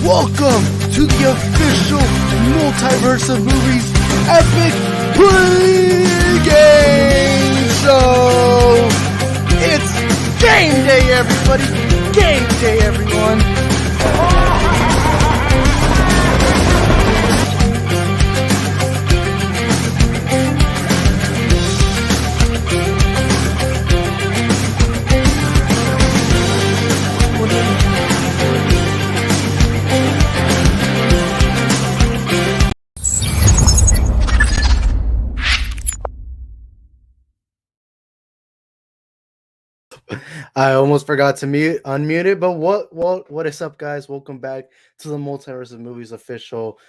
Welcome to the official Multiverse of Movies Epic Pre-Game Show! It's game day, everybody! Game day, everyone! I almost forgot to unmute it, but what is up, guys? Welcome back to the Multiverse of Movies official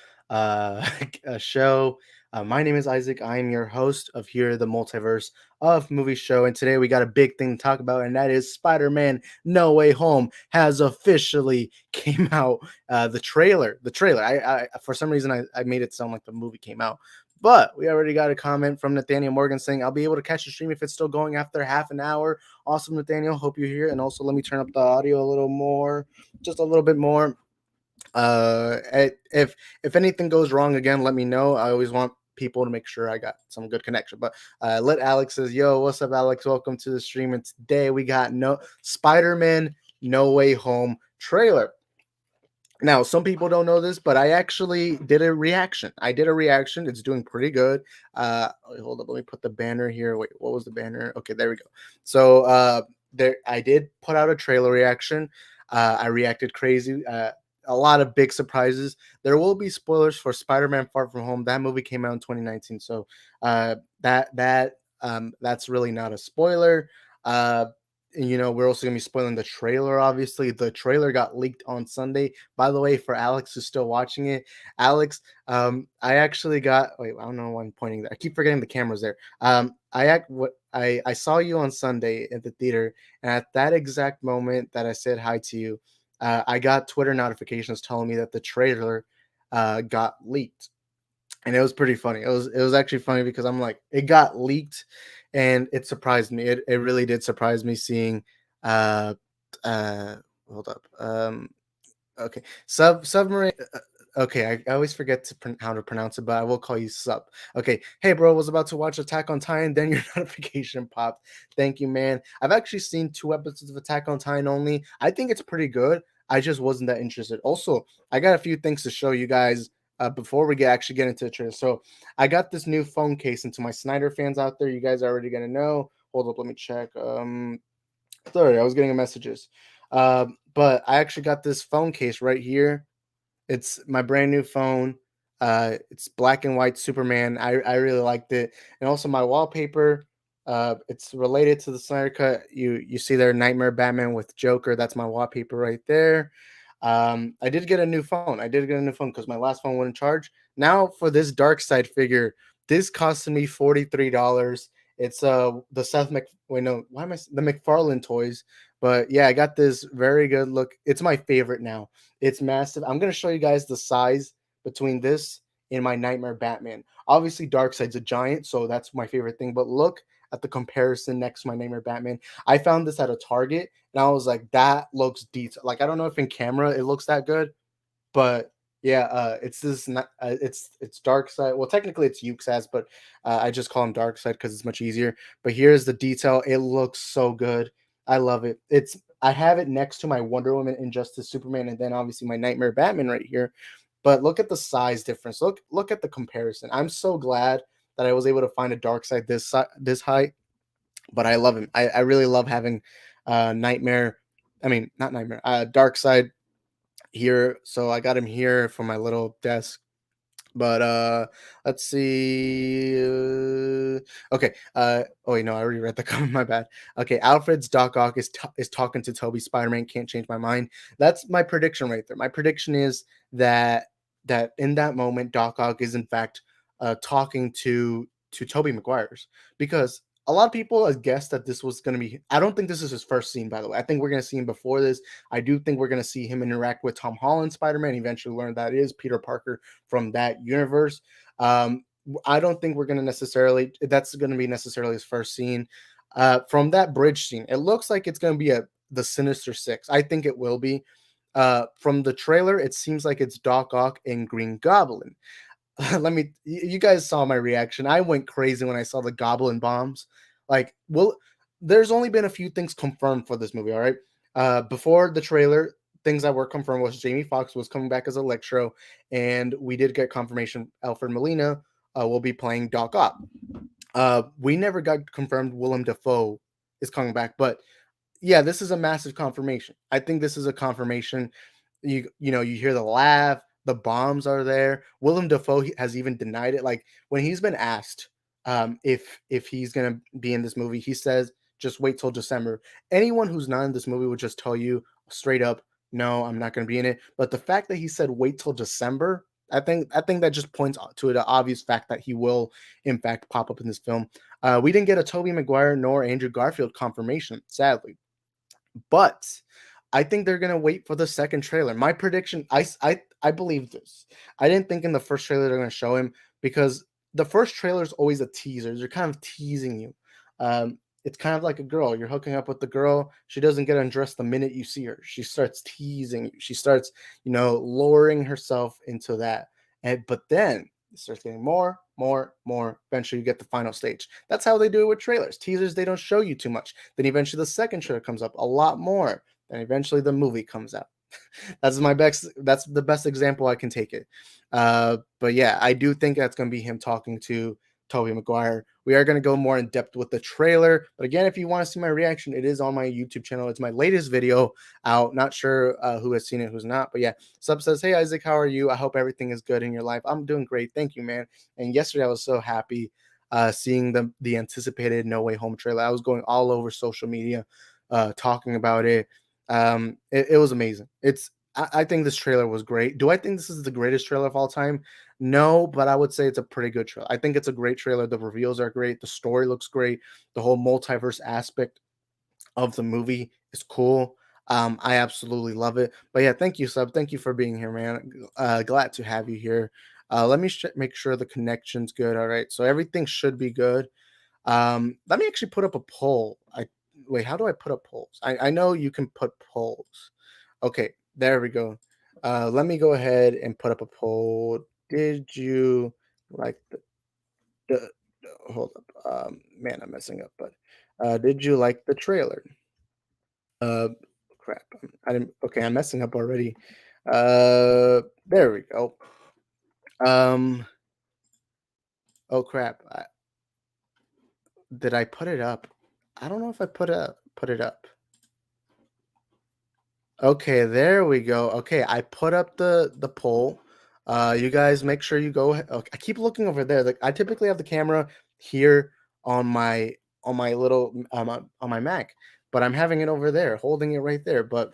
show. My name is Isaac. I am your host of here, the Multiverse of Movies show, and today we got a big thing to talk about, and that is Spider-Man: No Way Home has officially came out. The trailer. I for some reason I made it sound like the movie came out. But we already got a comment from Nathaniel Morgan saying, I'll be able to catch the stream if it's still going after half an hour. Awesome, Nathaniel. Hope you're here. And also, let me turn up the audio a little more, just a little bit more. If anything goes wrong again, let me know. I always want people to make sure I got some good connection. But let Alex says, yo, what's up, Alex? Welcome to the stream. And today we got Spider-Man No Way Home trailer. Now, some people don't know this, but I actually did a reaction. It's doing pretty good. Hold up. Let me put the banner here. Wait, what was the banner? Okay, there we go. So I did put out a trailer reaction. I reacted crazy. A lot of big surprises. There will be spoilers for Spider-Man Far From Home. That movie came out in 2019. So that's really not a spoiler. And, we're also going to be spoiling the trailer, obviously. The trailer got leaked on Sunday. By the way, for Alex who's still watching it, Alex, I actually got... Wait, I don't know why I'm pointing there. I keep forgetting the camera's there. I saw you on Sunday at the theater, and at that exact moment that I said hi to you, I got Twitter notifications telling me that the trailer got leaked. And it was pretty funny. It was actually funny because I'm like, it got leaked, and it surprised me. It really did surprise me seeing hold up. Okay. Submarine. Okay, I always forget how to pronounce it, but I will call you Sub. Okay. Hey, bro, was about to watch Attack on Titan, then your notification popped. Thank you, man. I've actually seen 2 episodes of Attack on Titan only. I think it's pretty good. I just wasn't that interested. Also, I got a few things to show you guys before we actually get into the trailer. So I got this new phone case, and to my Snyder fans out there, you guys are already gonna know. Hold up, let me check. Sorry, I was getting messages. But I actually got this phone case right here. It's my brand new phone. It's black and white Superman. I really liked it. And also my wallpaper. It's related to the Snyder Cut. You see there, Nightmare Batman with Joker. That's my wallpaper right there. I did get a new phone. Because my last phone wouldn't charge. Now for this Darkseid figure, this costed me $43. It's the the McFarlane toys. But yeah, I got this very good look. It's my favorite now. It's massive. I'm gonna show you guys the size between this and my Nightmare Batman. Obviously, Darkseid's a giant, so that's my favorite thing. But look at the comparison next to my Nightmare Batman. I found this at a Target, and I was like, that looks detailed. Like, I don't know if in camera it looks that good, but yeah, it's Darkseid. Well, technically it's Yuxaz, but I just call him Darkseid because it's much easier. But here's the detail. It looks so good. I love it. I have it next to my Wonder Woman, Injustice, Superman, and then obviously my Nightmare Batman right here. But look at the size difference. Look at the comparison. I'm so glad that I was able to find a Darkseid this height. But I love him. I really love having Darkseid here. So I got him here for my little desk. But let's see. Okay. Oh wait, no, I already read the comment. My bad. Okay, Alfred's Doc Ock is talking to Tobey. Spider-Man can't change my mind. That's my prediction right there. My prediction is that in that moment, Doc Ock is in fact talking to Tobey Maguire's, because a lot of people have guessed that this was going to be... I don't think this is his first scene, by the way. I think we're going to see him before this. I do think we're going to see him interact with Tom Holland Spider-Man, eventually learn that it is Peter Parker from that universe. I don't think we're going to necessarily... That's going to be necessarily his first scene. From that bridge scene, it looks like it's going to be the Sinister Six. I think it will be. From the trailer, it seems like it's Doc Ock and Green Goblin. You guys saw my reaction. I went crazy when I saw the Goblin bombs. Like, well, there's only been a few things confirmed for this movie. All right, before the trailer, things that were confirmed was Jamie Foxx was coming back as Electro, and we did get confirmation Alfred Molina will be playing Doc Ock. We never got confirmed Willem Dafoe is coming back, but yeah, this is a massive confirmation. I think this is a confirmation. You hear the laugh, the bombs are there. Willem Dafoe has even denied it. Like when he's been asked if he's gonna be in this movie, he says just wait till December. Anyone who's not in this movie would just tell you straight up, no, I'm not gonna be in it. But the fact that he said wait till December, I think that just points to the obvious fact that he will in fact pop up in this film. We didn't get a Tobey Maguire nor Andrew Garfield confirmation, sadly. But I think they're gonna wait for the second trailer. My prediction, I believe this. I didn't think in the first trailer they're gonna show him because the first trailer is always a teaser. They're kind of teasing you. It's kind of like a girl. You're hooking up with the girl. She doesn't get undressed the minute you see her. She starts teasing you. She starts, lowering herself into that. But then it starts getting more, more, more. Eventually, you get the final stage. That's how they do it with trailers. Teasers, they don't show you too much. Then eventually, the second trailer comes up a lot more. Then eventually, the movie comes out. That's my best. That's the best example I can take it. But yeah, I do think that's going to be him talking to Tobey Maguire. We are going to go more in depth with the trailer. But again, if you want to see my reaction, it is on my YouTube channel. It's my latest video out. Not sure who has seen it, who's not. But yeah, Sub says, "Hey Isaac, how are you? I hope everything is good in your life. I'm doing great. Thank you, man." And yesterday I was so happy seeing the anticipated No Way Home trailer. I was going all over social media talking about it. It was amazing. I think this trailer was great. Do I think this is the greatest trailer of all time? No, but I would say it's a pretty good trailer. I think it's a great trailer. The reveals are great. The story looks great. The whole multiverse aspect of the movie is cool. I absolutely love it. But yeah, thank you, Sub. Thank you for being here, man. Glad to have you here. Let me make sure the connection's good. All right, so everything should be good. Let me actually put up a poll. Wait, how do I put up polls? I know you can put polls. Okay, there we go. Let me go ahead and put up a poll. Did you like hold up? Man, I'm messing up, but did you like the trailer? Uh, crap. I didn't. Okay, I'm messing up already. There we go. Um, oh crap. Did I put it up? I don't know if I put it up. Okay, there we go. Okay, I put up the poll. You guys make sure you go. Okay, I keep looking over there. Like I typically have the camera here on my little on my Mac, but I'm having it over there, holding it right there. But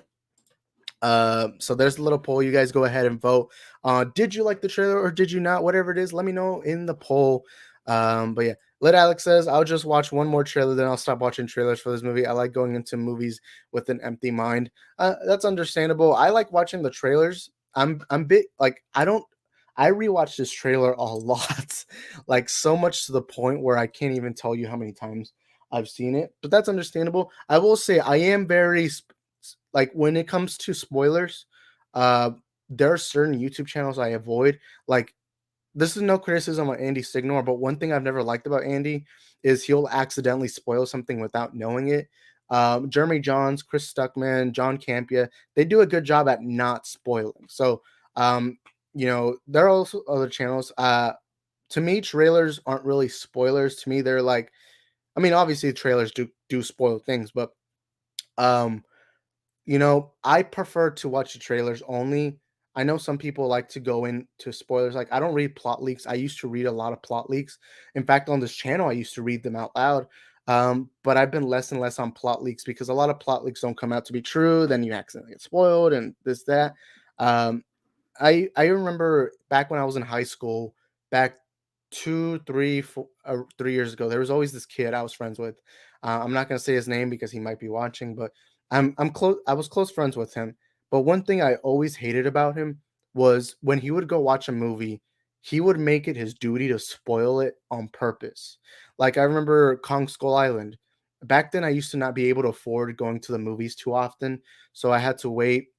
so there's a little poll. You guys go ahead and vote. Did you like the trailer or did you not? Whatever it is, let me know in the poll. But yeah, Lit Alex says I'll just watch one more trailer, then I'll stop watching trailers for this movie. I like going into movies with an empty mind. That's understandable. I like watching the trailers. I'm bit like I rewatched this trailer a lot, like so much to the point where I can't even tell you how many times I've seen it. But that's understandable. I will say I am very like when it comes to spoilers, uh, there are certain YouTube channels I avoid. Like this is no criticism on Andy Signor, but one thing I've never liked about Andy is he'll accidentally spoil something without knowing it. Jeremy Johns, Chris Stuckman, John Campia, they do a good job at not spoiling. So, um, there are also other channels. To me, trailers aren't really spoilers. To me, they're like, I mean, obviously trailers do spoil things, but um, I prefer to watch the trailers only. I know some people like to go into spoilers. Like, I don't read plot leaks. I used to read a lot of plot leaks. In fact, on this channel, I used to read them out loud. But I've been less and less on plot leaks because a lot of plot leaks don't come out to be true. Then you accidentally get spoiled and this, that. Um, I remember back when I was in high school, back 2, 3, 4, 3 years ago, there was always this kid I was friends with. I'm not gonna say his name because he might be watching, but I'm close. I was close friends with him. But one thing I always hated about him was when he would go watch a movie, he would make it his duty to spoil it on purpose. Like I remember Kong Skull Island. Back then, I used to not be able to afford going to the movies too often, so I had to wait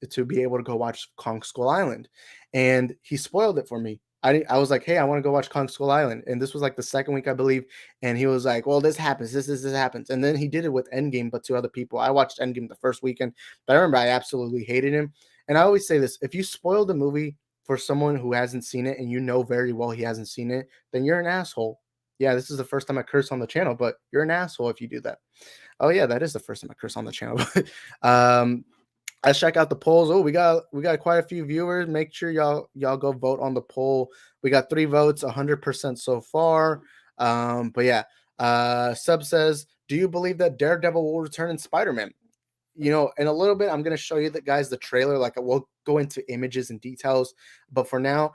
to be able to go watch Kong Skull Island, and he spoiled it for me. I was like, hey, I want to go watch Kong Skull Island, and this was like the second week, I believe. And he was like, well, this happens, this happens, and then he did it with Endgame, but to other people. I watched Endgame the first weekend, but I remember I absolutely hated him. And I always say this: if you spoil the movie for someone who hasn't seen it, and you know very well he hasn't seen it, then you're an asshole. Yeah, this is the first time I curse on the channel, but you're an asshole if you do that. Oh yeah, that is the first time I curse on the channel. um, let's check out the polls. Oh, we got quite a few viewers. Make sure y'all go vote on the poll. We got 3 votes, 100% so far. But yeah, Sub says, do you believe that Daredevil will return in Spider-Man? In a little bit, I'm gonna show you the trailer. Like, we'll go into images and details, but for now,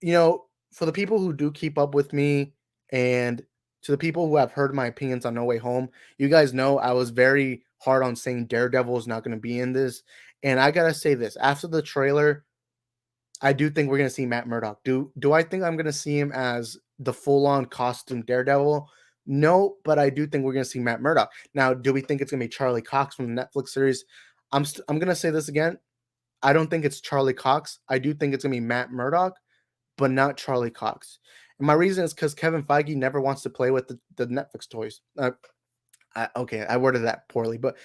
for the people who do keep up with me, and to the people who have heard my opinions on No Way Home, you guys know I was very hard on saying Daredevil is not going to be in this. And I gotta say this: after the trailer, I do think we're going to see Matt Murdock. Do I think I'm going to see him as the full-on costume Daredevil? No, but I do think we're going to see Matt Murdock. Now, do we think it's going to be Charlie Cox from the Netflix series? I'm going to say this again. I don't think it's Charlie Cox. I do think it's going to be Matt Murdock, but not Charlie Cox. And my reason is because Kevin Feige never wants to play with the Netflix toys. I worded that poorly, but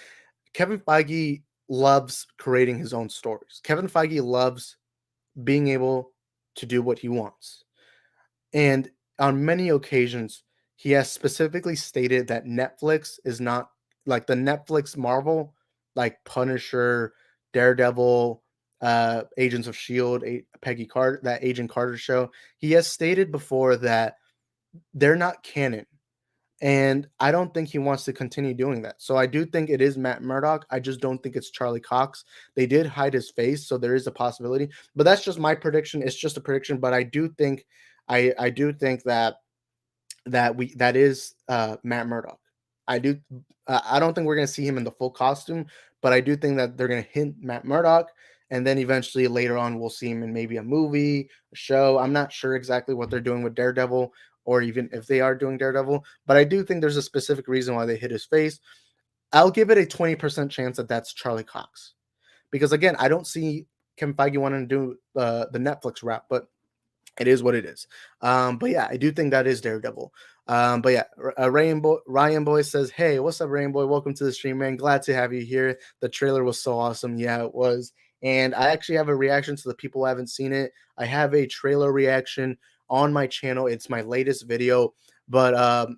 Kevin Feige loves creating his own stories. Kevin Feige loves being able to do what he wants. And on many occasions, he has specifically stated that Netflix is not like the Netflix Marvel, like Punisher, Daredevil, Agents of S.H.I.E.L.D., Peggy Carter, that Agent Carter show. He has stated before that they're not canon. And I don't think he wants to continue doing that. So I do think it is Matt Murdock. I just don't think it's Charlie Cox. They did hide his face, so there is a possibility. But that's just my prediction. It's just a prediction. But I do think I do think that is Matt Murdock. I do. I don't think we're gonna see him in the full costume, but I do think that they're gonna hint Matt Murdock, and then eventually later on we'll see him in maybe a movie, a show. I'm not sure exactly what they're doing with Daredevil, or even if they are doing Daredevil, but I do think there's a specific reason why they hit his face. I'll give it a 20% chance that that's Charlie Cox, because again, I don't see Kevin Feige wanting to do the Netflix rap, but it is what it is. But yeah, I do think that is Daredevil. But yeah, Ryan Boy says, hey, what's up, Ryan Boy? Welcome to the stream, man. Glad to have you here. The trailer was so awesome. Yeah, it was. And I actually have a reaction to the people who haven't seen it. I have a trailer reaction on my channel. It's my latest video. But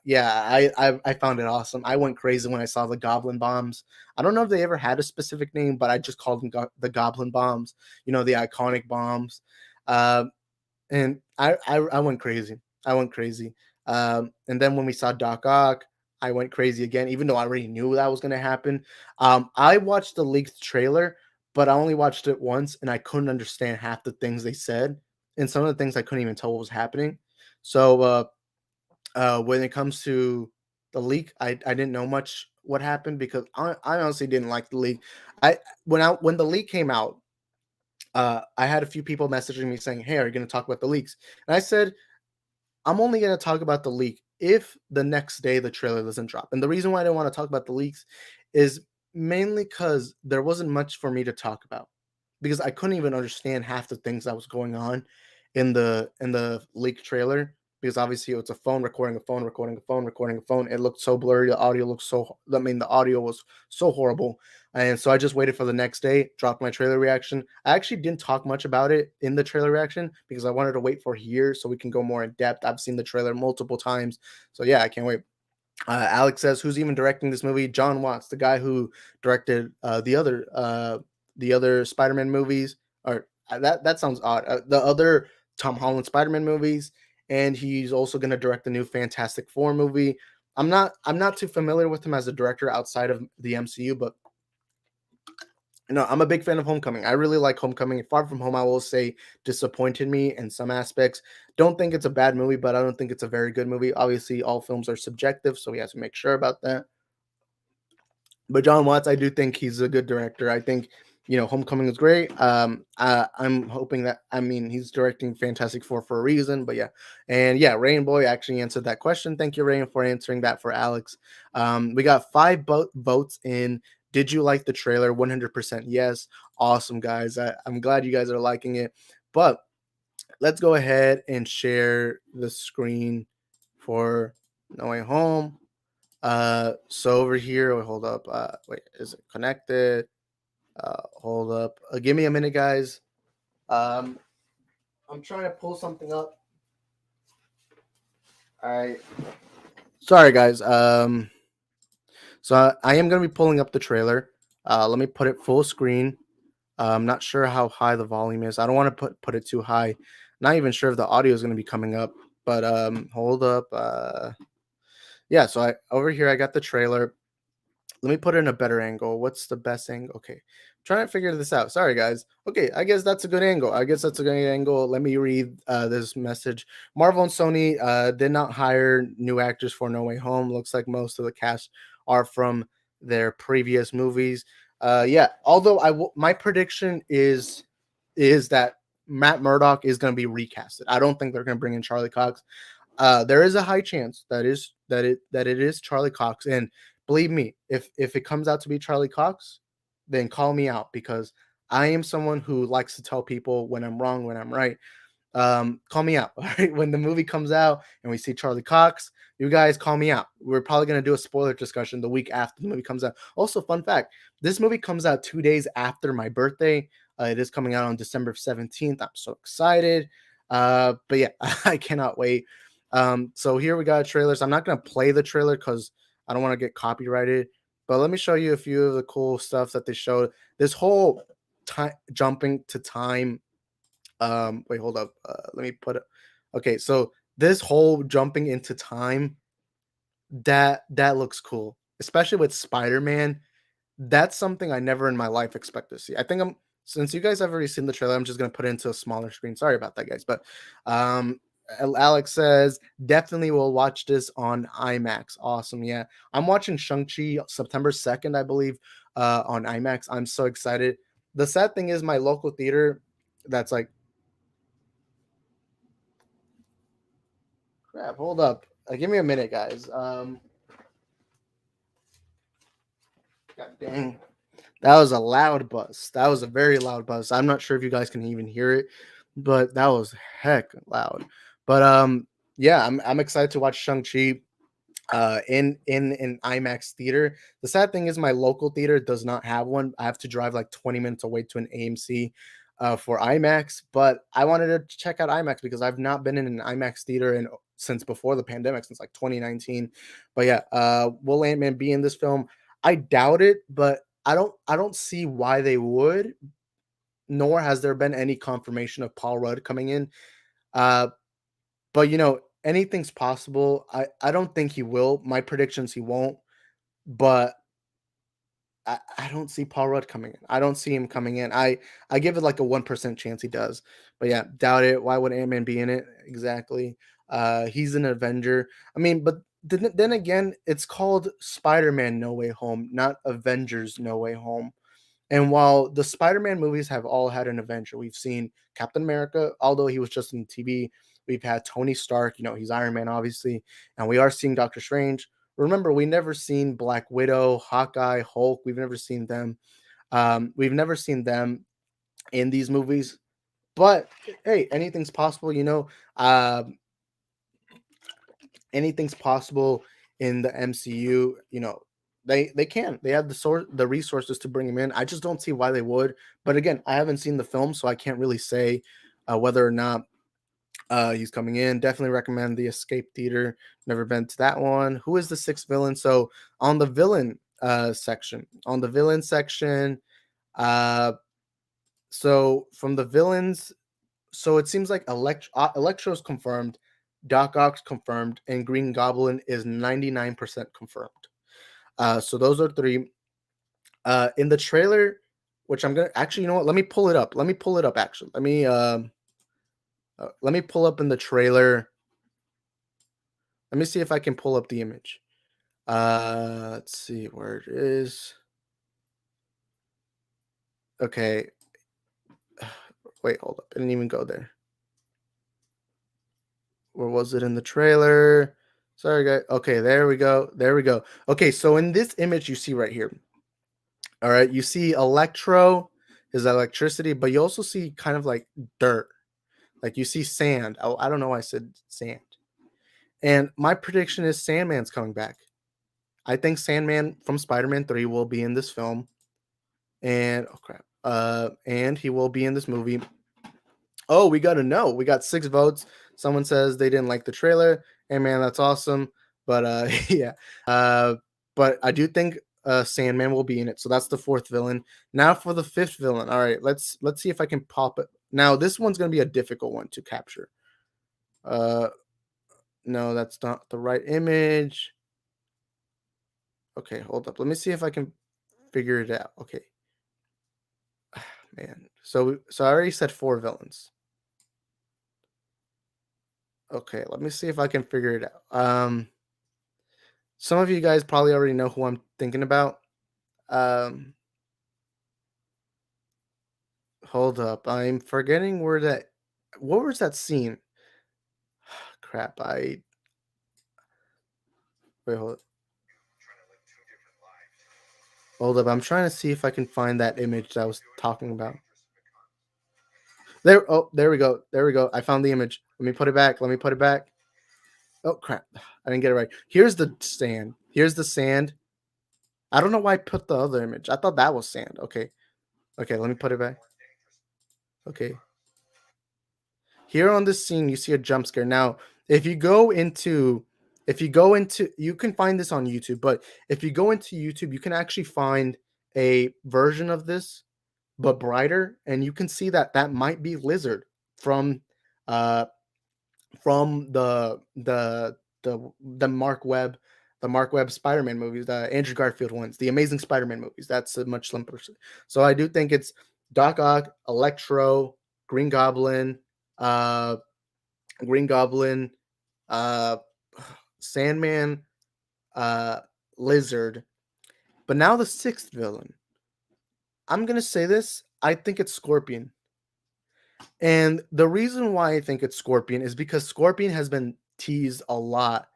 yeah, I found it awesome. I went crazy when I saw the Goblin bombs. I don't know if they ever had a specific name, but I just called them the Goblin bombs. The iconic bombs. And I went crazy. I went crazy. And then when we saw Doc Ock, I went crazy again, even though I already knew that was going to happen. I watched the leaked trailer, but I only watched it once, and I couldn't understand half the things they said, and some of the things I couldn't even tell what was happening. So when it comes to the leak, I didn't know much what happened, because I honestly didn't like the leak. When the leak came out, I had a few people messaging me saying, hey, are you going to talk about the leaks? And I said, I'm only going to talk about the leak if the next day the trailer doesn't drop. And the reason why I didn't want to talk about the leaks is mainly because there wasn't much for me to talk about, because I couldn't even understand half the things that was going on in the leak trailer, because obviously it's a phone recording a phone recording a phone recording a phone. It looked so blurry. The audio looked the audio was so horrible. And so I just waited for the next day, dropped my trailer reaction. I actually didn't talk much about it in the trailer reaction, because I wanted to wait for here so we can go more in depth. I've seen the trailer multiple times. So yeah, I can't wait. Alex says, who's even directing this movie? John Watts, the guy who directed the other Spider-Man movies. Or that sounds odd. The other Tom Holland Spider-Man movies, and he's also going to direct the new Fantastic Four movie. I'm not too familiar with him as a director outside of the MCU, but I'm a big fan of Homecoming. I really like Homecoming. Far From Home, I will say, disappointed me in some aspects. Don't think it's a bad movie, but I don't think it's a very good movie. Obviously, all films are subjective, so we have to make sure about that. But John Watts, I do think he's a good director. I think, Homecoming is great. I'm hoping that, he's directing Fantastic Four for a reason, but yeah. And yeah, Rainbow actually answered that question. Thank you, Rain, for answering that for Alex. We got 5 votes in Did you like the trailer? 100% yes. Awesome, guys. I'm glad you guys are liking it. But let's go ahead and share the screen for No Way Home. So over here, wait, hold up. Wait, is it connected? Hold up. Give me a minute, guys. Um, I'm trying to pull something up. All right. Sorry, guys. So I am going to be pulling up the trailer. Let me put it full screen. I'm not sure how high the volume is. I don't want to put it too high. Not even sure if the audio is going to be coming up. But hold up. Yeah. So I over here I got the trailer. Let me put it in a better angle. What's the best angle? Okay. Trying to figure this out. Sorry, guys. Okay, I guess that's a good angle. Let me read this message. Marvel and Sony did not hire new actors for No Way Home. Looks like most of the cast are from their previous movies. Yeah, although my prediction is that Matt Murdock is going to be recasted. I don't think they're going to bring in Charlie Cox. There is a high chance that it is Charlie Cox, and believe me, if it comes out to be Charlie Cox, then call me out because I am someone who likes to tell people when I'm wrong, when I'm right. Call me out. All right. When the movie comes out and we see Charlie Cox, you guys call me out. We're probably gonna do a spoiler discussion the week after the movie comes out. Also, fun fact: this movie comes out 2 days after my birthday. It is coming out on December 17th. I'm so excited. But yeah, I cannot wait. So here we got trailers. I'm not gonna play the trailer because I don't want to get copyrighted. But let me show you a few of the cool stuff that they showed. This whole time jumping to time wait, hold up. Let me put it. Okay, so this whole jumping into time, that looks cool, especially with Spider-Man. That's something I never in my life expect to see. I think I'm since you guys have already seen the trailer, I'm just gonna put it into a smaller screen. Sorry about that, guys. But um Alex says definitely will watch this on IMAX. Awesome. Yeah. I'm watching Shang-Chi September 2nd, I believe, on IMAX. I'm so excited. The sad thing is my local theater that's like crap, hold up. Give me a minute, guys. God dang. That was a loud buzz. That was a very loud buzz. I'm not sure if you guys can even hear it, but that was heck loud. But yeah, I'm excited to watch Shang-Chi in an IMAX theater. The sad thing is my local theater does not have one. I have to drive like 20 minutes away to an AMC for IMAX, but I wanted to check out IMAX because I've not been in an IMAX theater in since before the pandemic, since like 2019. But yeah, will Ant-Man be in this film? I doubt it, but I don't see why they would, nor has there been any confirmation of Paul Rudd coming in. Uh but anything's possible. I don't think he will. My predictions he won't, but I don't see Paul Rudd coming in. I don't see him coming in. I give it like a 1% chance he does. But yeah, doubt it. Why would Ant-Man be in it? Exactly. He's an Avenger. I mean, but then again, it's called Spider-Man No Way Home, not Avengers No Way Home. And while the Spider-Man movies have all had an Avenger, we've seen Captain America, although he was just in TV. We've had Tony Stark, he's Iron Man, obviously, and we are seeing Doctor Strange. Remember, we never seen Black Widow, Hawkeye, Hulk. We've never seen them. We've never seen them in these movies. But hey, anything's possible. Um, anything's possible in the MCU. They have the resources to bring him in. I just don't see why they would. But again, I haven't seen the film, so I can't really say whether or not he's coming in. Definitely recommend the Escape Theater. Never been to that one. Who is the sixth villain? So on the villain section, uh, so from the villains, so it seems like Electro's confirmed, Doc Ock's confirmed, and Green Goblin is 99% confirmed. So those are three. In the trailer, which I'm gonna actually, you know what? Let me pull it up. Let me pull it up. Actually, let me pull up in the trailer. Let me see if I can pull up the image. Let's see where it is. Okay. Wait, hold up. I didn't even go there. Where was it in the trailer? Sorry, guys. Okay, there we go. There we go. Okay, so in this image you see right here, All right, you see Electro, his electricity, but you also see kind of like dirt. Like you see sand. Oh, I don't know why I said sand. And my prediction is Sandman's coming back. I think Sandman from Spider-Man 3 will be in this film. And oh crap. And he will be in this movie. Oh, we got to know. We got 6 votes. Someone says they didn't like the trailer. Hey man, that's awesome. But yeah. But I do think Sandman will be in it. So that's the 4th villain. Now for the 5th villain. All right, let's see if I can pop it. Now this one's going to be a difficult one to capture. No, that's not the right image. Okay, hold up. Let me see if I can figure it out. Okay. Man. So I already said 4 villains. Okay, let me see if I can figure it out. Some of you guys probably already know who I'm thinking about. Hold up. I'm forgetting what was that scene? Crap, wait, hold up. I'm trying to see if I can find that image that I was talking about. There we go. There we go. I found the image. Let me put it back. Let me put it back. Oh crap. I didn't get it right. Here's the sand. Here's the sand. I don't know why I put the other image. I thought that was sand. Okay. Okay, let me put it back. Okay. Here on this scene, you see a jump scare. Now, you can find this on YouTube, but if you go into YouTube, you can actually find a version of this, but brighter, and you can see that that might be Lizard from uh from the Mark Webb Spider-Man movies, the Andrew Garfield ones, the Amazing Spider-Man movies. That's a much simpler. So I do think it's Doc Ock, Electro, Green Goblin, uh, Green Goblin, uh, Sandman, uh, Lizard. But now the 6th villain. I'm gonna say this. I think it's Scorpion. And the reason why I think it's Scorpion is because Scorpion has been teased a lot.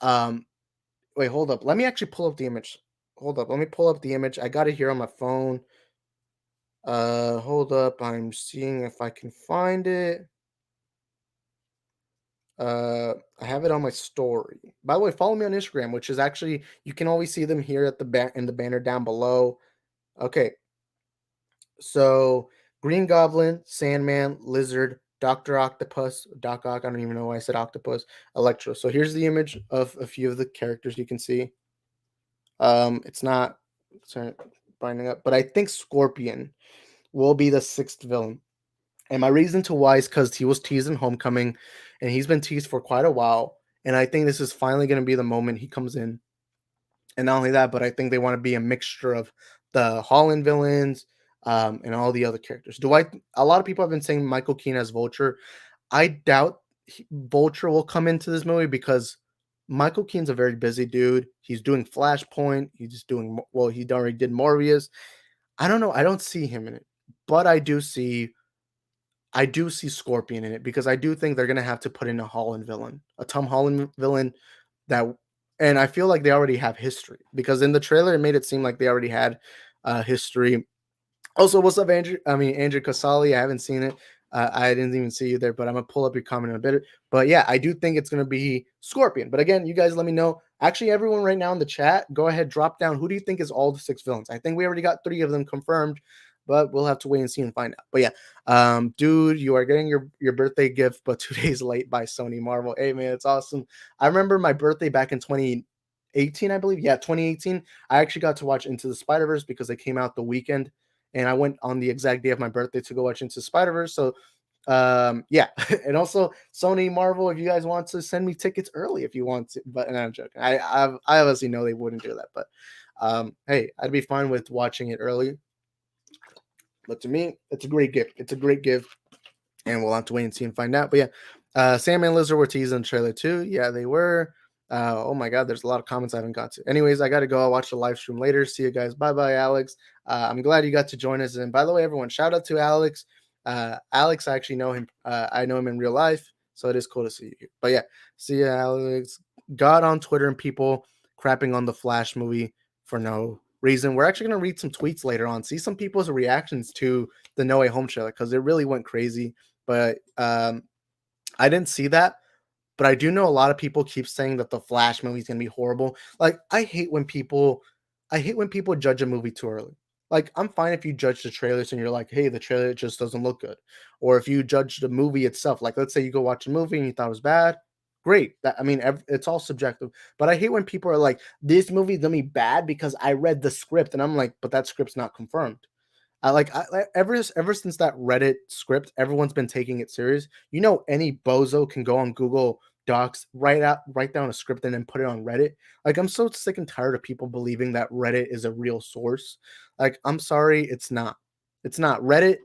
Um, Wait, hold up. Let me actually pull up the image. Hold up. Let me pull up the image. I got it here on my phone. Hold up. I'm seeing if I can find it. I have it on my story. By the way, follow me on Instagram, which is actually you can always see them here at in the banner down below. Okay. So Green Goblin, Sandman, Lizard, Doctor Octopus, Doc Ock. I don't even know why I said octopus. Electro. So here's the image of a few of the characters you can see. It's not sorry, binding up, but I think Scorpion will be the 6th villain. And my reason to why is because he was teased in Homecoming, and he's been teased for quite a while. And I think this is finally going to be the moment he comes in. And not only that, but I think they want to be a mixture of the Holland villains, and all the other characters. A lot of people have been saying Michael Keaton as Vulture. I doubt Vulture will come into this movie because Michael Keaton's a very busy dude. He's doing Flashpoint. He's just doing well. He already did Morbius. I don't know. I don't see him in it, but I do see Scorpion in it because I do think they're gonna have to put in a Holland villain, a Tom Holland villain that, and I feel like they already have history because in the trailer it made it seem like they already had history. Also, what's up, Andrew? Andrew Casali. I haven't seen it. I didn't even see you there, but I'm gonna pull up your comment in a bit. But yeah, I do think it's gonna be Scorpion. But again, you guys let me know. Actually, everyone right now in the chat, go ahead, drop down. Who do you think is all the 6 villains? I think we already got 3 of them confirmed, but we'll have to wait and see and find out. But yeah, dude, you are getting your birthday gift, but 2 days late by Sony Marvel. Hey man, it's awesome. I remember my birthday back in 2018, I believe. Yeah, 2018. I actually got to watch Into the Spider-Verse because they came out the weekend. And I went on the exact day of my birthday to go watch Into Spider-Verse. So yeah. And also Sony Marvel, if you guys want to send me tickets early if you want to, but and I'm joking. I obviously know they wouldn't do that, but hey, I'd be fine with watching it early. But to me, it's a great gift. It's a great gift. And we'll have to wait and see and find out. But yeah, Sandman and Lizard were teased in the trailer too. Yeah, they were. Oh my god, there's a lot of comments I haven't got to. Anyways, I gotta go. I'll watch the live stream later. See you guys. Bye, Alex. I'm glad you got to join us. And by the way, everyone, shout out to Alex. Alex, I actually know him. I know him in real life, so it is cool to see you here. But yeah, see you, Alex. God on Twitter and people crapping on the Flash movie for no reason. We're actually going to read some tweets later on, see some people's reactions to the No Way Home trailer because it really went crazy. But I didn't see that. But I do know a lot of people keep saying that the Flash movie is gonna be horrible. Like, I hate when people judge a movie too early. Like, I'm fine if you judge the trailers and you're like, "Hey, the trailer just doesn't look good." Or if you judge the movie itself, like, let's say you go watch a movie and you thought it was bad, great. That I mean, it's all subjective. But I hate when people are like, "This movie's gonna be bad because I read the script," and I'm like, "But that script's not confirmed." Ever since that Reddit script, everyone's been taking it serious. You know, any bozo can go on Google Docs, write down a script, and then put it on Reddit. Like, I'm so sick and tired of people believing that Reddit is a real source. Like, I'm sorry, it's not. It's not. Reddit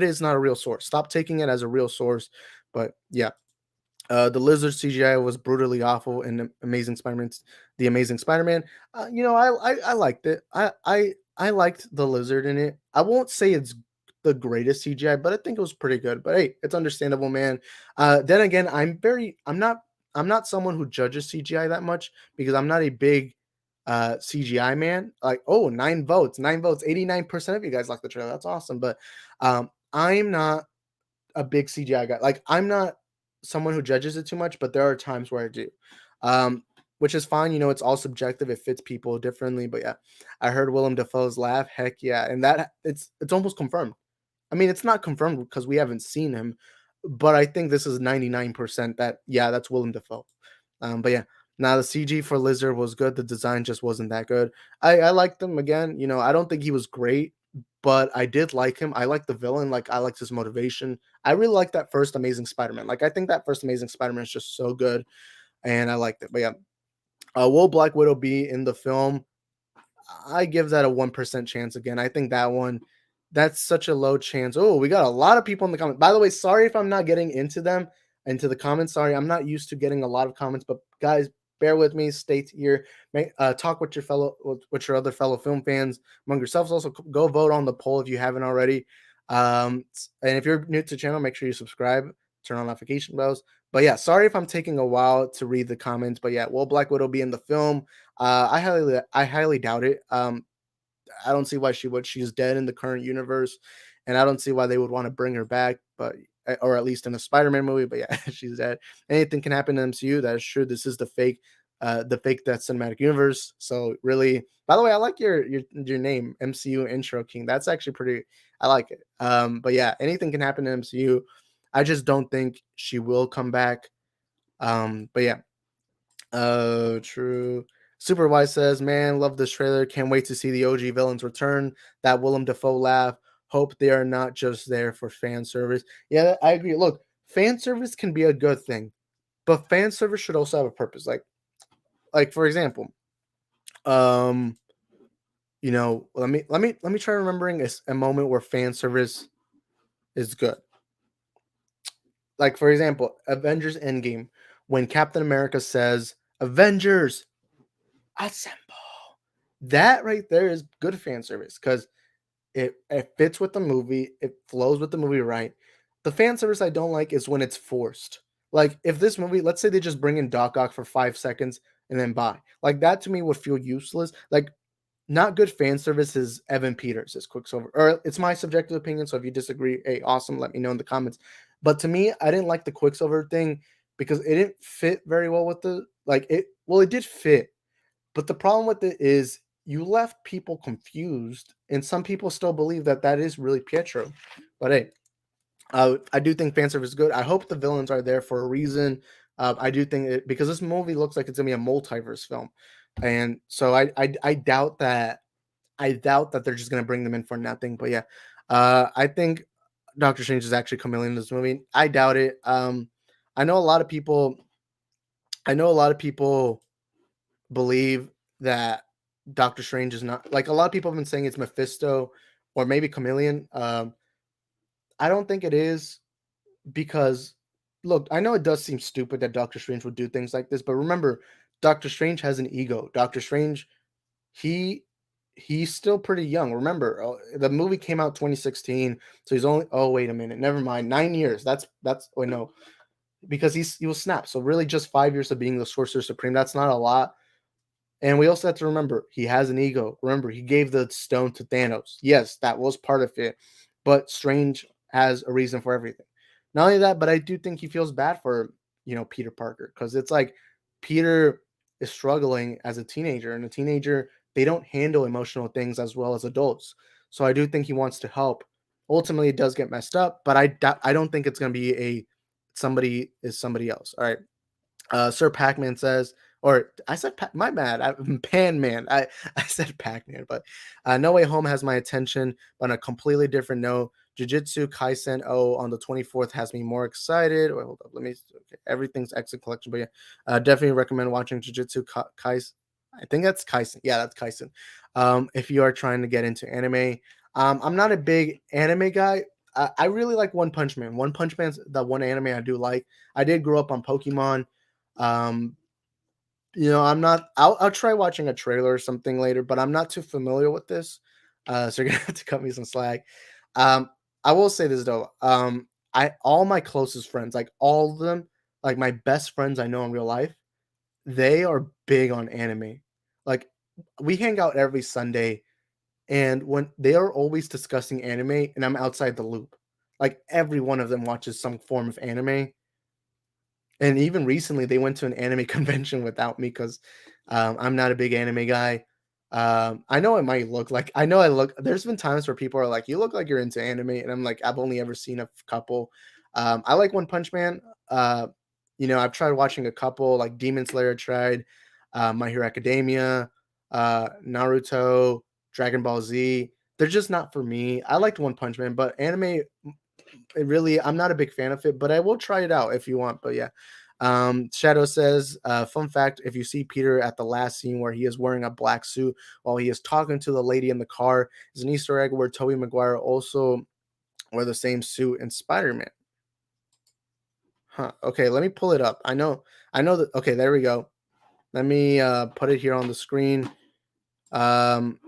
is not a real source. Stop taking it as a real source. But yeah, the lizard CGI was brutally awful in the Amazing Spider-Man. I liked it. I liked the lizard in it. I won't say it's the greatest CGI, but I think it was pretty good. But hey, it's understandable, man. Then again, I'm not someone who judges CGI that much because I'm not a big CGI man. Like, oh, 9 votes, 89% of you guys like the trailer. That's awesome. But I'm not a big CGI guy. Like, I'm not someone who judges it too much, but there are times where I do. Which is fine, it's all subjective. It fits people differently. But yeah, I heard Willem Dafoe's laugh. Heck yeah. And that it's almost confirmed. I mean, it's not confirmed because we haven't seen him, but I think this is 99% that yeah, that's Willem Dafoe. But yeah, now the CG for Lizard was good. The design just wasn't that good. I liked him again. I don't think he was great, but I did like him. I like the villain. Like, I liked his motivation. I really like that first Amazing Spider-Man. Like, I think that first Amazing Spider-Man is just so good, and I liked it. But yeah, will Black Widow be in the film? I give that a 1% chance again. I think that's such a low chance. Oh, we got a lot of people in the comments. By the way, sorry if I'm not getting into the comments. Sorry, I'm not used to getting a lot of comments, but guys, bear with me. Stay here. Talk with your other fellow film fans among yourselves. Also, go vote on the poll if you haven't already. And if you're new to the channel, make sure you subscribe, turn on notification bells. But yeah, sorry if I'm taking a while to read the comments. But yeah, will Black Widow be in the film? I highly doubt it. I don't see why she would. She's dead in the current universe, and I don't see why they would want to bring her back. But or at least in a Spider-Man movie. But yeah, she's dead. Anything can happen in the MCU. That is true. This is the fake that cinematic universe. So really, by the way, I like your name, MCU Intro King. That's actually pretty. I like it. But yeah, anything can happen in MCU. I just don't think she will come back. But yeah. True. Super Wise says, "Man, love this trailer. Can't wait to see the OG villains return. That Willem Dafoe laugh. Hope they are not just there for fan service." Yeah, I agree. Look, fan service can be a good thing, but fan service should also have a purpose. Like for example, um, let me try remembering a moment where fan service is good. Like for example, Avengers Endgame, when Captain America says, "Avengers, assemble." That right there is good fan service because it fits with the movie, it flows with the movie right. The fan service I don't like is when it's forced. Like if this movie, let's say they just bring in Doc Ock for 5 seconds and then bye. Like that to me would feel useless. Like not good fan service is Evan Peters as Quicksilver. Or it's my subjective opinion. So if you disagree, hey, awesome, let me know in the comments. But to me, I didn't like the Quicksilver thing because it didn't fit very well with it did fit, but the problem with it is you left people confused, and some people still believe that that is really Pietro. But hey, I do think fan service is good. I hope the villains are there for a reason. I do think because this movie looks like it's gonna be a multiverse film, and so I doubt that. I doubt that they're just gonna bring them in for nothing. But yeah, I think Doctor Strange is actually coming in this movie. I doubt it. I know a lot of people. I know a lot of people believe that Doctor Strange is not like a lot of people have been saying it's Mephisto or maybe Chameleon. I don't think it is because look, I know it does seem stupid that Doctor Strange would do things like this, but remember, Doctor Strange has an ego. Doctor Strange, he he's still pretty young. Remember, the movie came out 2016, so he's only oh wait a minute, never mind, 9 years. That's oh no, because he was snapped. So really, just 5 years of being the Sorcerer Supreme. That's not a lot. And we also have to remember he has an ego. Remember, he gave the stone to Thanos. Yes, that was part of it, but Strange has a reason for everything. Not only that, but I do think he feels bad for Peter Parker, because it's like Peter is struggling as a teenager, and a teenager, they don't handle emotional things as well as adults. So I do think he wants to help. Ultimately, it does get messed up, but I don't think it's gonna be a somebody is somebody else. All right. Sir Pac-Man says, or I said, my bad, Pan Man. I said Pac-Man, but No Way Home has my attention, but on a completely different note. Jujutsu Kaisen on the 24th has me more excited. Wait, hold up. Let me. Okay, everything's exit collection, but yeah, definitely recommend watching Jujutsu Kaisen. I think that's Kaisen. Yeah, that's Kaisen. If you are trying to get into anime, I'm not a big anime guy. I really like One Punch Man. One Punch Man's the one anime I do like. I did grow up on Pokemon. Um, I'm not. I'll try watching a trailer or something later, but I'm not too familiar with this. So you're gonna have to cut me some slack. Um, I will say this though. I all my closest friends, like all of them, like my best friends I know in real life, they are big on anime. Like we hang out every Sunday, and when they are always discussing anime, and I'm outside the loop. Like every one of them watches some form of anime, and even recently, they went to an anime convention without me, 'cause, I'm not a big anime guy. I know it might look like I know I look there's been times where people are like, "You look like you're into anime," and I'm like, "I've only ever seen a couple." I like One Punch Man. I've tried watching a couple, like Demon Slayer tried, My Hero Academia, Naruto, Dragon Ball Z. They're just not for me. I liked One Punch Man, but anime I'm not a big fan of it, but I will try it out if you want. But yeah. Shadow says, fun fact, if you see Peter at the last scene where he is wearing a black suit while he is talking to the lady in the car, is an Easter egg where Tobey Maguire also wore the same suit in Spider-Man. Huh. Okay, let me pull it up. I know that. Okay, there we go. Let me put it here on the screen. Um,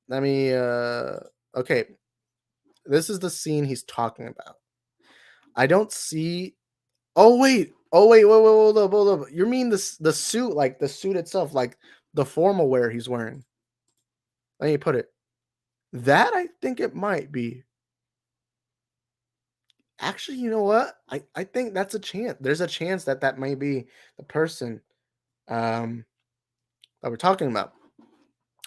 let me okay. This is the scene he's talking about. I don't see. Oh wait. Oh wait. Whoa, whoa, hold up, hold up. You mean the suit, like the suit itself, like the formal wear he's wearing? Let me put it. That I think it might be. Actually, you know what? I think that's a chance. There's a chance that that might be the person um that we're talking about.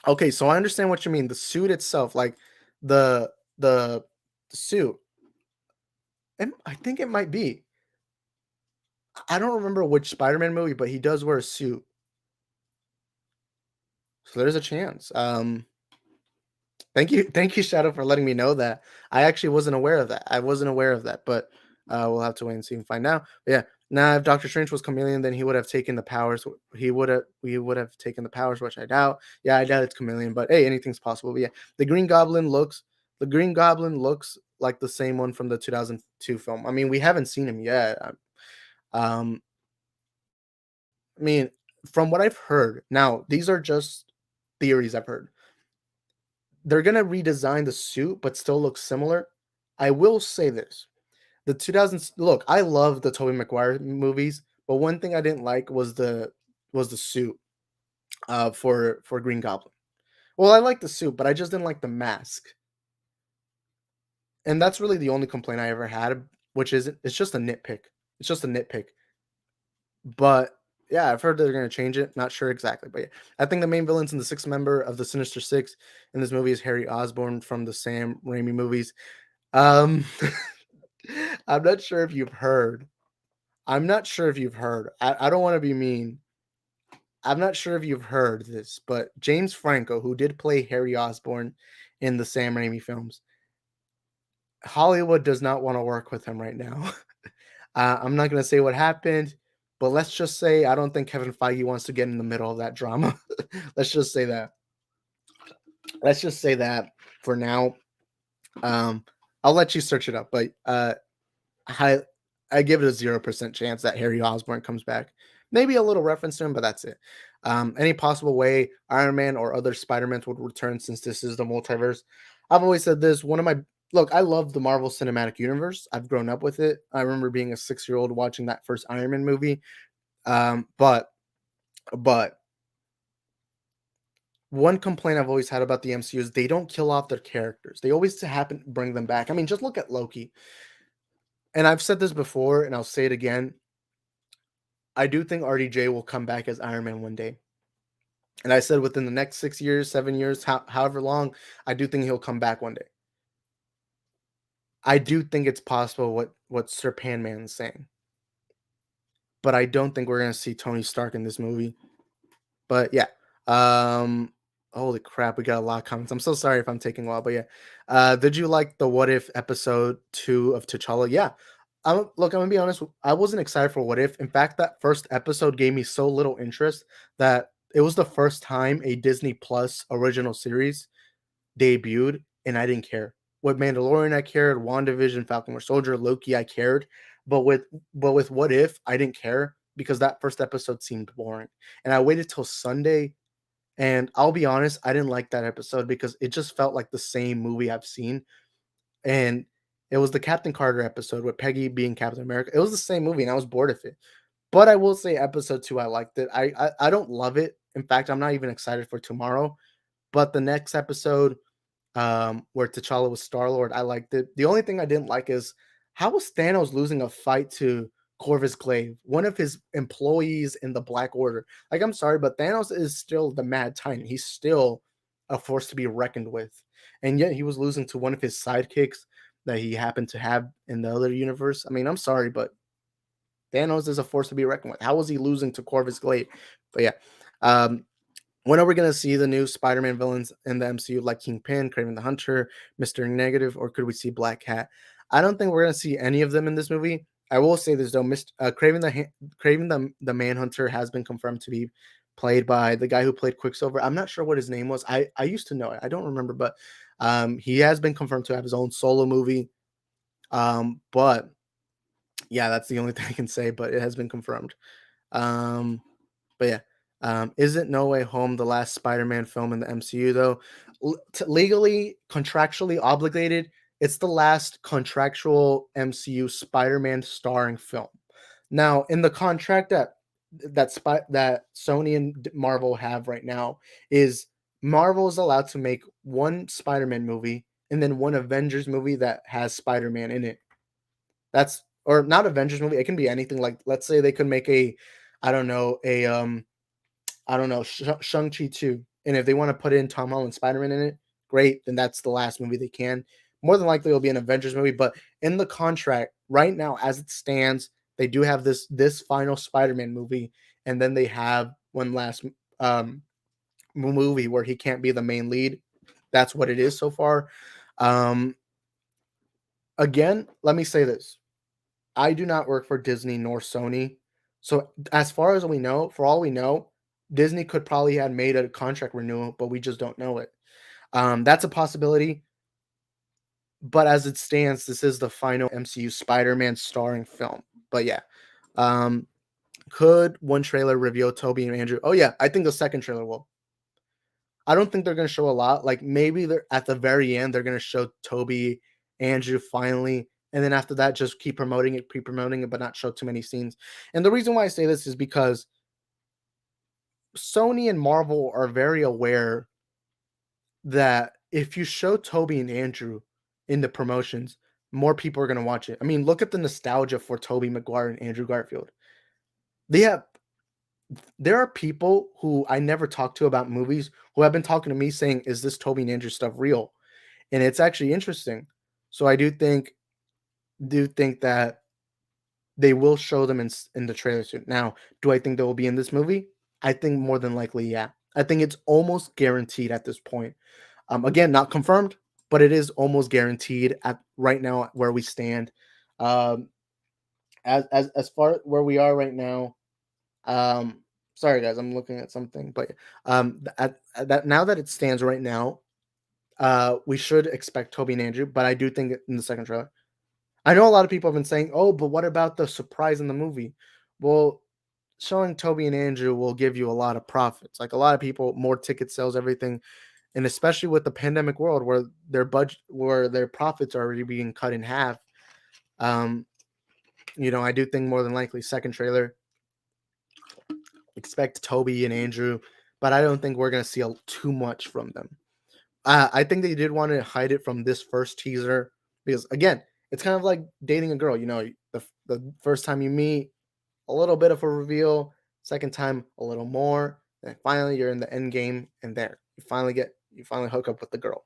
Okay, so I understand what you mean. The suit itself, like the the, the suit. I think it might be. I don't remember which Spider-Man movie, but he does wear a suit. So there's a chance. Thank you, Shadow, for letting me know that. I actually wasn't aware of that. I wasn't aware of that, but we'll have to wait and see and find out. But yeah, now if Doctor Strange was Chameleon, then he would have taken the powers. We would have taken the powers, which I doubt. Yeah, I doubt it's Chameleon, but hey, anything's possible. But yeah, the Green Goblin looks like the same one from the 2002 film. I mean, we haven't seen him yet. Um, I mean, from what I've heard, now these are just theories I've heard. They're gonna redesign the suit, but still look similar. I will say this: the 2000s. Look, I love the Tobey Maguire movies, but one thing I didn't like was the suit for Green Goblin. Well, I like the suit, but I just didn't like the mask, and that's really the only complaint I ever had. Which is it's just a nitpick. It's just a nitpick. But yeah, I've heard that they're gonna change it. Not sure exactly, but yeah. I think the main villains and the sixth member of the Sinister Six in this movie is Harry Osborn from the Sam Raimi movies. Um, I'm not sure if you've heard. I'm not sure if you've heard. I don't want to be mean. I'm not sure if you've heard this, but James Franco, who did play Harry Osborn in the Sam Raimi films, Hollywood does not want to work with him right now. I'm not going to say what happened, but let's just say I don't think Kevin Feige wants to get in the middle of that drama. Let's just say that. Let's just say that for now. Um, I'll let you search it up, but I I give it a 0% chance that Harry Osborn comes back. Maybe a little reference to him, but that's it. Any possible way Iron Man or other Spider-Mans would return since this is the multiverse? I've always said this. Look, I love the Marvel Cinematic Universe. I've grown up with it. I remember being a 6-year-old watching that first Iron Man movie. But one complaint I've always had about the MCU is they don't kill off their characters. They always happen to bring them back. I mean, just look at Loki. And I've said this before, and I'll say it again. I do think RDJ will come back as Iron Man one day. And I said within the next 6 years, 7 years, however long, I do think he'll come back one day. I do think it's possible what Sir Panman is saying. But I don't think we're gonna see Tony Stark in this movie. But yeah. Holy crap, we got a lot of comments. I'm so sorry if I'm taking a while, but yeah. Did you like the What If episode 2 of T'Challa? Yeah. Look, I'm gonna be honest. I wasn't excited for What If. In fact, that first episode gave me so little interest that it was the first time a Disney Plus original series debuted, and I didn't care. With Mandalorian, I cared. WandaVision, Falcon Winter Soldier, Loki, I cared. But with What If, I didn't care because that first episode seemed boring. And I waited till Sunday, and I'll be honest, I didn't like that episode because it just felt like the same movie I've seen. And it was the Captain Carter episode with Peggy being Captain America. It was the same movie, and I was bored of it. But I will say, episode 2, I liked it. I don't love it. In fact, I'm not even excited for tomorrow. But the next episode, where T'Challa was Star-Lord, I liked it. The only thing I didn't like is how was Thanos losing a fight to Corvus Glaive, one of his employees in the Black Order? Like, I'm sorry, but Thanos is still the Mad Titan. He's still a force to be reckoned with. And yet he was losing to one of his sidekicks that he happened to have in the other universe. I mean, I'm sorry, but Thanos is a force to be reckoned with. How was he losing to Corvus Glaive? But yeah. When are we going to see the new Spider-Man villains in the MCU, like Kingpin, Kraven the Hunter, Mr. Negative, or could we see Black Cat? I don't think we're going to see any of them in this movie. I will say this though, Kraven the Manhunter has been confirmed to be played by the guy who played Quicksilver. I'm not sure what his name was. I used to know it. I don't remember, but he has been confirmed to have his own solo movie. But yeah, that's the only thing I can say. But it has been confirmed. But yeah. Isn't No Way Home the last Spider-Man film in the MCU, though? Legally, contractually obligated, it's the last contractual MCU Spider-Man starring film. Now, in the contract that Sony and Marvel have right now, is Marvel is allowed to make one Spider-Man movie and then one Avengers movie that has Spider-Man in it. That's or not Avengers movie. It can be anything. Like, let's say they could make I don't know, Shang-Chi 2. And if they want to put in Tom Holland Spider-Man in it, great. Then that's the last movie they can. More than likely, it'll be an Avengers movie. But in the contract, right now, as it stands, they do have this final Spider-Man movie. And then they have one last movie where he can't be the main lead. That's what it is so far. Again, let me say this. I do not work for Disney nor Sony. So as far as we know, for all we know, Disney could probably have made a contract renewal, but we just don't know it. That's a possibility. But as it stands, this is the final MCU Spider-Man starring film. But yeah. Could one trailer reveal Tobey and Andrew? Oh yeah, I think the second trailer will. I don't think they're going to show a lot. Like maybe they're at the very end, they're going to show Tobey, Andrew finally, and then after that, just keep promoting it, pre-promoting it, but not show too many scenes. And the reason why I say this is because Sony and Marvel are very aware that if you show Tobey and Andrew in the promotions, more people are going to watch it. I mean, look at the nostalgia for Tobey Maguire and Andrew Garfield. There are people who I never talked to about movies who have been talking to me saying, "Is this Tobey and Andrew stuff real?" And it's actually interesting. So I do think that they will show them in the trailer soon. Now, do I think they will be in this movie? I think more than likely, yeah. I think it's almost guaranteed at this point. Again, not confirmed, but it is almost guaranteed at right now where we stand. Um, as far where we are right now. Sorry guys, I'm looking at something, but at that now that it stands right now, we should expect Toby and Andrew, but I do think in the second trailer. I know a lot of people have been saying, "Oh, but what about the surprise in the movie?" Well, showing Toby and Andrew will give you a lot of profits. Like a lot of people, more ticket sales, everything, and especially with the pandemic world where their profits are already being cut in half. Um, I do think more than likely second trailer expect Toby and Andrew, but I don't think we're gonna see too much from them. I think they did want to hide it from this first teaser because again, it's kind of like dating a girl. You know, the first time you meet, a little bit of a reveal. Second time, a little more. And finally, you're in the end game, and there you finally hook up with the girl.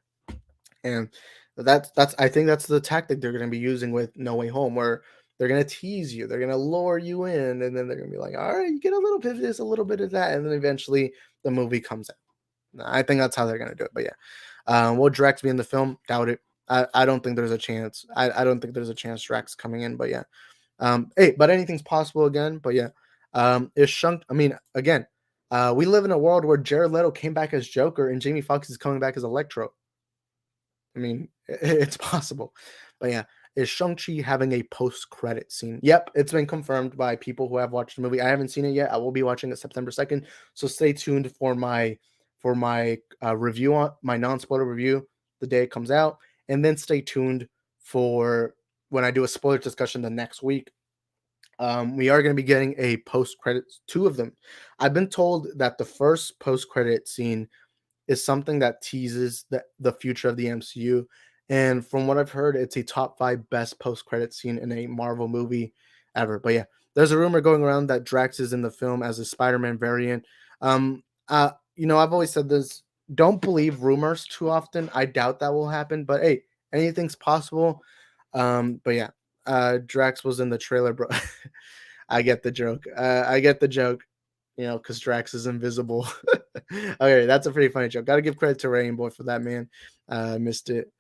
And that's I think that's the tactic they're going to be using with No Way Home, where they're going to tease you, they're going to lure you in, and then they're going to be like, all right, you get a little bit of this, a little bit of that, and then eventually the movie comes out. I think that's how they're going to do it. But yeah, will Drax be in the film? Doubt it. I don't think there's a chance. I don't think there's a chance Drax coming in. But yeah, hey, but anything's possible again. But yeah, is Shunk? I mean, again, we live in a world where Jared Leto came back as Joker and Jamie Foxx is coming back as Electro. I mean, it's possible. But yeah, is Shang-Chi having a post-credit scene? Yep, it's been confirmed by people who have watched the movie. I haven't seen it yet. I will be watching it September 2nd. So stay tuned for my review on my non-spoiler review the day it comes out. And then stay tuned for when I do a spoiler discussion the next week. We are going to be getting a post-credit, two of them. I've been told that the first post-credit scene is something that teases the future of the MCU. And from what I've heard, it's a top 5 best post-credit scene in a Marvel movie ever. But yeah, there's a rumor going around that Drax is in the film as a Spider-Man variant. I've always said this, don't believe rumors too often. I doubt that will happen, but hey, anything's possible. But yeah, Drax was in the trailer, bro. I get the joke. I get the joke, because Drax is invisible. Okay, that's a pretty funny joke. Got to give credit to Rainbow for that, man. Missed it.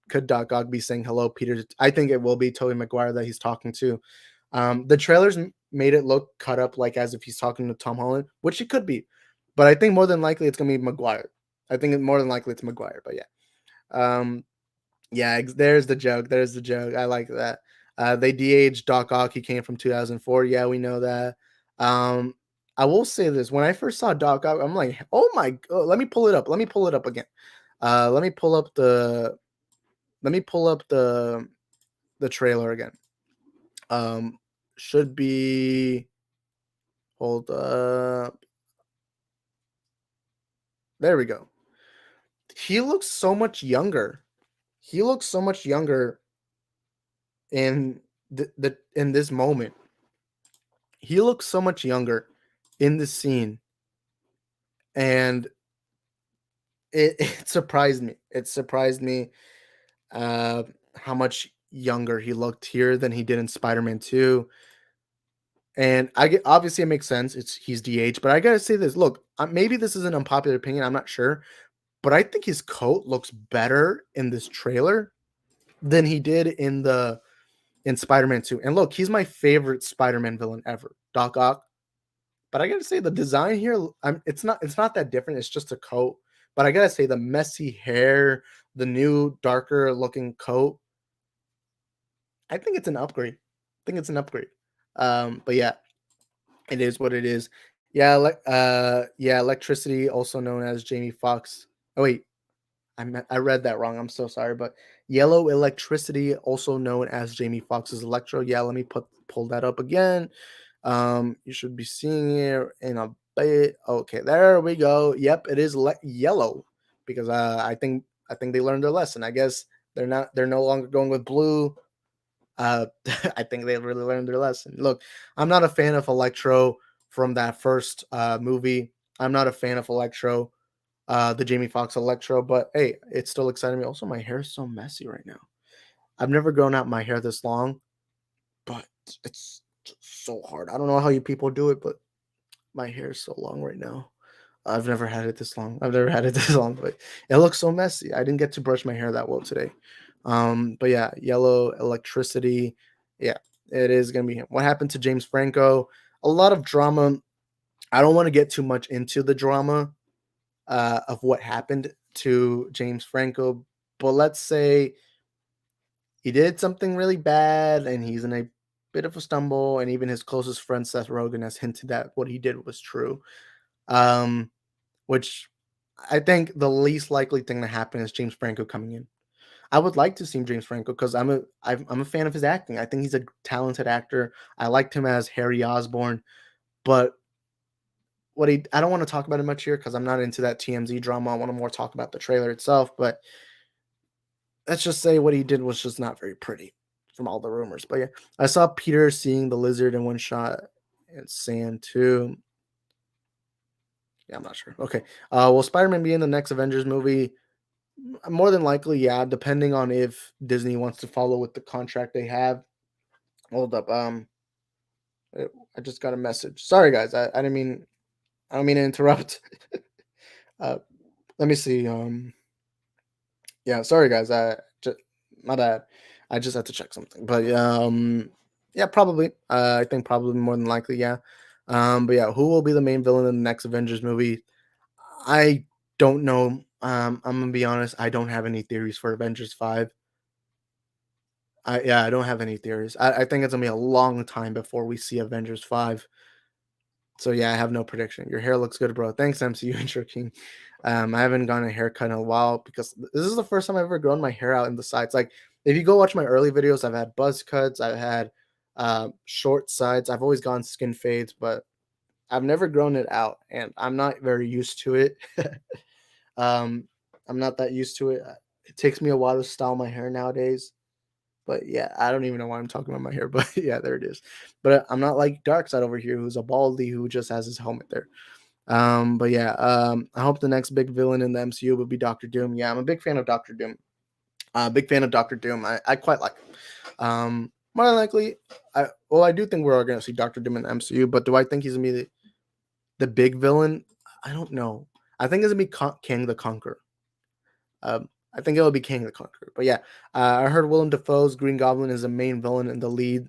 Could Doc Ock be saying hello, Peter? I think it will be Tobey Maguire that he's talking to. The trailers made it look cut up like as if he's talking to Tom Holland, which it could be. But I think more than likely it's going to be Maguire. I think more than likely it's Maguire, but yeah. Yeah, there's the joke. There's the joke. I like that. They de-aged Doc Ock. He came from 2004. Yeah, we know that. I will say this. When I first saw Doc Ock, I'm like, oh my God. Let me pull it up. Let me pull it up again. Let me pull up the trailer again. Should be, hold up. There we go. He looks so much younger. He looks so much younger in in this moment. He looks so much younger in this scene, and it surprised me. It surprised me how much younger he looked here than he did in Spider-Man 2. And I get, obviously it makes sense. He's DH, but I gotta say this. Look, maybe this is an unpopular opinion. I'm not sure, but I think his coat looks better in this trailer than he did in Spider-Man 2. And look, he's my favorite Spider-Man villain ever, Doc Ock. But I gotta say the design here, it's not that different. It's just a coat. But I gotta say the messy hair, the new darker looking coat, I think it's an upgrade. I think it's an upgrade. But yeah, it is what it is. Yeah, electricity, also known as Jamie Foxx. Oh wait, I read that wrong. I'm so sorry. But yellow electricity, also known as Jamie Foxx's Electro. Yeah, let me pull that up again. You should be seeing it in a bit. Okay, there we go. Yep, it is yellow because I think they learned their lesson. I guess they're no longer going with blue. I think they really learned their lesson. Look, I'm not a fan of Electro from that first movie. I'm not a fan of Electro, the Jamie Foxx Electro, but hey, it's still exciting me. Also, my hair is so messy right now. I've never grown out my hair this long, but it's just so hard. I don't know how you people do it, but my hair is so long right now. I've never had it this long. I've never had it this long, but it looks so messy. I didn't get to brush my hair that well today. But yeah, yellow electricity. Yeah, it is gonna be him. What happened to James Franco? A lot of drama. I don't want to get too much into the drama of what happened to James Franco, but let's say he did something really bad and he's in a bit of a stumble, and even his closest friend Seth Rogen has hinted that what he did was true. Um, which I think the least likely thing to happen is James Franco coming in. I would like to see James Franco because I'm a fan of his acting. I think he's a talented actor. I liked him as Harry Osborn, but what he I don't want to talk about it much here because I'm not into that TMZ drama. I want to more talk about the trailer itself, but let's just say what he did was just not very pretty from all the rumors. But yeah, I saw Peter seeing the lizard in one shot and sand too. Yeah, I'm not sure. Okay. Will Spider-Man be in the next Avengers movie? More than likely, yeah, depending on if Disney wants to follow with the contract they have. Hold up. I just got a message. Sorry guys. I don't mean to interrupt. uh let me see. Yeah, sorry guys. My bad. I just had to check something. But yeah, probably. I think probably more than likely, yeah. But yeah, who will be the main villain in the next Avengers movie? I don't know. I'm gonna be honest. I don't have any theories for Avengers 5. I don't have any theories. I think it's gonna be a long time before we see Avengers 5. So yeah, I have no prediction. Your hair looks good, bro. Thanks, MCU Intro King. I haven't gotten a haircut in a while because this is the first time I've ever grown my hair out in the sides. Like, if you go watch my early videos, I've had buzz cuts, I've had short sides, I've always gone skin fades, but I've never grown it out, and I'm not very used to it. um, I'm not that used to it. It takes me a while to style my hair nowadays. But yeah, I don't even know why I'm talking about my hair, but yeah, there it is. But I'm not like Darkseid over here, who's a baldy who just has his helmet there. But yeah, I hope the next big villain in the MCU will be Doctor Doom. Yeah, I'm a big fan of Doctor Doom. Big fan of Doctor Doom. I quite like him. More than likely, I do think we're going to see Doctor Doom in the MCU, but do I think he's gonna be the big villain? I don't know. I think it's gonna be King the Conqueror. I think it'll be King the Conqueror. But yeah, I heard Willem Dafoe's Green Goblin is the main villain in the lead,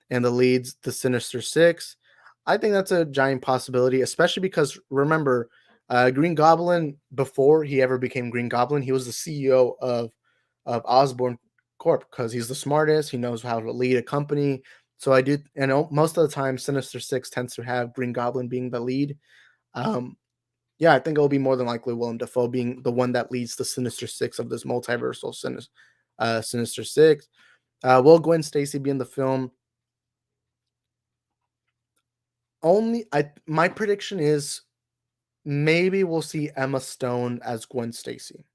and the leads the Sinister Six. I think that's a giant possibility, especially because remember, Green Goblin before he ever became Green Goblin, he was the CEO of Osborn Corp because he's the smartest. He knows how to lead a company. So I do, and most of the time, Sinister Six tends to have Green Goblin being the lead. Um, yeah, I think it'll be more than likely Willem Dafoe being the one that leads the Sinister Six of this multiversal Sinister Six. Will Gwen Stacy be in the film? My prediction is maybe we'll see Emma Stone as Gwen Stacy.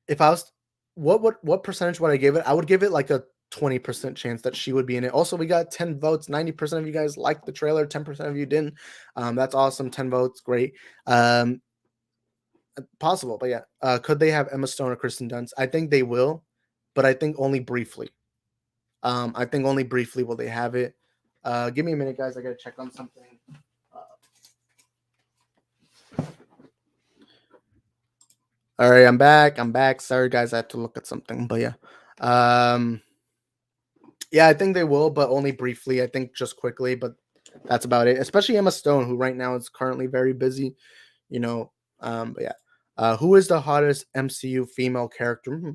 If I was, what percentage would I give it? I would give it like a 20% chance that she would be in it. Also, we got 10 votes. 90% of you guys liked the trailer. 10% of you didn't. That's awesome. 10 votes, great. Possible, but yeah. Could they have Emma Stone or Kristen Dunst? I think they will, but I think only briefly. I think only briefly will they have it. Give me a minute, guys. I gotta check on something. All right, I'm back. I'm back. Sorry, guys. I have to look at something, but yeah. Yeah, I think they will, but only briefly. I think just quickly, but that's about it. Especially Emma Stone, who right now is currently very busy. You know. But yeah. Who is the hottest MCU female character?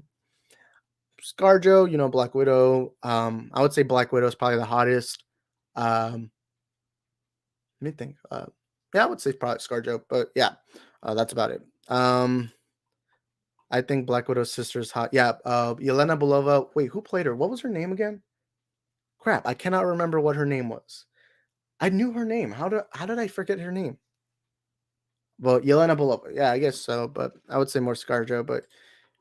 ScarJo, Black Widow. I would say Black Widow is probably the hottest. Let me think. Yeah, I would say probably ScarJo, but yeah, that's about it. I think Black Widow's sister is hot. Yeah, Yelena Belova. Wait, who played her? What was her name again? Crap, I cannot remember what her name was. I knew her name. How did I forget her name? Well, Yelena Belova. Yeah, I guess so, but I would say more ScarJo. But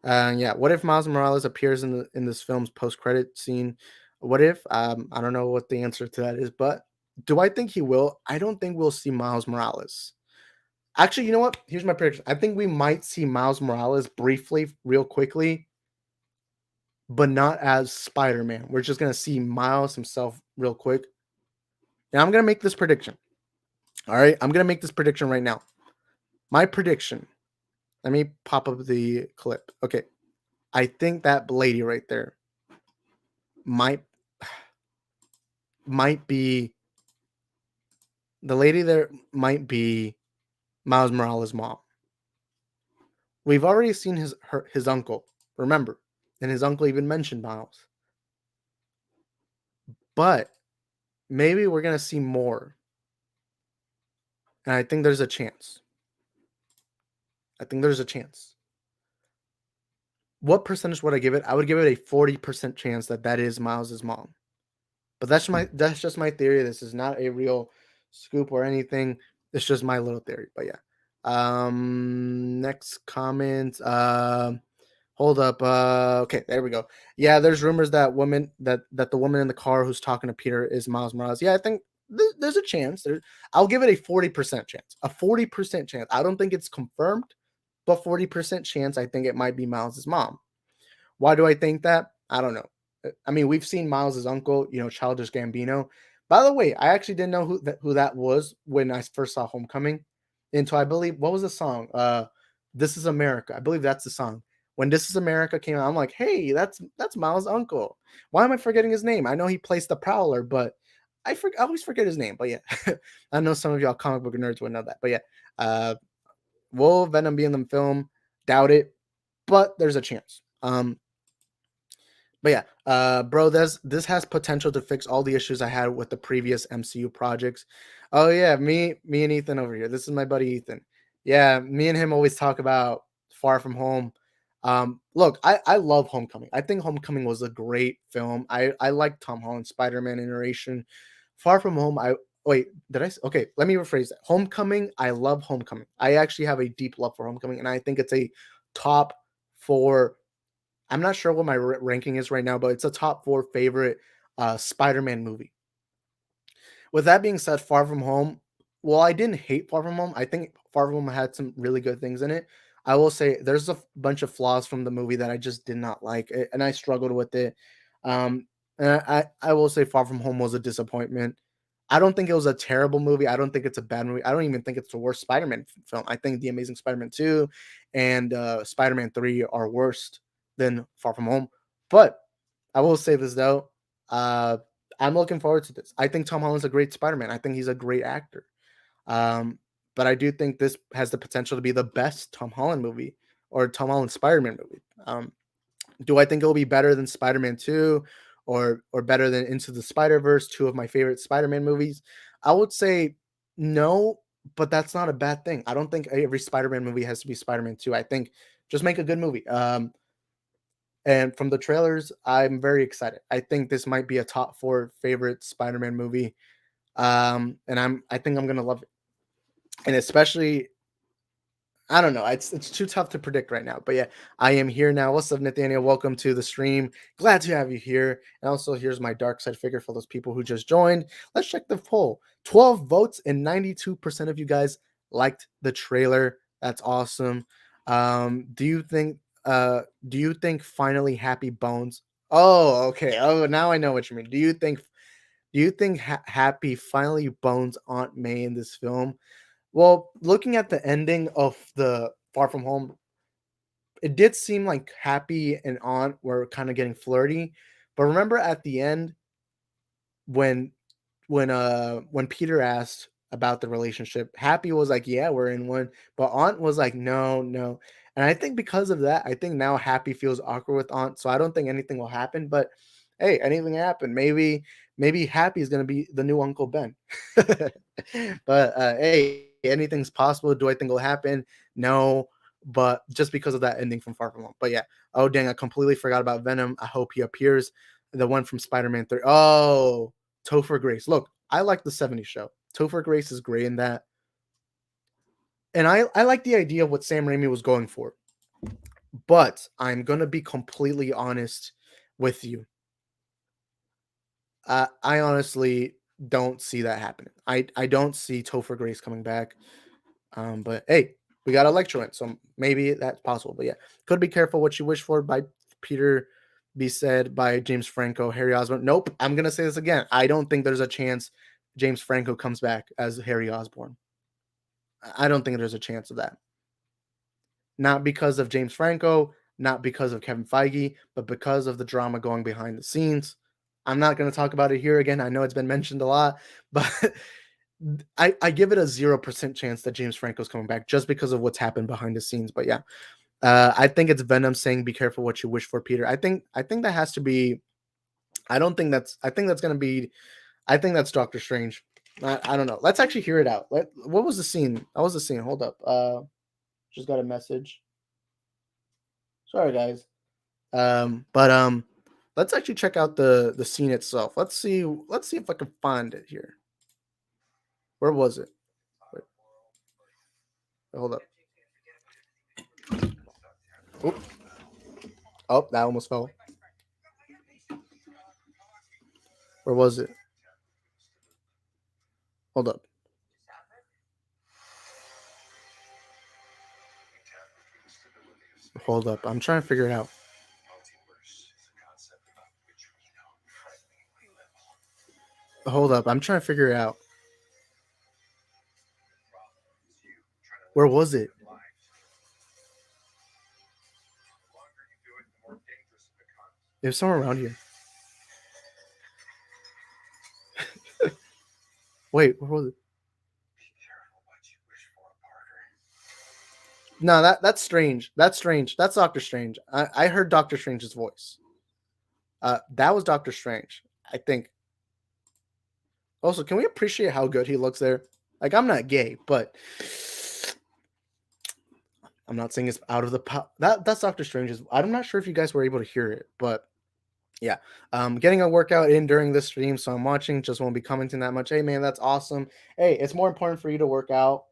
yeah, what if Miles Morales appears in this film's post credit scene? What if? I don't know what the answer to that is, but do I think he will? I don't think we'll see Miles Morales. Actually, you know what? Here's my prediction. I think we might see Miles Morales briefly, real quickly, but not as Spider-Man. We're just gonna see Miles himself real quick. And I'm gonna make this prediction. All right, I'm gonna make this prediction right now. My prediction. Let me pop up the clip. Okay, I think that lady right there might be the lady there might be Miles Morales' mom. We've already seen his uncle, remember, and his uncle even mentioned Miles. But maybe we're gonna see more, and I think there's a chance. What percentage would I give it? I would give it a 40% chance that is Miles's mom. But that's just my theory. This is not a real scoop or anything. It's just my little theory, but yeah. Next comment. Hold up. Okay, there we go. Yeah, there's rumors that the woman in the car who's talking to Peter is Miles Morales. Yeah, I think there's a chance. I'll give it a 40% chance. A 40% chance. I don't think it's confirmed, but 40% chance. I think it might be Miles's mom. Why do I think that? I don't know. I mean, we've seen Miles's uncle, Childish Gambino. By the way, I actually didn't know who that was when I first saw Homecoming. Until I believe, what was the song? This is America. I believe that's the song. When This is America came out, I'm like, hey, that's Miles' uncle. Why am I forgetting his name? I know he plays the Prowler, but I always forget his name. But yeah, I know some of y'all comic book nerds would know that. But yeah, will Venom be in the film? Doubt it, but there's a chance. But yeah, bro, this has potential to fix all the issues I had with the previous MCU projects. Oh yeah, me and Ethan over here. This is my buddy Ethan. Yeah, me and him always talk about Far From Home. Look, I love Homecoming. I think Homecoming was a great film. I like Tom Holland's Spider-Man iteration. Far From Home, okay, let me rephrase that. Homecoming, I love Homecoming. I actually have a deep love for Homecoming, and I think it's a top 4. I'm not sure what my ranking is right now, but it's a top 4 favorite Spider-Man movie. With that being said, Far From Home, well, I didn't hate Far From Home. I think Far From Home had some really good things in it. I will say there's a bunch of flaws from the movie that I just did not like, and I struggled with it. And I will say Far From Home was a disappointment. I don't think it was a terrible movie. I don't think it's a bad movie. I don't even think it's the worst Spider-Man film. I think The Amazing Spider-Man 2 and Spider-Man 3 are worse than Far From Home. But I will say this though, I'm looking forward to this. I think Tom Holland's a great Spider-Man. I think he's a great actor. Um, but I do think this has the potential to be the best Tom Holland movie or Tom Holland Spider-Man movie. Do I think it'll be better than Spider-Man 2 or better than Into the Spider-Verse, two of my favorite Spider-Man movies? I would say no, but that's not a bad thing. I don't think every Spider-Man movie has to be Spider-Man 2. I think just make a good movie. And from the trailers, I'm very excited. I think this might be a top 4 favorite Spider-Man movie. And I think I'm gonna love it. And especially, I don't know. It's too tough to predict right now. But yeah, I am here now. What's up, Nathaniel? Welcome to the stream. Glad to have you here. And also, here's my dark side figure for those people who just joined. Let's check the poll. 12 votes and 92% of you guys liked the trailer. That's awesome. Do you think finally Happy Bones? Oh, okay. Oh, now I know what you mean. Do you think Happy finally bones Aunt May in this film? Well, looking at the ending of the Far From Home, it did seem like Happy and Aunt were kind of getting flirty. But remember at the end when when Peter asked about the relationship, Happy was like, "Yeah, we're in one," but Aunt was like, "No, no." And I think because of that, I think now Happy feels awkward with Aunt, so I don't think anything will happen. But hey, anything can happen. Maybe Happy is gonna be the new Uncle Ben. But hey, anything's possible. Do I think will happen? No, but just because of that ending from Far From Home. But yeah, oh dang, I completely forgot about Venom. I hope he appears. The one from Spider-Man 3. Oh, Topher Grace. Look, I like the 70s show. Topher Grace is great in that. And I like the idea of what Sam Raimi was going for. But I'm going to be completely honest with you. I honestly don't see that happening. I don't see Topher Grace coming back. But hey, we got Electro in, so maybe that's possible. But yeah, could be careful what you wish for by Peter be said by James Franco, Harry Osborn. Nope, I'm gonna say this again. I don't think there's a chance James Franco comes back as Harry Osborn. I don't think there's a chance of that. Not because of James Franco, not because of Kevin Feige, but because of the drama going behind the scenes. I'm not going to talk about it here again. I know it's been mentioned a lot, but I give it a 0% chance that James Franco's coming back just because of what's happened behind the scenes. But yeah, I think it's Venom saying, "Be careful what you wish for, Peter." I think that has to be. I don't think that's. I think that's going to be. I think that's Doctor Strange. I don't know. Let's actually hear it out. What was the scene? That was the scene. Hold up. Just got a message. Sorry, guys. But let's actually check out the scene itself. Let's see if I can find it here. Where was it? Wait. Hold up. Oop. Oh, that almost fell. Where was it? Hold up. Hold up. I'm trying to figure it out. Hold up. I'm trying to figure it out. Where was it? It was somewhere around here. Wait, where was it? No, that's strange. That's strange. That's Doctor Strange. I heard Doctor Strange's voice. That was Doctor Strange, I think. Also, can we appreciate how good he looks there? Like, I'm not gay, but I'm not saying it's out of the that's Doctor Strange's. I'm not sure if you guys were able to hear it, but yeah, getting a workout in during this stream, so I'm watching. Just won't be commenting that much. Hey, man, that's awesome. Hey, it's more important for you to work out.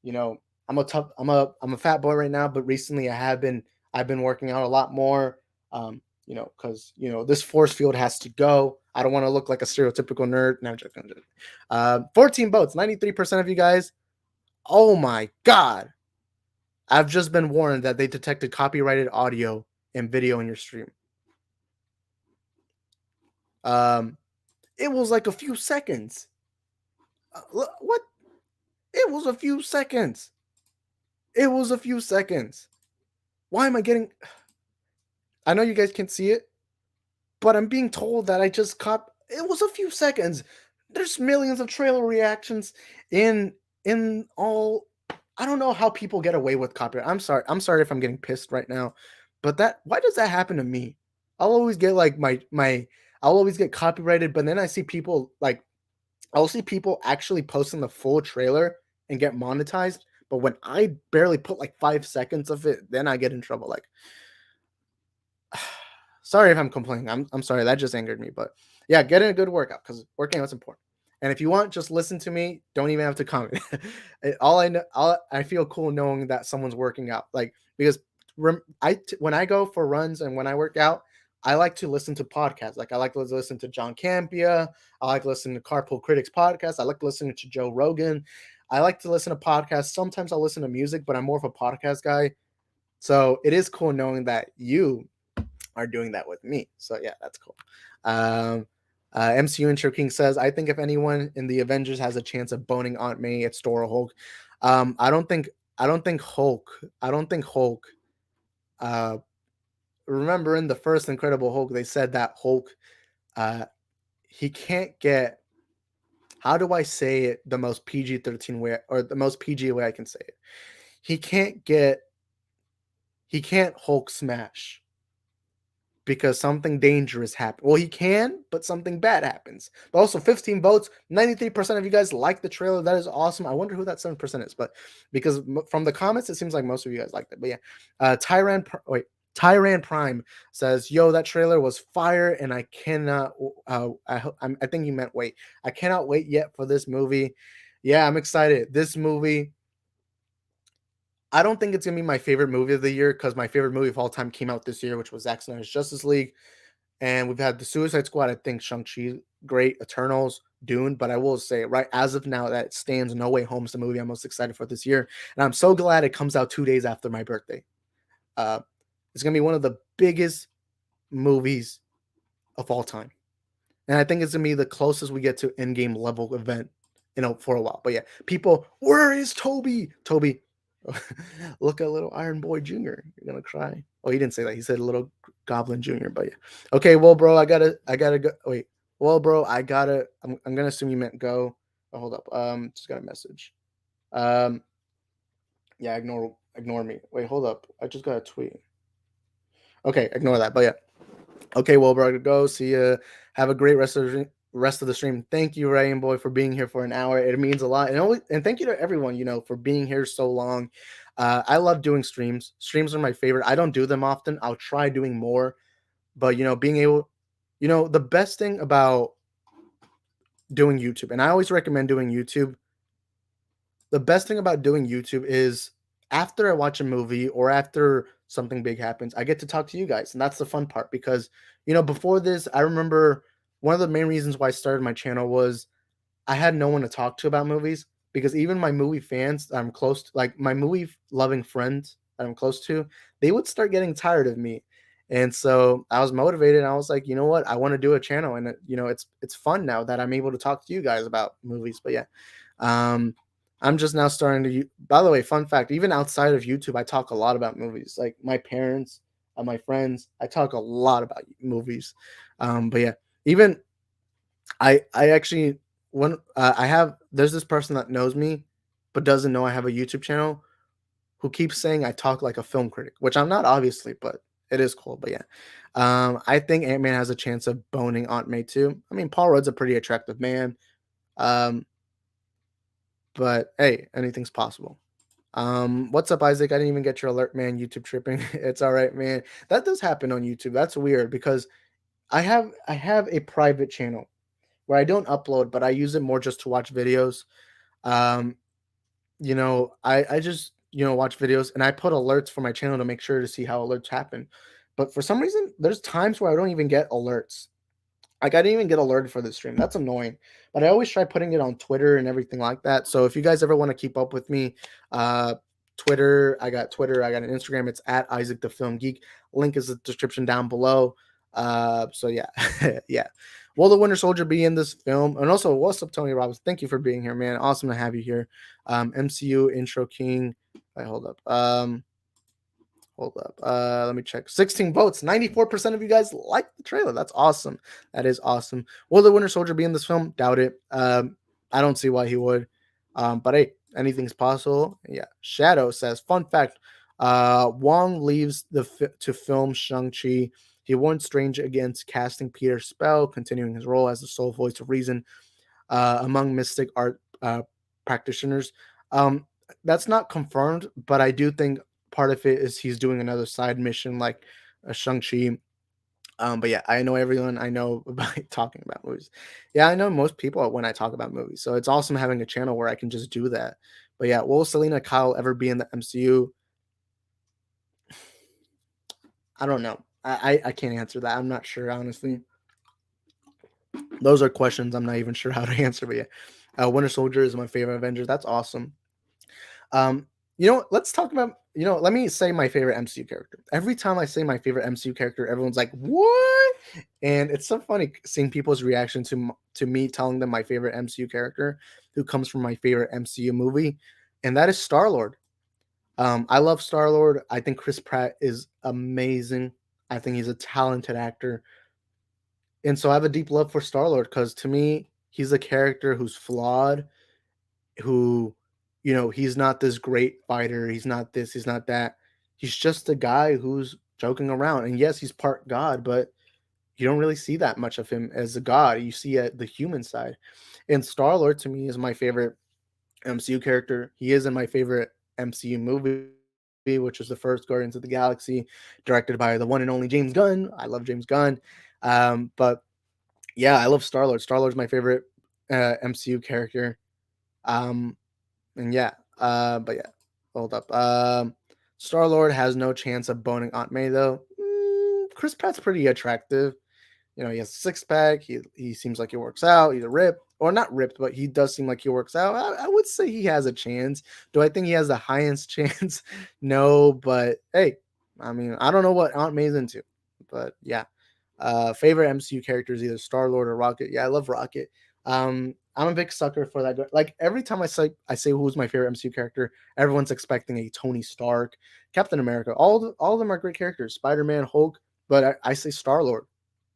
You know, I'm a fat boy right now, but recently I've been working out a lot more. You know, because this force field has to go. I don't want to look like a stereotypical nerd. No, I'm joking. 14 votes, 93% of you guys. Oh my god! I've just been warned that they detected copyrighted audio and video in your stream. It was like a few seconds. What? It was a few seconds. It was a few seconds. Why am I getting? I know you guys can't see it, but I'm being told that I just caught. It was a few seconds. There's millions of trailer reactions in all. I don't know how people get away with copyright. I'm sorry. I'm sorry if I'm getting pissed right now, but why does that happen to me? I'll always get like I'll always get copyrighted, but then I see people like I'll see people actually posting the full trailer and get monetized. But when I barely put like 5 seconds of it, then I get in trouble. Like, sorry if I'm complaining. I'm sorry. That just angered me. But yeah, get in a good workout because working out's important. And if you want, just listen to me. Don't even have to comment. I feel cool knowing that someone's working out. Like, because when I go for runs and when I work out, I like to listen to podcasts. Like, I like to listen to John Campia. I like to listen to Carpool Critics podcast. I like to listen to Joe Rogan. I like to listen to podcasts. Sometimes I'll listen to music, but I'm more of a podcast guy. So it is cool knowing that you are doing that with me. So yeah, that's cool. MCU Intro King says, I think if anyone in the Avengers has a chance of boning Aunt May, it's Thor or Hulk. I don't think Hulk. Remember in the first Incredible Hulk, they said that Hulk, he can't get. How do I say it the most PG-13 way, or the most PG way I can say it? He can't Hulk smash because something dangerous happened. Well, he can, but something bad happens. But also 15 votes, 93% of you guys like the trailer. That is awesome. I wonder who that 7% is, but because from the comments, it seems like most of you guys liked it. But yeah, Tyran Prime says, yo, that trailer was fire, and I cannot, I think you meant wait. I cannot wait yet for this movie. Yeah, I'm excited. This movie, I don't think it's going to be my favorite movie of the year because my favorite movie of all time came out this year, which was Zack Snyder's Justice League. And we've had the Suicide Squad, I think, Shang-Chi, great, Eternals, Dune. But I will say, right, as of now, that stands No Way Home is the movie I'm most excited for this year. And I'm so glad it comes out 2 days after my birthday. It's going to be one of the biggest movies of all time. And I think it's going to be the closest we get to Endgame level event, for a while. But yeah, people, where is Tobey? Tobey, look at little Iron Boy Jr. You're going to cry. Oh, he didn't say that. He said little Goblin Jr. But yeah. Okay, well, bro, I got to go. Wait. Well, bro, I'm going to assume you meant go. Oh, hold up. Just got a message. Yeah, ignore me. Wait, hold up. I just got a tweet. Okay, ignore that. But yeah. Okay, well, bro, go. See you. Have a great rest of the stream. Thank you, Ryan Boy, for being here for an hour. It means a lot. And thank you to everyone, for being here so long. I love doing streams. Streams are my favorite. I don't do them often. I'll try doing more. But, being able, the best thing about doing YouTube, and I always recommend doing YouTube. The best thing about doing YouTube is after I watch a movie or after something big happens, I get to talk to you guys, and that's the fun part because before this, I remember one of the main reasons why I started my channel was I had no one to talk to about movies because even my movie fans that I'm close to, like my movie loving friends that I'm close to, they would start getting tired of me. And so I was motivated and I was like, you know what? I want to do a channel and it's fun now that I'm able to talk to you guys about movies. But yeah. Um I'm just now starting to by the way, fun fact, even outside of YouTube, I talk a lot about movies. Like my parents, my friends, I talk a lot about movies. But yeah, even I actually one I have there's this person that knows me but doesn't know I have a YouTube channel who keeps saying I talk like a film critic, which I'm not obviously, but it is cool. But yeah. I think Ant-Man has a chance of boning Aunt May too. I mean, Paul Rudd's a pretty attractive man. Um, but hey, anything's possible. What's up, Isaac? I didn't even get your alert, man. YouTube tripping. It's all right, man. That does happen on YouTube. That's weird because I have a private channel where I don't upload, but I use it more just to watch videos. Um, I just watch videos and I put alerts for my channel to make sure to see how alerts happen. But for some reason, there's times where I don't even get alerts. Like I didn't even get alerted for this stream. That's annoying. But I always try putting it on Twitter and everything like that. So if you guys ever want to keep up with me, Twitter, I got an Instagram. It's at Isaac the Film Geek. Link is in the description down below. So yeah, yeah. Will the Winter Soldier be in this film? And also, what's up, Tony Robbins? Thank you for being here, man. Awesome to have you here. MCU intro king. Wait, hold up. Hold up. Let me check. 16 votes. 94% of you guys like the trailer. That's awesome. That is awesome. Will the Winter Soldier be in this film? Doubt it. I don't see why he would. But hey, anything's possible. Yeah. Shadow says, fun fact. Wong leaves to film Shang-Chi. He warned Strange against casting Peter Spell, continuing his role as the sole voice of reason among mystic art practitioners. Um, that's not confirmed, but I do think part of it is he's doing another side mission like a Shang-Chi. But yeah, I know everyone I know about talking about movies. Yeah, I know most people when I talk about movies. So it's awesome having a channel where I can just do that. But yeah, will Selena Kyle ever be in the MCU? I don't know. I can't answer that. I'm not sure, honestly. Those are questions I'm not even sure how to answer. But yeah, Winter Soldier is my favorite Avenger. That's awesome. Um, let's talk about, let me say my favorite MCU character. Every time I say my favorite MCU character, everyone's like, "What?" And it's so funny seeing people's reaction to me telling them my favorite MCU character who comes from my favorite MCU movie, and that is Star-Lord. I love Star-Lord. I think Chris Pratt is amazing. I think he's a talented actor. And so I have a deep love for Star-Lord because to me, he's a character who's flawed, who, he's not this great fighter. He's not this, he's not that. He's just a guy who's joking around. And yes, he's part God, but you don't really see that much of him as a god. You see the human side. And Star Lord to me is my favorite MCU character. He is in my favorite MCU movie, which is the first Guardians of the Galaxy, directed by the one and only James Gunn. I love James Gunn. But yeah, I love Star Lord. Star Lord's my favorite MCU character. Um, and yeah, but yeah, hold up. Star Lord has no chance of boning Aunt May though. Chris Pratt's pretty attractive. He has a six pack. He seems like he works out. He's a ripped, or not ripped, but he does seem like he works out. I would say he has a chance. Do I think he has the highest chance? No, but hey, I mean, I don't know what Aunt May's into, but yeah. Favorite MCU characters either Star Lord or Rocket. Yeah, I love Rocket. I'm a big sucker for that. Like every time I say who's my favorite MCU character, everyone's expecting a Tony Stark, Captain America. All of them are great characters. Spider-Man, Hulk, but I say Star Lord.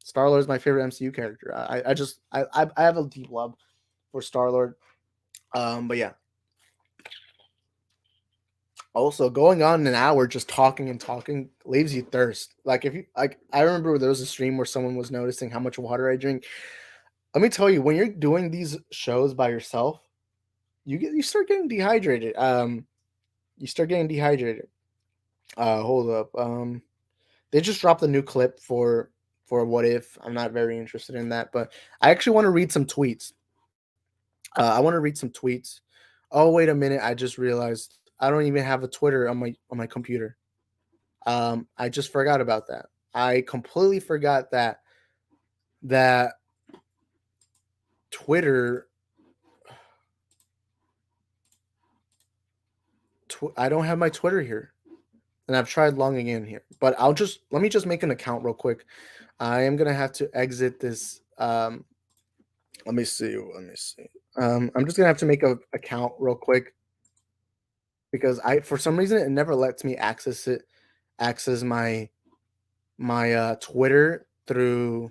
Star Lord is my favorite MCU character. I have a deep love for Star Lord. But yeah. Also, going on an hour just talking and talking leaves you thirst. Like if you like, I remember there was a stream where someone was noticing how much water I drink. Let me tell you, when you're doing these shows by yourself, you start getting dehydrated. You start getting dehydrated. Hold up. They just dropped a new clip for What If. I'm not very interested in that, but I actually want to read some tweets. I want to read some tweets. Oh, wait a minute. I just realized I don't even have a Twitter on my computer. I just forgot about that. I completely forgot that Twitter. I don't have my Twitter here, and I've tried logging in here. But let me just make an account real quick. I am gonna have to exit this. Let me see. Let me see. I'm just gonna have to make a account real quick because for some reason it never lets me access my Twitter through.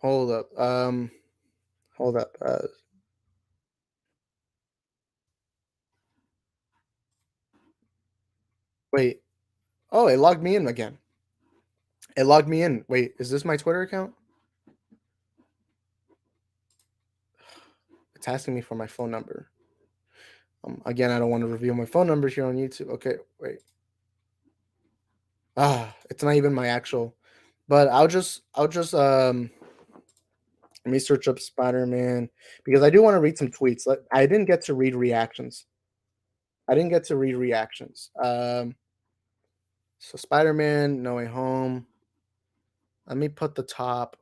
Hold up. Hold up. Wait. Oh, it logged me in again. It logged me in. Wait, is this my Twitter account? It's asking me for my phone number. Again, I don't want to reveal my phone number here on YouTube. Okay, wait. It's not even my actual. But I'll just let me search up Spider-Man because I do want to read some tweets. I didn't get to read reactions. I didn't get to read reactions. So Spider-Man, No Way Home. Let me put the top.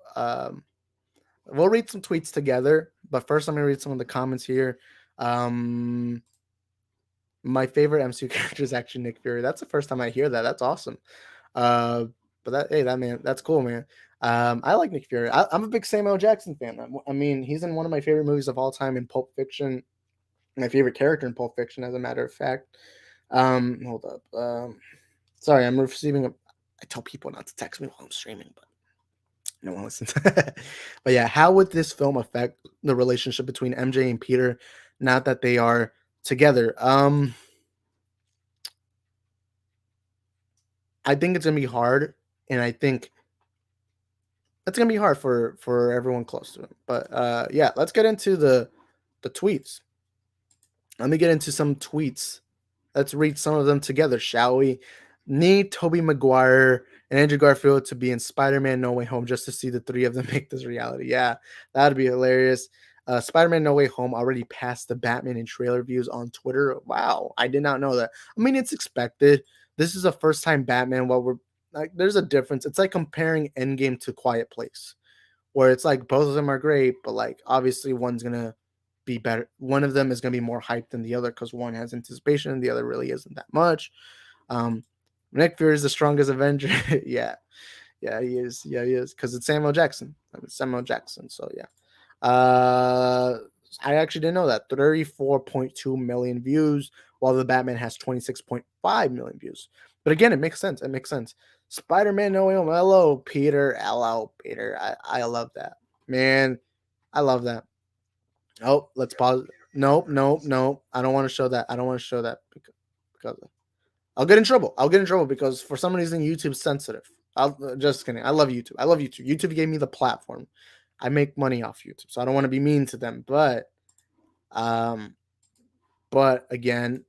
We'll read some tweets together, but first I'm gonna read some of the comments here. Um, my favorite MCU character is actually Nick Fury. That's the first time I hear that. That's awesome. Uh, but that man, that's cool, man. I like Nick Fury. I'm a big Samuel Jackson fan. I mean, he's in one of my favorite movies of all time in Pulp Fiction. My favorite character in Pulp Fiction, as a matter of fact. Hold up. Sorry, I'm receiving a. I tell people not to text me while I'm streaming, but no one listens. But yeah, how would this film affect the relationship between MJ and Peter now that they are together? I think it's gonna be hard, and I think it's gonna be hard for everyone close to him. But yeah, let's get into the tweets. Let me get into some tweets. Let's read some of them together, shall we? Need Tobey Maguire and Andrew Garfield to be in Spider-Man No Way Home just to see the three of them make this reality. Yeah, that'd be hilarious. Spider-Man No Way Home already passed the Batman and trailer views on Twitter. Wow, I did not know that. I mean, it's expected. This is a first-time Batman. While we're like, there's a difference. It's like comparing Endgame to Quiet Place, where it's like both of them are great, but like obviously one's gonna be better. One of them is gonna be more hyped than the other because one has anticipation and the other really isn't that much. Um, Nick Fury is the strongest Avenger. Yeah, yeah, he is. Yeah, he is because it's Samuel Jackson. It's Samuel Jackson. So yeah. I actually didn't know that. 34.2 million views, while the Batman has 26.5 million views. But again, it makes sense. It makes sense. Spider-Man No Way Home. Hello, Peter. Hello, Peter. I love that. Man, I love that. Oh, let's pause. Nope, nope, nope. I don't want to show that. I don't want to show that because I'll get in trouble. I'll get in trouble because for some reason YouTube's sensitive. I'll just kidding. I love YouTube. I love YouTube. YouTube gave me the platform. I make money off YouTube, so I don't want to be mean to them. Um, but again,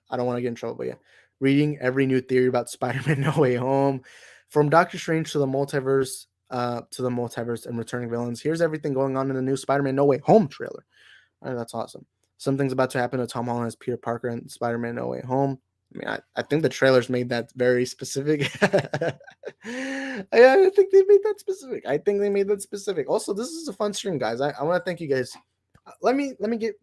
I don't want to get in trouble. But yeah, reading every new theory about Spider-Man No Way Home, from Doctor Strange to the multiverse and returning villains. Here's everything going on in the new Spider-Man No Way Home trailer. All right, that's awesome. Something's about to happen to Tom Holland as Peter Parker and Spider-Man No Way Home. I mean, I think the trailers made that very specific. Yeah, I think they made that specific. I think they made that specific. Also, this is a fun stream, guys. I want to thank you guys. Let me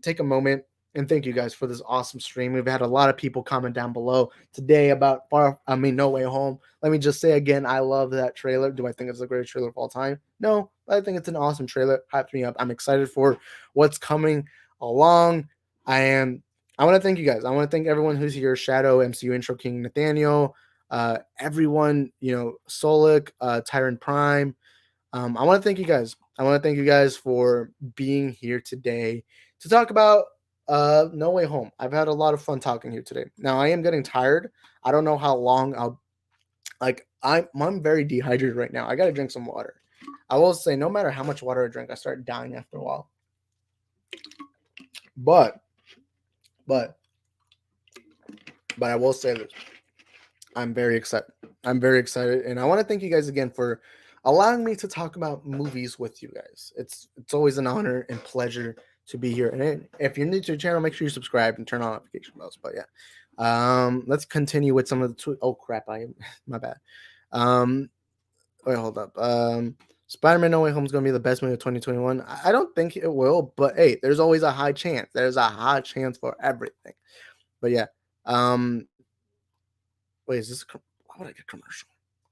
take a moment and thank you guys for this awesome stream. We've had a lot of people comment down below today about No Way Home. Let me just say again, I love that trailer. Do I think it's the greatest trailer of all time? No, but I think it's an awesome trailer. Hyped me up. I'm excited for what's coming along. I want to thank you guys. I want to thank everyone who's here. Shadow, MCU Intro King, Nathaniel, everyone, Solik, Tyrant Prime. I want to thank you guys. I want to thank you guys for being here today to talk about No Way Home. I've had a lot of fun talking here today. Now I am getting tired. I don't know how long I'm very dehydrated right now. I gotta drink some water. I will say, no matter how much water I drink, I start dying after a while. But I will say this. I'm very excited. I'm very excited, and I want to thank you guys again for allowing me to talk about movies with you guys. It's always an honor and pleasure to be here. And if you're new to the channel, make sure you subscribe and turn on notification bells. But yeah, let's continue with some of the oh crap, my bad. Wait, hold up. Spider-Man No Way Home is gonna be the best movie of 2021. I don't think it will, but hey, there's always a high chance. There's a high chance for everything. But yeah, wait, is this? Why would I get commercial?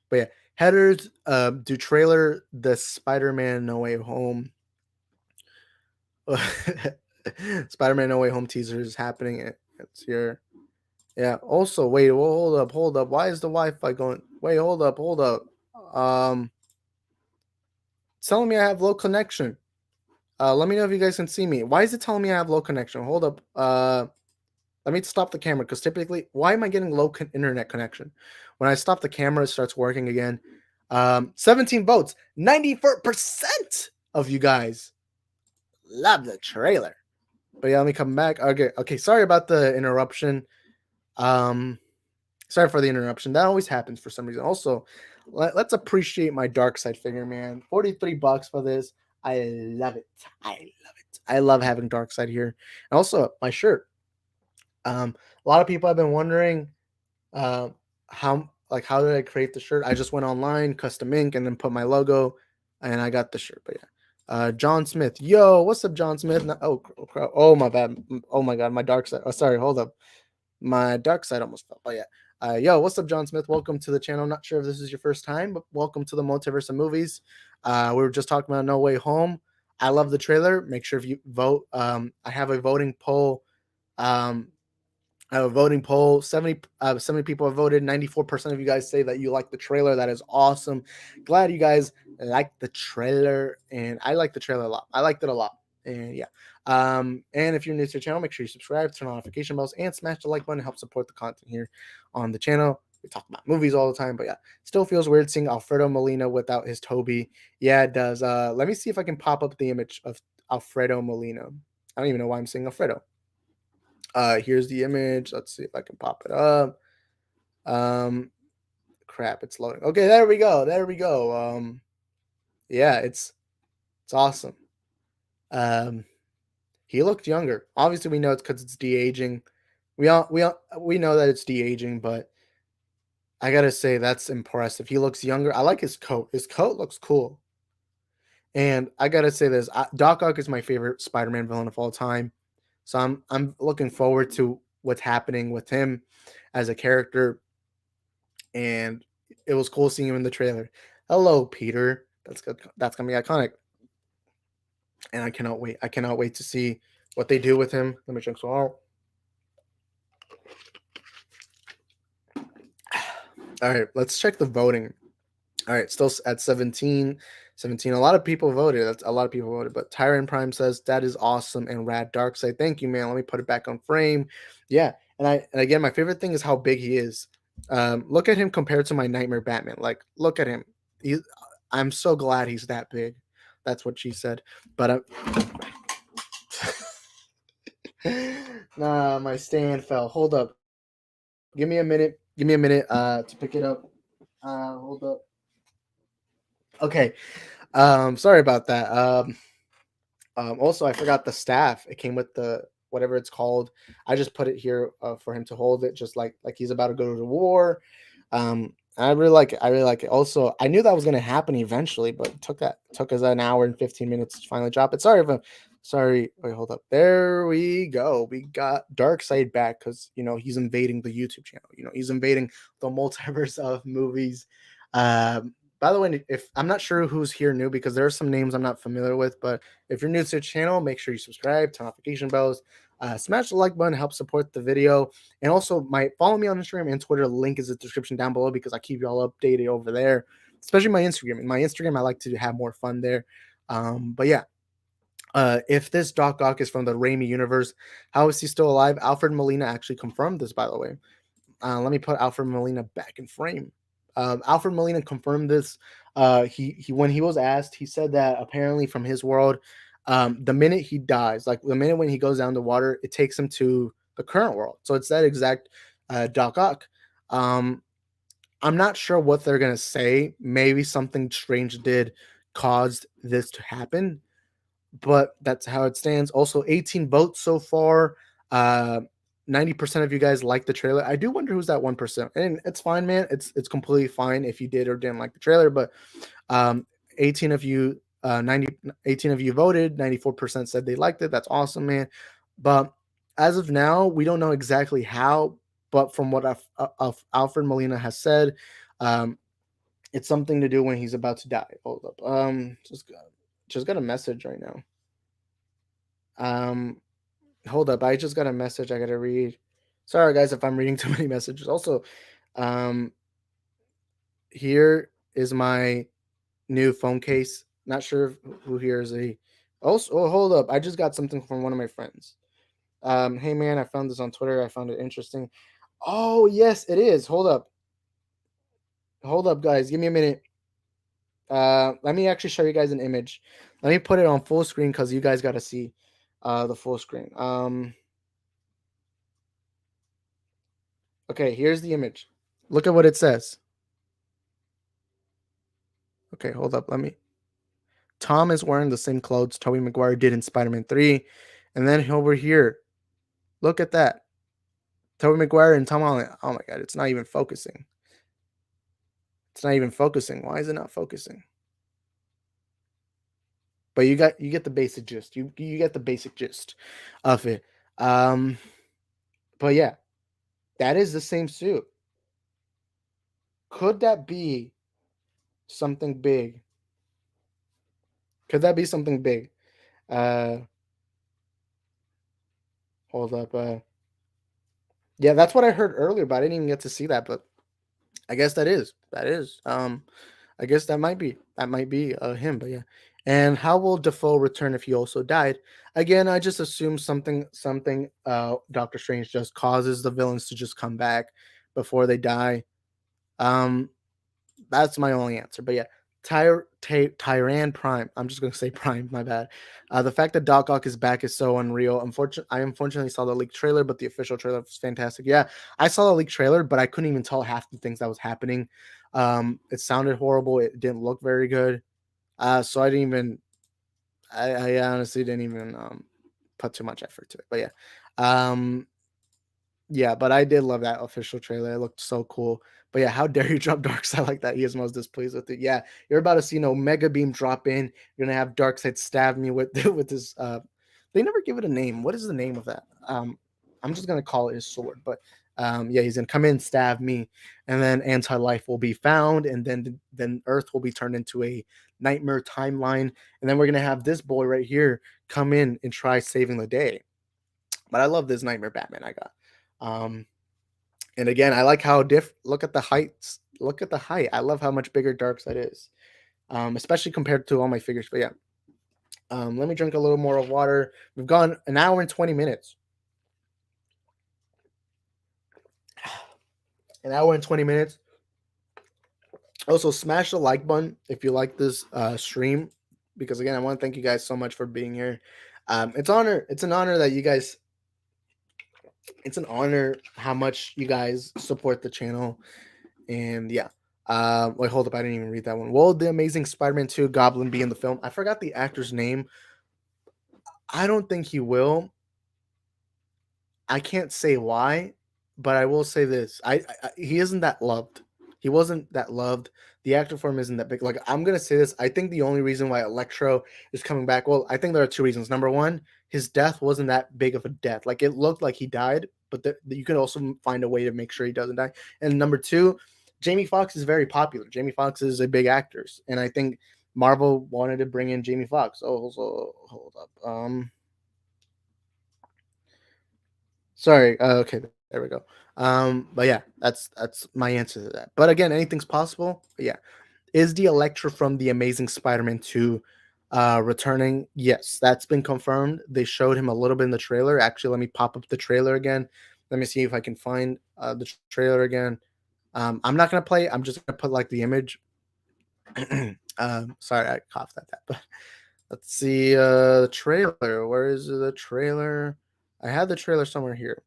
But yeah, headers. Do trailer the Spider-Man No Way Home. Spider-Man No Way Home teaser is happening. It's here. Yeah. Also, wait. Well, hold up. Why is the Wi-Fi going? Wait, hold up. It's telling me I have low connection. Let me know if you guys can see me. Why is it telling me I have low connection? Hold up. Let me stop the camera because typically, why am I getting low internet connection? When I stop the camera, it starts working again. 17 votes. 94% of you guys love the trailer. But yeah, let me come back. Okay. Sorry about the interruption. Sorry for the interruption. That always happens for some reason. Also, let's appreciate my dark side figure, man. $43 for this. I love it. I love having dark side here. And also my shirt. A lot of people have been wondering how did I create the shirt? I just went online, custom ink, and then put my logo, and I got the shirt. But yeah, John Smith, yo, what's up, John Smith? Oh my bad. Oh my god, my dark side. Oh, sorry, hold up, my dark side almost fell. But yeah, yo, what's up, John Smith? Welcome to the channel. Not sure if this is your first time, but welcome to the multiverse of movies. We were just talking about No Way Home. I love the trailer. Make sure if you vote. I have a voting poll. A voting poll. 70 people have voted. 94% of you guys say that you like the trailer. That is awesome. Glad you guys like the trailer, and I like the trailer a lot. I liked it a lot. And yeah. And if you're new to the channel, make sure you subscribe, turn on notification bells, and smash the like button to help support the content here on the channel. We talk about movies all the time, but yeah, still feels weird seeing Alfredo Molina without his Tobey. Yeah, it does. Let me see if I can pop up the image of Alfredo Molina. I don't even know why I'm saying Alfredo. Here's the image. Let's see if I can pop it up. Crap, it's loading. Okay, there we go. Yeah, it's awesome. He looked younger. Obviously, we know it's because it's de-aging. We know that it's de-aging, but I gotta say that's impressive. He looks younger. I like his coat. His coat looks cool. And I gotta say this: Doc Ock is my favorite Spider-Man villain of all time. So I'm looking forward to what's happening with him as a character. And it was cool seeing him in the trailer. Hello, Peter. That's good. That's gonna be iconic. And I cannot wait. I cannot wait to see what they do with him. Let me drink some water. All right, let's check the voting. All right, still at 17. A lot of people voted. That's a lot of people voted. But Tyron Prime says that is awesome and rad. Darkseid, thank you, man. Let me put it back on frame. Yeah, and again, my favorite thing is how big he is. Look at him compared to my Nightmare Batman. Like, look at him. I'm so glad he's that big. That's what she said. But nah, my stand fell. Hold up. Give me a minute. To pick it up. Hold up. Okay. Sorry about that. Also, I forgot the staff. It came with the whatever it's called. I just put it here for him to hold it, just like he's about to go to the war. I really like it. Also, I knew that was going to happen eventually, but it took us an hour and 15 minutes to finally drop it. Sorry. Wait, hold up. There we go. We got Darkseid back because he's invading the YouTube channel. He's invading the multiverse of movies. By the way, if I'm not sure who's here new because there are some names I'm not familiar with, but if you're new to the channel, make sure you subscribe, turn notification bells, smash the like button, help support the video, and also follow me on Instagram and Twitter. The link is in the description down below because I keep you all updated over there, especially my Instagram. In my Instagram, I like to have more fun there. But yeah. If this Doc Ock is from the Raimi universe, how is he still alive? Alfred Molina actually confirmed this, by the way. Let me put Alfred Molina back in frame. Alfred Molina confirmed this. He when he was asked, he said that apparently from his world, the minute he dies, like the minute when he goes down the water, it takes him to the current world. So it's that exact Doc Ock. I'm not sure what they're gonna say. Maybe something strange caused this to happen. but that's how it stands. Also, 18 votes so far. 90% of you guys like the trailer. I do wonder who's that 1%. And it's fine, man. It's completely fine if you did or didn't like the trailer, but 18 of you 18 of you voted, 94% said they liked it. That's awesome, man. But as of now, we don't know exactly how, but from what Alfred Molina has said, um, it's something to do when he's about to die. Hold up. Just got a message right now. Um, hold up. I just got a message I gotta read. Sorry, guys, if I'm reading too many messages. Also, um, here is my new phone case. Not sure who here is a. Also, oh, hold up. I just got something from one of my friends. Hey man, I found this on Twitter. I found it interesting. Oh yes, it is. Hold up, guys. Give me a minute. Let me actually show you guys an image. Let me put it on full screen because you guys got to see the full screen. Okay, here's the image. Look at what it says. Okay, hold up. Let me. Tom is wearing the same clothes Tobey Maguire did in Spider-Man 3. And then over here, look at that. Tobey Maguire and Tom Holland. Oh my god, it's not even focusing. It's not even focusing. Why is it not focusing? But you get the basic gist. You get the basic gist of it. Um, but yeah, that is the same suit. Could that be something big? Could that be something big? Uh, hold up. Yeah, that's what I heard earlier, but I didn't even get to see that. But I guess that is. I guess that might be him. But yeah. And how will Defoe return if he also died? Again, I just assume something. Doctor Strange just causes the villains to just come back before they die. Um, That's my only answer. But yeah, Tyran Prime. I'm just gonna say Prime. My bad. The fact that Doc Ock is back is so unreal. I unfortunately saw the leaked trailer, but the official trailer was fantastic. Yeah, I saw the leaked trailer, but I couldn't even tell half the things that was happening. It sounded horrible. It didn't look very good. So I didn't even. I honestly didn't even put too much effort to it. But yeah. Um, yeah, but I did love that official trailer. It looked so cool. But yeah, how dare you drop Darkseid like that? He is most displeased with it. Yeah, you're about to see Mega Beam drop in. You're gonna have Darkseid stab me with with his they never give it a name. What is the name of that? I'm just gonna call it his sword, but yeah, he's gonna come in, stab me, and then anti-life will be found, and then Earth will be turned into a nightmare timeline, and then we're gonna have this boy right here come in and try saving the day. But I love this Nightmare Batman I got. Um, and again, I like how look at the heights. Look at the height. I love how much bigger Darkseid is. Especially compared to all my figures. But yeah. Let me drink a little more of water. We've gone an hour and 20 minutes. An hour and 20 minutes. Also, smash the like button if you like this stream. Because again, I want to thank you guys so much for being here. It's an honor that you guys it's an honor how much you guys support the channel. And yeah. Wait, hold up. I didn't even read that one. Will the Amazing Spider-Man 2 Goblin be in the film? I forgot the actor's name. I don't think he will. I can't say why, but I will say this: he isn't that loved. He wasn't that loved. The actor for him isn't that big. Like I'm gonna say this: I think the only reason why Electro is coming back, well, I think there are two reasons. Number one, his death wasn't that big of a death. Like it looked like he died, but you can also find a way to make sure he doesn't die. And number two, Jamie Foxx is very popular. Jamie Foxx is a big actor, and I think Marvel wanted to bring in Jamie Foxx. Oh, so hold up. Sorry. Okay, there we go. But yeah, that's my answer to that. But again, anything's possible. But yeah, is the Electro from the Amazing Spider-Man 2 returning? Yes, that's been confirmed. They showed him a little bit in the trailer. Actually, let me pop up the trailer again. Let me see if I can find the trailer again. I'm not gonna play. I'm just gonna put like the image. Sorry, I coughed at that. But let's see the trailer. Where is the trailer? I had the trailer somewhere here.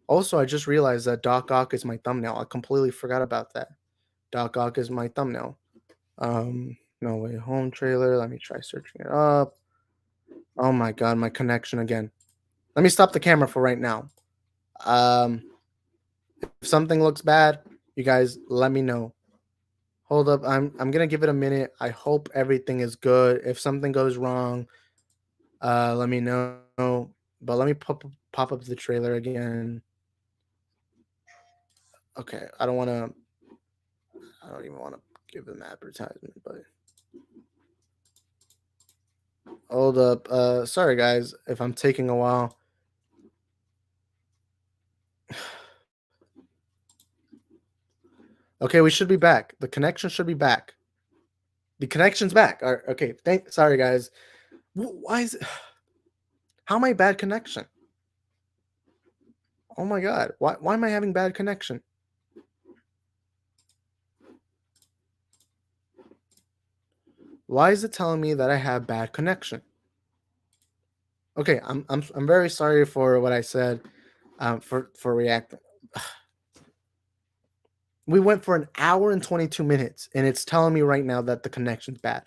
Also, I just realized that Doc Ock is my thumbnail. I completely forgot about that. Doc Ock is my thumbnail. Um, No Way Home trailer. Let me try searching it up. Oh my god, my connection again. Let me stop the camera for right now. Um, if something looks bad, you guys let me know. Hold up, I'm gonna give it a minute. I hope everything is good. If something goes wrong, let me know. But let me pop up the trailer again. Okay, I don't even wanna give them advertisement, but hold up. Sorry guys if I'm taking a while. Okay, we should be back. The connection should be back. The connection's back. All right, okay, sorry guys. Why is it how am I bad connection? Oh my god. Why am I having bad connection? Why is it telling me that I have bad connection? Okay, I'm very sorry for what I said. For reacting. We went for an hour and 22 minutes, and it's telling me right now that the connection's bad.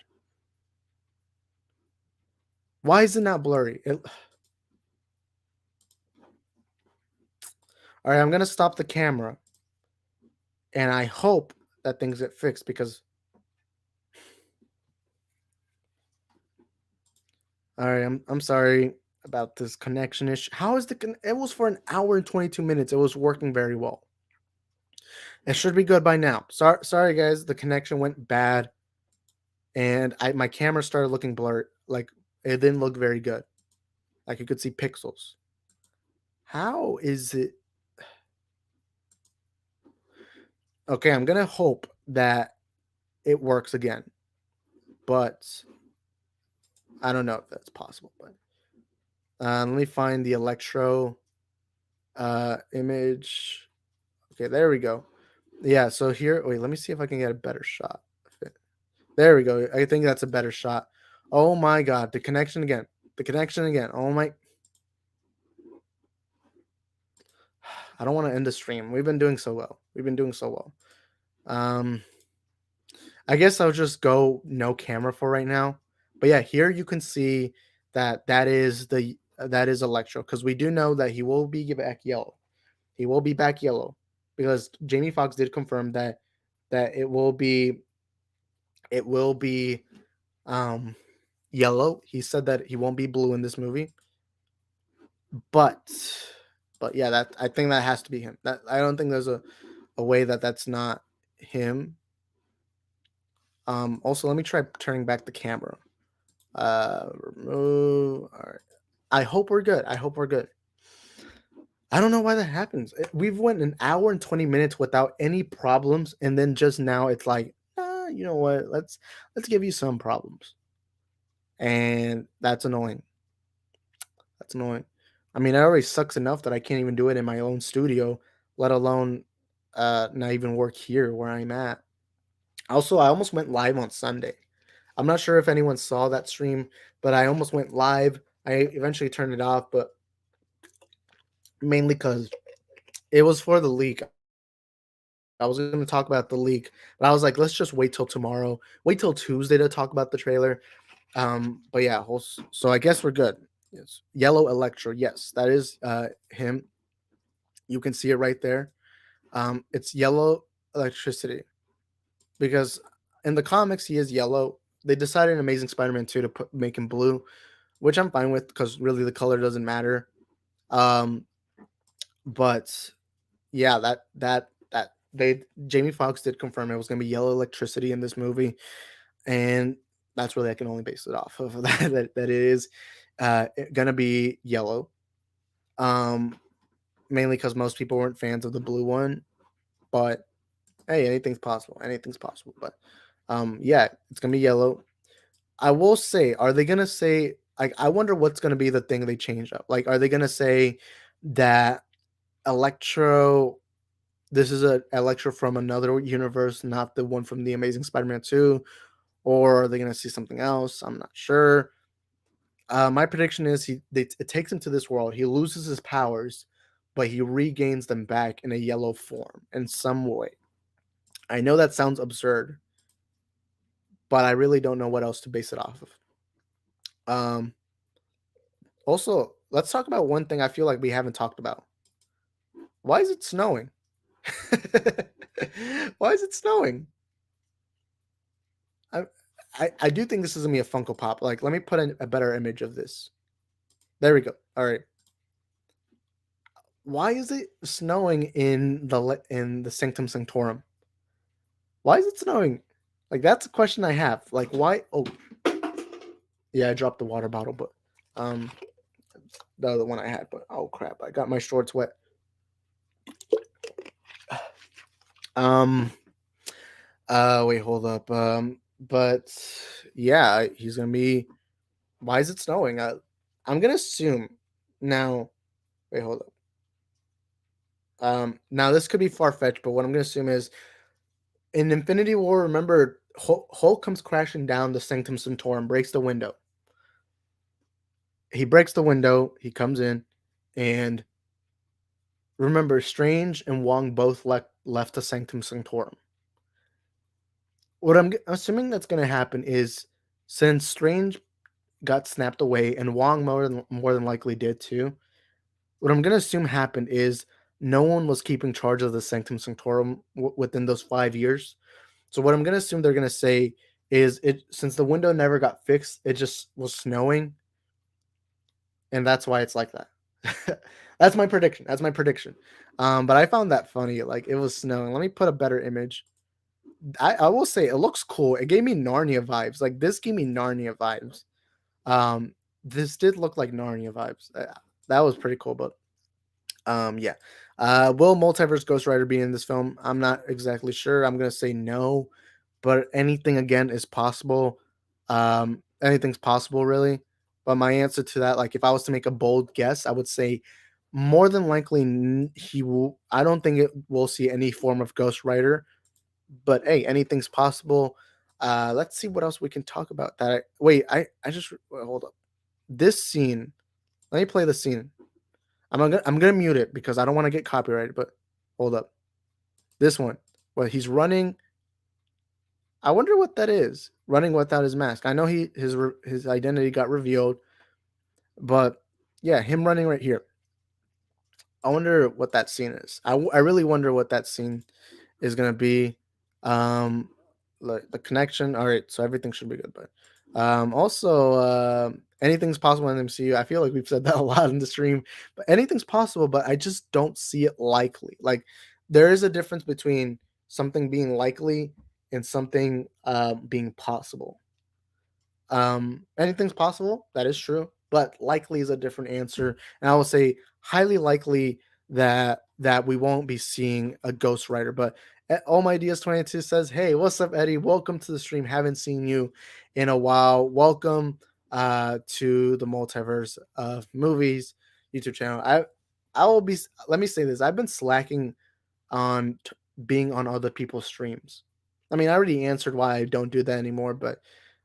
Why is it not blurry? All right, I'm gonna stop the camera, and I hope that things get fixed because. All right, I'm sorry about this connection issue. How is it was for an hour and 22 minutes. It was working very well. It should be good by now. Sorry guys, the connection went bad and my camera started looking blurred. Like it didn't look very good. Like you could see pixels. How is it? Okay, I'm going to hope that it works again. But I don't know if that's possible, but let me find the Electro image. Okay, there we go. Yeah, so here, wait, let me see if I can get a better shot. There we go. I think that's a better shot. Oh my god, the connection again. The connection again. Oh my. I don't want to end the stream. We've been doing so well. We've been doing so well. Um I guess I'll just go no camera for right now. But yeah, here you can see that that is Electro because we do know that he will be back yellow. He will be back yellow because Jamie Foxx did confirm that it will be um yellow. He said that he won't be blue in this movie. But yeah, that I think that has to be him. That I don't think there's a way that that's not him. Also let me try turning back the camera. Remove. All right. I hope we're good. I hope we're good. I don't know why that happens. We've went an hour and 20 minutes without any problems, and then just now it's like, you know what? Let's give you some problems, and that's annoying. That's annoying. I mean, it already sucks enough that I can't even do it in my own studio, let alone not even work here where I'm at. Also, I almost went live on Sunday. I'm not sure if anyone saw that stream, but I almost went live. I eventually turned it off, but mainly because it was for the leak. I was going to talk about the leak, but I was like, let's just wait till tomorrow, wait till Tuesday to talk about the trailer. But yeah, so I guess we're good. Yes, Yellow Electro. Yes, that is him. You can see it right there. It's yellow electricity because in the comics he is yellow. They decided in Amazing Spider-Man 2 to make him blue, which I'm fine with because really the color doesn't matter. Um, but yeah, that they Jamie Foxx did confirm it was gonna be yellow electricity in this movie, and that's really I can only base it off of that it is gonna be yellow. Um, mainly because most people weren't fans of the blue one, but hey, anything's possible. Anything's possible. But yeah, it's gonna be yellow. I will say, are they gonna say like I wonder what's gonna be the thing they change up? Like, are they gonna say that Electro this is a Electro from another universe, not the one from the Amazing Spider-Man 2, or are they gonna see something else? I'm not sure. My prediction is it takes him to this world. He loses his powers, but he regains them back in a yellow form in some way. I know that sounds absurd, but I really don't know what else to base it off of. Um, Also, let's talk about one thing I feel like we haven't talked about. Why is it snowing? Why is it snowing? I, I do think this is gonna be a Funko Pop. Like, let me put a better image of this. There we go. All right. Why is it snowing in the Sanctum Sanctorum? Why is it snowing? Like, that's a question I have. Like, why? Oh, yeah, I dropped the water bottle, but um, the other one I had. But oh crap, I got my shorts wet. Um, wait, hold up. But yeah, he's gonna be. Why is it snowing? I'm gonna assume now. Wait, hold up. Now this could be far fetched, but what I'm gonna assume is in Infinity War. Remember, Hulk comes crashing down the Sanctum Sanctorum, breaks the window. He breaks the window. He comes in, and remember, Strange and Wong both left the Sanctum Sanctorum. What I'm assuming that's gonna happen is since Strange got snapped away, and Wong more than likely did too. What I'm gonna assume happened is no one was keeping charge of the Sanctum Sanctorum within those 5 years. So what I'm gonna assume they're gonna say is it since the window never got fixed, it just was snowing, and that's why it's like that. That's my prediction. That's my prediction. But I found that funny. Like it was snowing. Let me put a better image. I will say it looks cool. It gave me Narnia vibes. Like this gave me Narnia vibes. Um, this did look like Narnia vibes. That was pretty cool, but yeah. Will Multiverse Ghost Rider be in this film? I'm not exactly sure. I'm gonna say no, but anything again is possible. Anything's possible, really. But my answer to that, like, if I was to make a bold guess, I would say more than likely he will. I don't think it will see any form of Ghost Rider, but hey, anything's possible. Let's see what else we can talk about. I just hold up. This scene. Let me play the scene. I'm gonna mute it because I don't want to get copyrighted. But hold up, this one where he's running. I wonder what that is. Running without his mask. I know his identity got revealed, but yeah, him running right here. I wonder what that scene is. I really wonder what that scene is gonna be. Um, like the connection. All right, so everything should be good. But also, anything's possible in the MCU. I feel like we've said that a lot in the stream, but anything's possible. But I just don't see it likely. Like there is a difference between something being likely and something being possible. Anything's possible. That is true, but likely is a different answer. And I will say highly likely that we won't be seeing a Ghost Rider. But All My Ideas 22 says, "Hey, what's up, Eddie? Welcome to the stream. Haven't seen you in a while. Welcome to the Multiverse of Movies YouTube channel. I will be. Let me say this. I've been slacking on being on other people's streams. I mean, I already answered why I don't do that anymore, but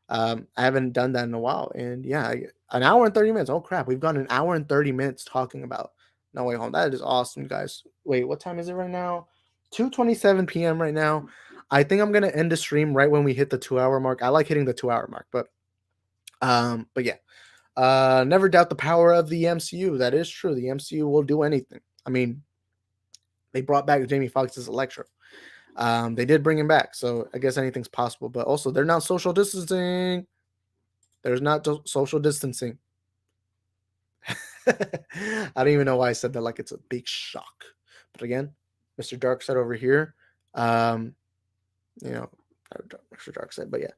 I haven't done that in a while. And yeah, an hour and 30 minutes. Oh crap, we've gone an hour and 30 minutes talking about No Way Home. That is awesome, guys. Wait, what time is it right now? 2:27 p.m. right now. I think I'm gonna end the stream right when we hit the 2 hour mark. I like hitting the 2 hour mark, but yeah. Never doubt the power of the MCU. That is true. The MCU will do anything. I mean, they brought back Jamie Foxx's Electro. They did bring him back, so I guess anything's possible. But also, they're not social distancing. There's not social distancing. I don't even know why I said that like it's a big shock. But again, Mr. Darkseid over here. Um, you know, Mr. Darkseid, but yeah.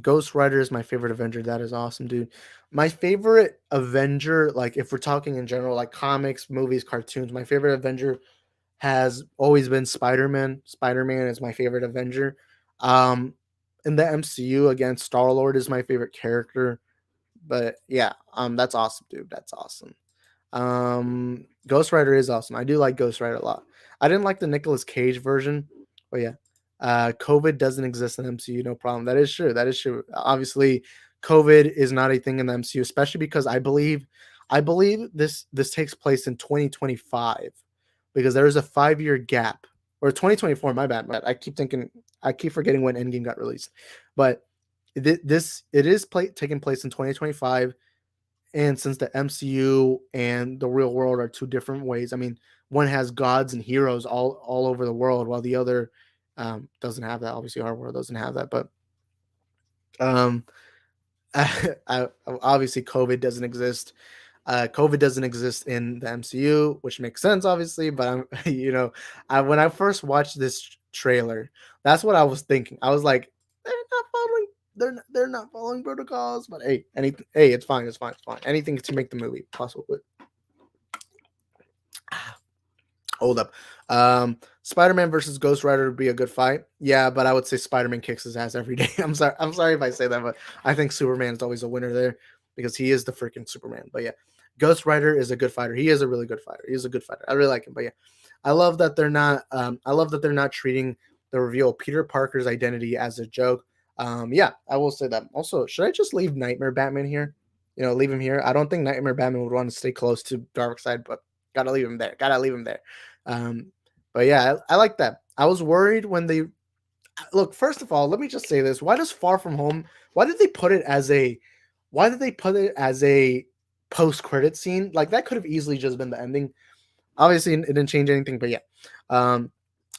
Ghost Rider is my favorite Avenger. That is awesome, dude. My favorite Avenger, like if we're talking in general, like comics, movies, cartoons, my favorite Avenger has always been Spider-Man. Spider-Man is my favorite Avenger. In the MCU, again, Star-Lord is my favorite character. But yeah, that's awesome, dude. That's awesome. Ghost Rider is awesome. I do like Ghost Rider a lot. I didn't like the Nicolas Cage version, but yeah. COVID doesn't exist in the MCU, no problem. That is true. That is true. Obviously, COVID is not a thing in the MCU, especially because I believe this takes place in 2025 because there is a 5-year gap or 2024. My bad. I keep thinking, I keep forgetting when Endgame got released, but this it is taking place in 2025. And since the MCU and the real world are two different ways, I mean, one has gods and heroes all over the world, while the other doesn't have that. Obviously, our world doesn't have that, but um, obviously, COVID doesn't exist. COVID doesn't exist in the MCU, which makes sense, obviously. But I'm, when I first watched this trailer, that's what I was thinking. I was like, they're not following, they're not following protocols. But hey, anything, hey, it's fine, it's fine, it's fine. Anything to make the movie possible. Hold up. Spider-Man versus Ghost Rider would be a good fight. Yeah, but I would say Spider-Man kicks his ass every day. I'm sorry. I'm sorry if I say that, but I think Superman is always a winner there because he is the freaking Superman. But yeah, Ghost Rider is a good fighter. He is a really good fighter. He is a good fighter. I really like him. But yeah, I love that they're not. I love that they're not treating the reveal of Peter Parker's identity as a joke. Yeah, I will say that. Also, should I just leave Nightmare Batman here? Leave him here. I don't think Nightmare Batman would want to stay close to Darkseid, but gotta leave him there. Gotta leave him there. Um, but yeah, I like that. I was worried when they look. First of all, let me just say this: why does Far From Home? Why did they put it as a? Why did they put it as a post-credit scene? Like that could have easily just been the ending. Obviously, it didn't change anything, but yeah, um,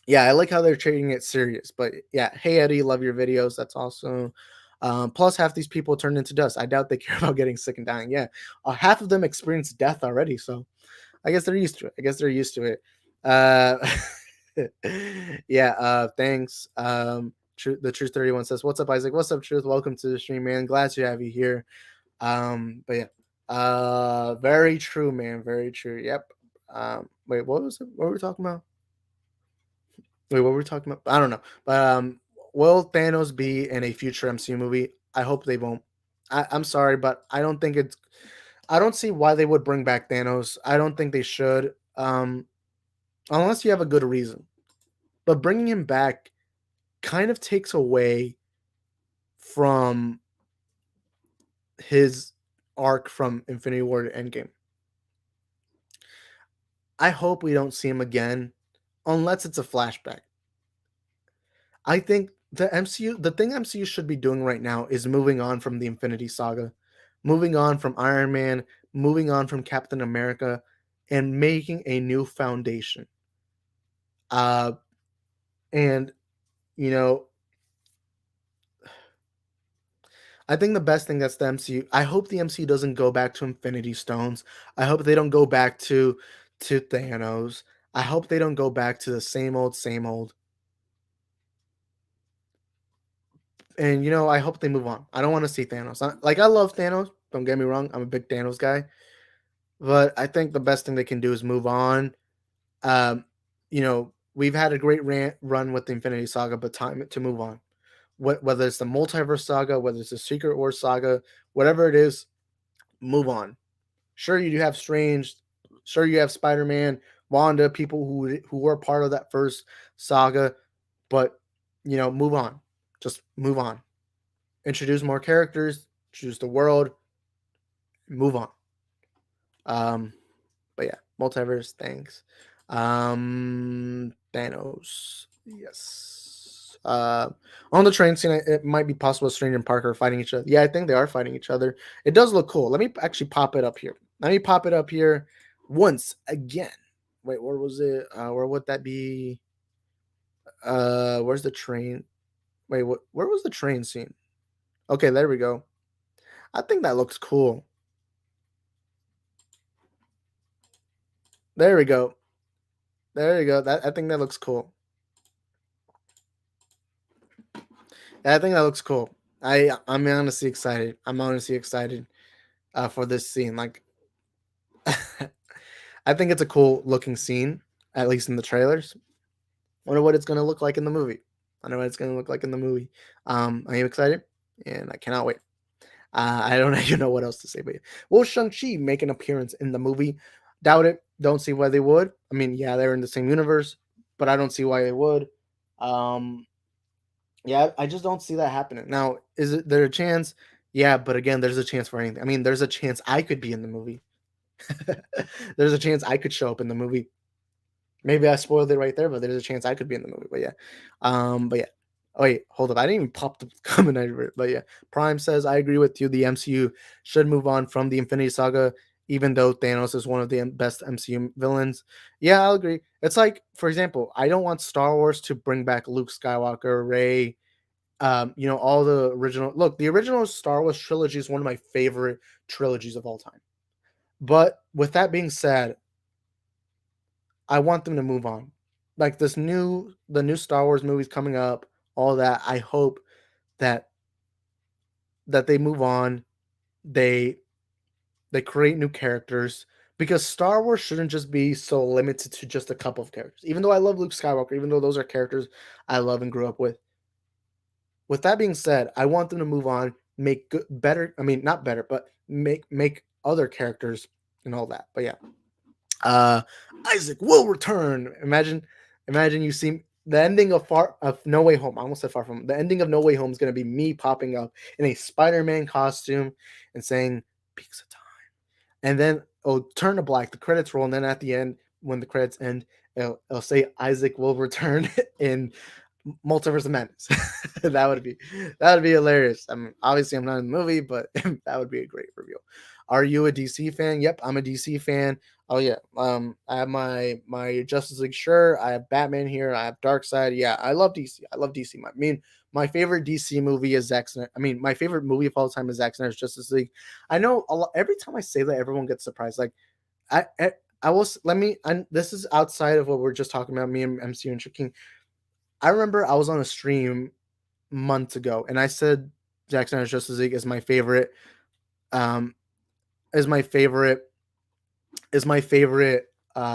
yeah, I like how they're treating it serious. But yeah, hey Eddie, love your videos. That's awesome. Plus, half these people turned into dust. I doubt they care about getting sick and dying. Yeah, half of them experienced death already, so I guess they're used to it. I guess they're used to it. Uh, yeah. Thanks. The Truth 31 says, "What's up, Isaac? What's up, Truth? Welcome to the stream, man. Glad to have you here." But yeah. Very true, man. Very true. Yep. Wait, what was it? What were we talking about? Wait, what were we talking about? I don't know. But will Thanos be in a future MCU movie? I hope they won't. I'm sorry, but I don't think it's. I don't see why they would bring back Thanos. I don't think they should. Unless you have a good reason. But bringing him back kind of takes away from his arc from Infinity War to Endgame. I hope we don't see him again unless it's a flashback. I think the thing MCU should be doing right now is moving on from the Infinity Saga, moving on from Iron Man, moving on from Captain America, and making a new foundation. Uh, and you know, I think the best thing that's the MCU. I hope the MCU doesn't go back to Infinity Stones. I hope they don't go back to Thanos. I hope they don't go back to the same old, same old. And I hope they move on. I don't want to see Thanos. I love Thanos. Don't get me wrong. I'm a big Thanos guy. But I think the best thing they can do is move on. We've had a great run with the Infinity Saga, but time to move on. Whether it's the multiverse saga, whether it's the Secret War saga, whatever it is, move on. Sure, you do have Strange. Sure, you have Spider-Man, Wanda, people who were part of that first saga, but move on. Just move on. Introduce more characters. Introduce the world. Move on. But yeah, multiverse. Thanks. Thanos. Yes. On the train scene, it might be possible Strange and Parker are fighting each other. Yeah, I think they are fighting each other. It does look cool. Let me actually pop it up here. Let me pop it up here once again. Wait, where was it? Where would that be? Where's the train? Wait, where was the train scene? Okay, there we go. I think that looks cool. There we go. There you go. I think that looks cool. I think that looks cool. I'm honestly excited. I'm honestly excited for this scene. Like, I think it's a cool looking scene, at least in the trailers. Wonder what it's gonna look like in the movie. I know what it's gonna look like in the movie. I am excited, and I cannot wait. I don't even know what else to say, but yeah. Will Shang-Chi make an appearance in the movie? Doubt it. Don't see why they would. I mean, yeah, they're in the same universe, but I don't see why they would. Um, Yeah, I just don't see that happening. Now, is it there a chance? Yeah, but again, there's a chance for anything. I mean, there's a chance I could be in the movie. There's a chance I could show up in the movie. Maybe I spoiled it right there, but there's a chance I could be in the movie. But yeah. Oh wait, hold up. I didn't even pop the comment over it. But yeah, Prime says I agree with you. The MCU should move on from the Infinity Saga, even though Thanos is one of the best MCU villains. Yeah, I'll agree. It's like, for example, I don't want Star Wars to bring back Luke Skywalker, Ray, all the original. Look, the original Star Wars trilogy is one of my favorite trilogies of all time. But with that being said, I want them to move on. Like the new Star Wars movies coming up, all that. I hope that they move on. They they create new characters because Star Wars shouldn't just be so limited to just a couple of characters. Even though I love Luke Skywalker, even though those are characters I love and grew up with. With that being said, I want them to move on, make good, better. I mean, not better, but make other characters and all that. But yeah, uh, Isaac will return. Imagine you see the ending of No Way Home. I almost said Far From. The ending of No Way Home is going to be me popping up in a Spider-Man costume and saying "Peaks of Time," and then it'll turn to black. The credits roll, and then at the end, when the credits end, it'll say Isaac will return in Multiverse of Madness. That would be hilarious. I mean, obviously I'm not in the movie, but that would be a great reveal. Are you a DC fan? Yep, I'm a DC fan. Oh yeah. I have my Justice League shirt. I have Batman here. I have Darkseid. Yeah, I love DC. I love DC. My favorite DC movie is Zack Snyder. I mean, my favorite movie of all time is Zack Snyder's Justice League. I know a lot, every time I say that, everyone gets surprised. Like I will let me. And this is outside of what we're just talking about. Me and MCU and Shaking. I remember I was on a stream months ago, and I said Zack Snyder's Justice League is my favorite. Um, is my favorite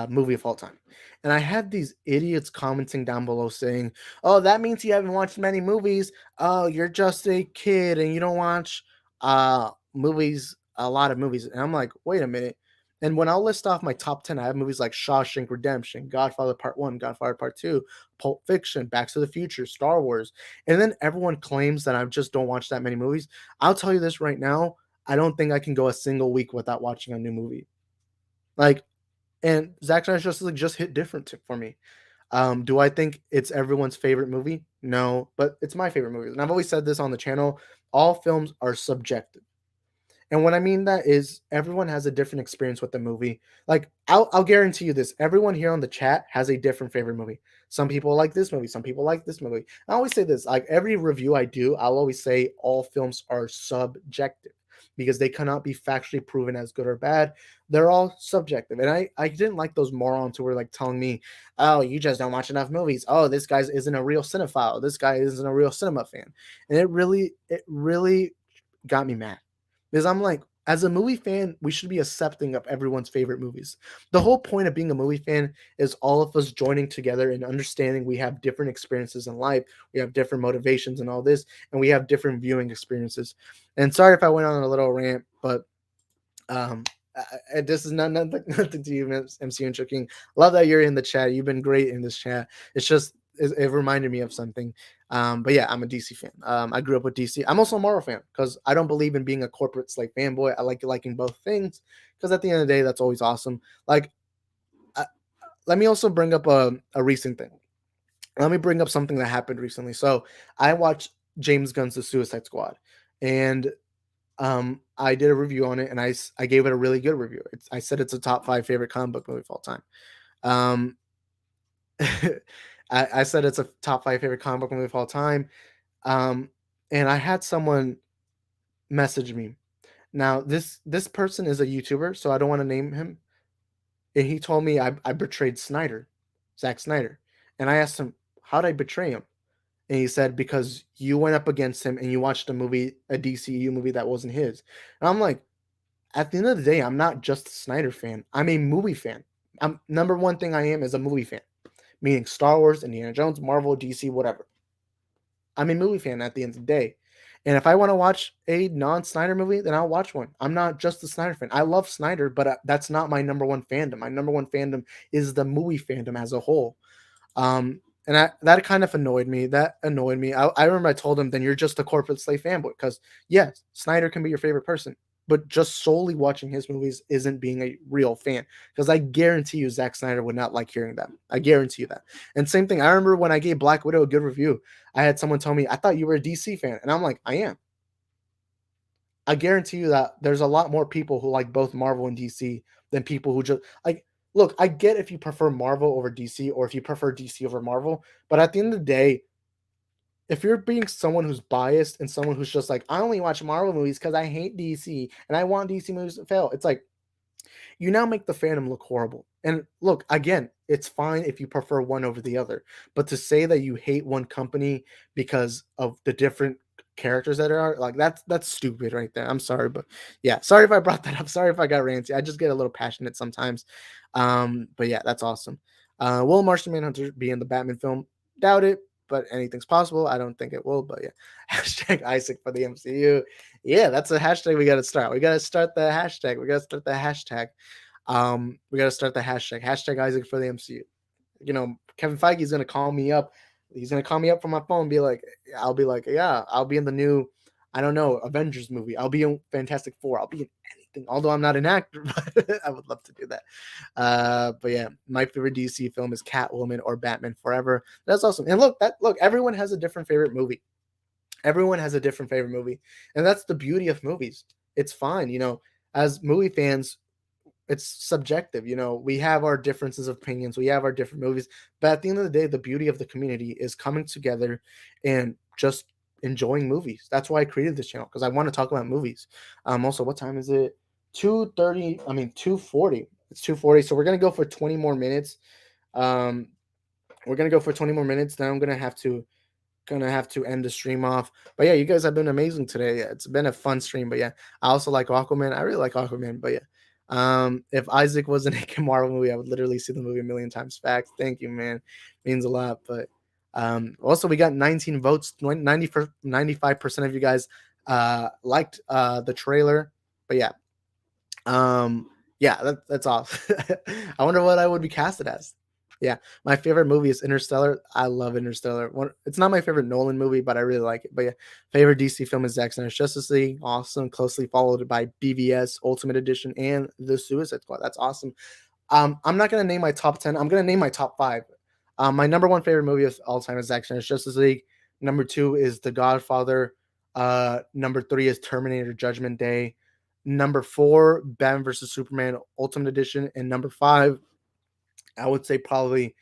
movie of all time. And I had these idiots commenting down below saying, "Oh, that means you haven't watched many movies. Oh, you're just a kid and you don't watch movies, a lot of movies." And I'm like, "Wait a minute." And when I'll list off my top 10, I have movies like Shawshank Redemption, Godfather Part 1, Godfather Part 2, Pulp Fiction, Back to the Future, Star Wars. And then everyone claims that I just don't watch that many movies. I'll tell you this right now, I don't think I can go a single week without watching a new movie. Like, and Zack Snyder's Justice League just hit different for me. Do I think it's everyone's favorite movie? No, but it's my favorite movie. And I've always said this on the channel, all films are subjective. And what I mean that is everyone has a different experience with the movie. Like I'll guarantee you this. Everyone here on the chat has a different favorite movie. Some people like this movie, some people like this movie. I always say this, like every review I do, I'll always say all films are subjective because they cannot be factually proven as good or bad. They're all subjective. And I didn't like those morons who were like telling me, "Oh, you just don't watch enough movies. Oh, this guy isn't a real cinephile. This guy isn't a real cinema fan." And it really got me mad. Because I'm like, as a movie fan, we should be accepting of everyone's favorite movies. The whole point of being a movie fan is all of us joining together and understanding we have different experiences in life, we have different motivations and all this, and we have different viewing experiences. And sorry if I went on a little rant, but um, this is nothing to you, MC and Choking. Love that you're in the chat. You've been great in this chat. It's just it reminded me of something. But yeah, I'm a DC fan. I grew up with DC. I'm also a Marvel fan because I don't believe in being a corporate slave fanboy. I like liking both things because at the end of the day, that's always awesome. Like, let me also bring up a recent thing. Let me bring up something that happened recently. So I watched James Gunn's The Suicide Squad, and I did a review on it, and I gave it a really good review. I said it's a top 5 favorite comic book movie of all time. Um, I said it's a top 5 favorite comic book movie of all time. Um, and I had someone message me. Now this person is a YouTuber, so I don't want to name him. And he told me I betrayed Snyder, Zack Snyder. And I asked him, how'd I betray him? And he said, because you went up against him and you watched a DCU movie that wasn't his. And I'm like, at the end of the day, I'm not just a Snyder fan. I'm a movie fan. I'm number one thing I am is a movie fan, meaning Star Wars, Indiana Jones, Marvel, DC, whatever. I'm a movie fan at the end of the day. And if I want to watch a non-Snyder movie, then I'll watch one. I'm not just a Snyder fan. I love Snyder, but that's not my number one fandom. My number one fandom is the movie fandom as a whole. And that kind of annoyed me. That annoyed me. I remember I told him, then you're just a corporate slave fanboy. Because yes, Snyder can be your favorite person. but just solely watching his movies isn't being a real fan. Because I guarantee you, Zack Snyder would not like hearing that. I guarantee you that. And same thing. I remember when I gave Black Widow a good review, I had someone tell me, "I thought you were a DC fan," and I'm like, "I am." I guarantee you that there's a lot more people who like both Marvel and DC than people who just like. Look, I get if you prefer Marvel over DC or if you prefer DC over Marvel, but at the end of the day, if you're being someone who's biased and someone who's just like, I only watch Marvel movies because I hate DC and I want DC movies to fail, it's like you now make the fandom look horrible. And look, again, it's fine if you prefer one over the other, but to say that you hate one company because of the different characters that are like that's stupid right there. I'm sorry, but yeah, sorry if I brought that up. Sorry if I got ranty. I just get a little passionate sometimes. But yeah, that's awesome. Will Martian Manhunter be in the Batman film? Doubt it, but anything's possible. I don't think it will, but yeah. Hashtag Isaac for the MCU. Yeah, that's a hashtag we got to start. We got to start the hashtag. We got to start the hashtag. We got to start the hashtag. Hashtag Isaac for the MCU. You know, Kevin Feige's gonna call me up. He's gonna call me up from my phone and be like, I'll be like, yeah, I'll be in the new, I don't know, Avengers movie. I'll be in Fantastic Four. I'll be in anything. Although I'm not an actor, but I would love to do that. But yeah, my favorite DC film is Catwoman or Batman Forever. That's awesome. And look, everyone has a different favorite movie. Everyone has a different favorite movie, and that's the beauty of movies. It's fine, as movie fans, it's subjective. We have our differences of opinions, we have our different movies, but at the end of the day, the beauty of the community is coming together and just enjoying movies. That's why I created this channel, because I want to talk about movies. Also, what time is it? 2:30. I mean 2:40. It's 2:40, so we're gonna go for 20 more minutes. um we're gonna go for 20 more minutes, then I'm gonna have to end the stream off. But yeah, you guys have been amazing today. Yeah, it's been a fun stream. But yeah, I also like Aquaman. I really like Aquaman. But yeah, if Isaac was in a Marvel movie, I would literally see the movie a million times. Facts. Thank you, man. Means a lot. But also we got 19 votes. 95% of you guys liked the trailer. But yeah, yeah, that's awesome. I wonder what I would be casted as. Yeah, my favorite movie is Interstellar. I love Interstellar. It's not my favorite Nolan movie, but I really like it. But yeah, favorite DC film is Zack Snyder's Justice League. Awesome. Closely followed by BVS Ultimate Edition and The Suicide Squad. That's awesome. I'm not gonna name my top 10. I'm gonna name my top 5. My number one favorite movie of all time is Zack Snyder's Justice League. Number 2 is The Godfather. Number 3 is Terminator Judgment Day. Number 4, Batman vs Superman Ultimate Edition, and number 5, I would say probably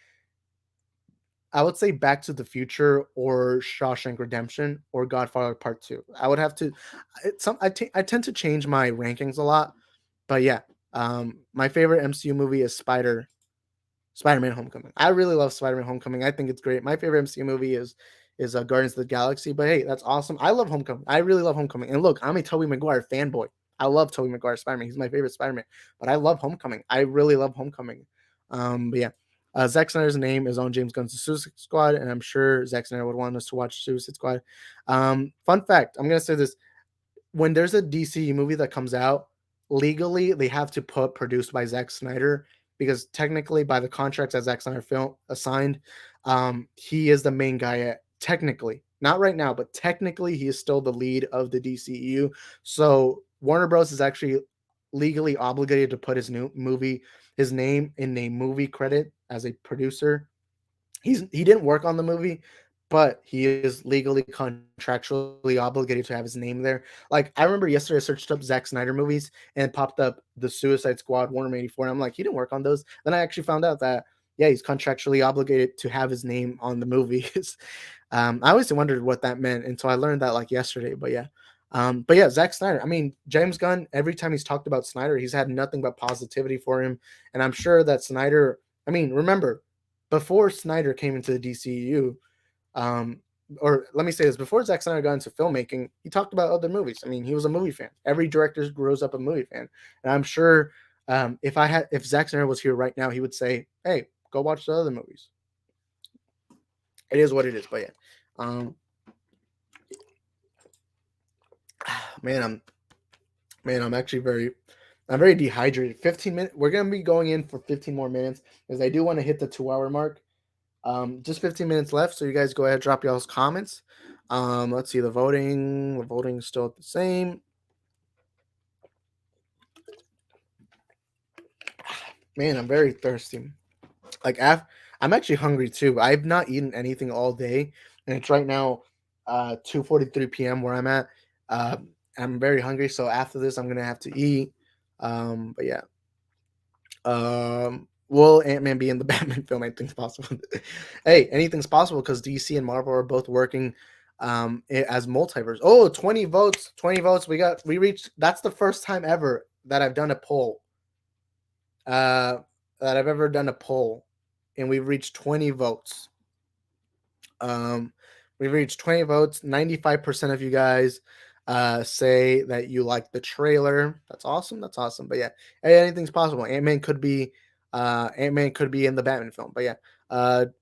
Back to the Future or Shawshank Redemption or Godfather Part 2. I would have to. I tend to change my rankings a lot, but yeah, my favorite MCU movie is Spider-Man Homecoming. I really love Spider-Man Homecoming. I think it's great. My favorite MCU movie is Guardians of the Galaxy. But hey, that's awesome. I love Homecoming. I really love Homecoming. And look, I'm a Tobey Maguire fanboy. I love Tobey Maguire Spider-Man. He's my favorite Spider-Man. But I love Homecoming. I really love Homecoming. But yeah, Zack Snyder's name is on James Gunn's Suicide Squad, and I'm sure Zack Snyder would want us to watch Suicide Squad. Fun fact: I'm gonna say this: when there's a DC movie that comes out, legally they have to put produced by Zack Snyder, because technically by the contracts that Zack Snyder film assigned, he is the main guy technically, not right now, but technically he is still the lead of the DCEU. So Warner Bros is actually legally obligated to put his name in a movie credit as a producer. He didn't work on the movie, but he is legally contractually obligated to have his name there. Like, I remember yesterday I searched up Zack Snyder movies and it popped up the Suicide Squad, Warner 84, and I'm like, he didn't work on those. Then I actually found out that yeah, he's contractually obligated to have his name on the movies. I always wondered what that meant until I learned that like yesterday. But yeah, Zack Snyder. I mean, James Gunn. Every time he's talked about Snyder, he's had nothing but positivity for him, and I'm sure that Snyder. I mean, remember, before Snyder came into the DCU, um, or let me say this: before Zack Snyder got into filmmaking, he talked about other movies. I mean, he was a movie fan. Every director grows up a movie fan, and I'm sure if Zack Snyder was here right now, he would say, "Hey, go watch the other movies." It is what it is. But yeah, um, man, I'm actually I'm very dehydrated. 15 minutes. We're gonna be going in for 15 more minutes because I do want to hit the 2 hour mark. Just 15 minutes left, so you guys go ahead, drop y'all's comments. Let's see the voting. The voting is still the same. Man, I'm very thirsty. Like I'm actually hungry too. I've not eaten anything all day, and it's right now 2:43 p.m. where I'm at. Uh, I'm very hungry, so after this, I'm gonna have to eat. But yeah, will Ant-Man be in the Batman film? Anything's possible. Hey, anything's possible because DC and Marvel are both working as multiverse. Oh, 20 votes. 20 votes. We reached. That's the first time ever that I've done a poll. Uh that I've ever done a poll, and we've reached 20 votes. Um, we've reached 20 votes. 95% of you guys say that you like the trailer. That's awesome. That's awesome. But yeah, hey, anything's possible. Ant-Man could be in the Batman film. But yeah.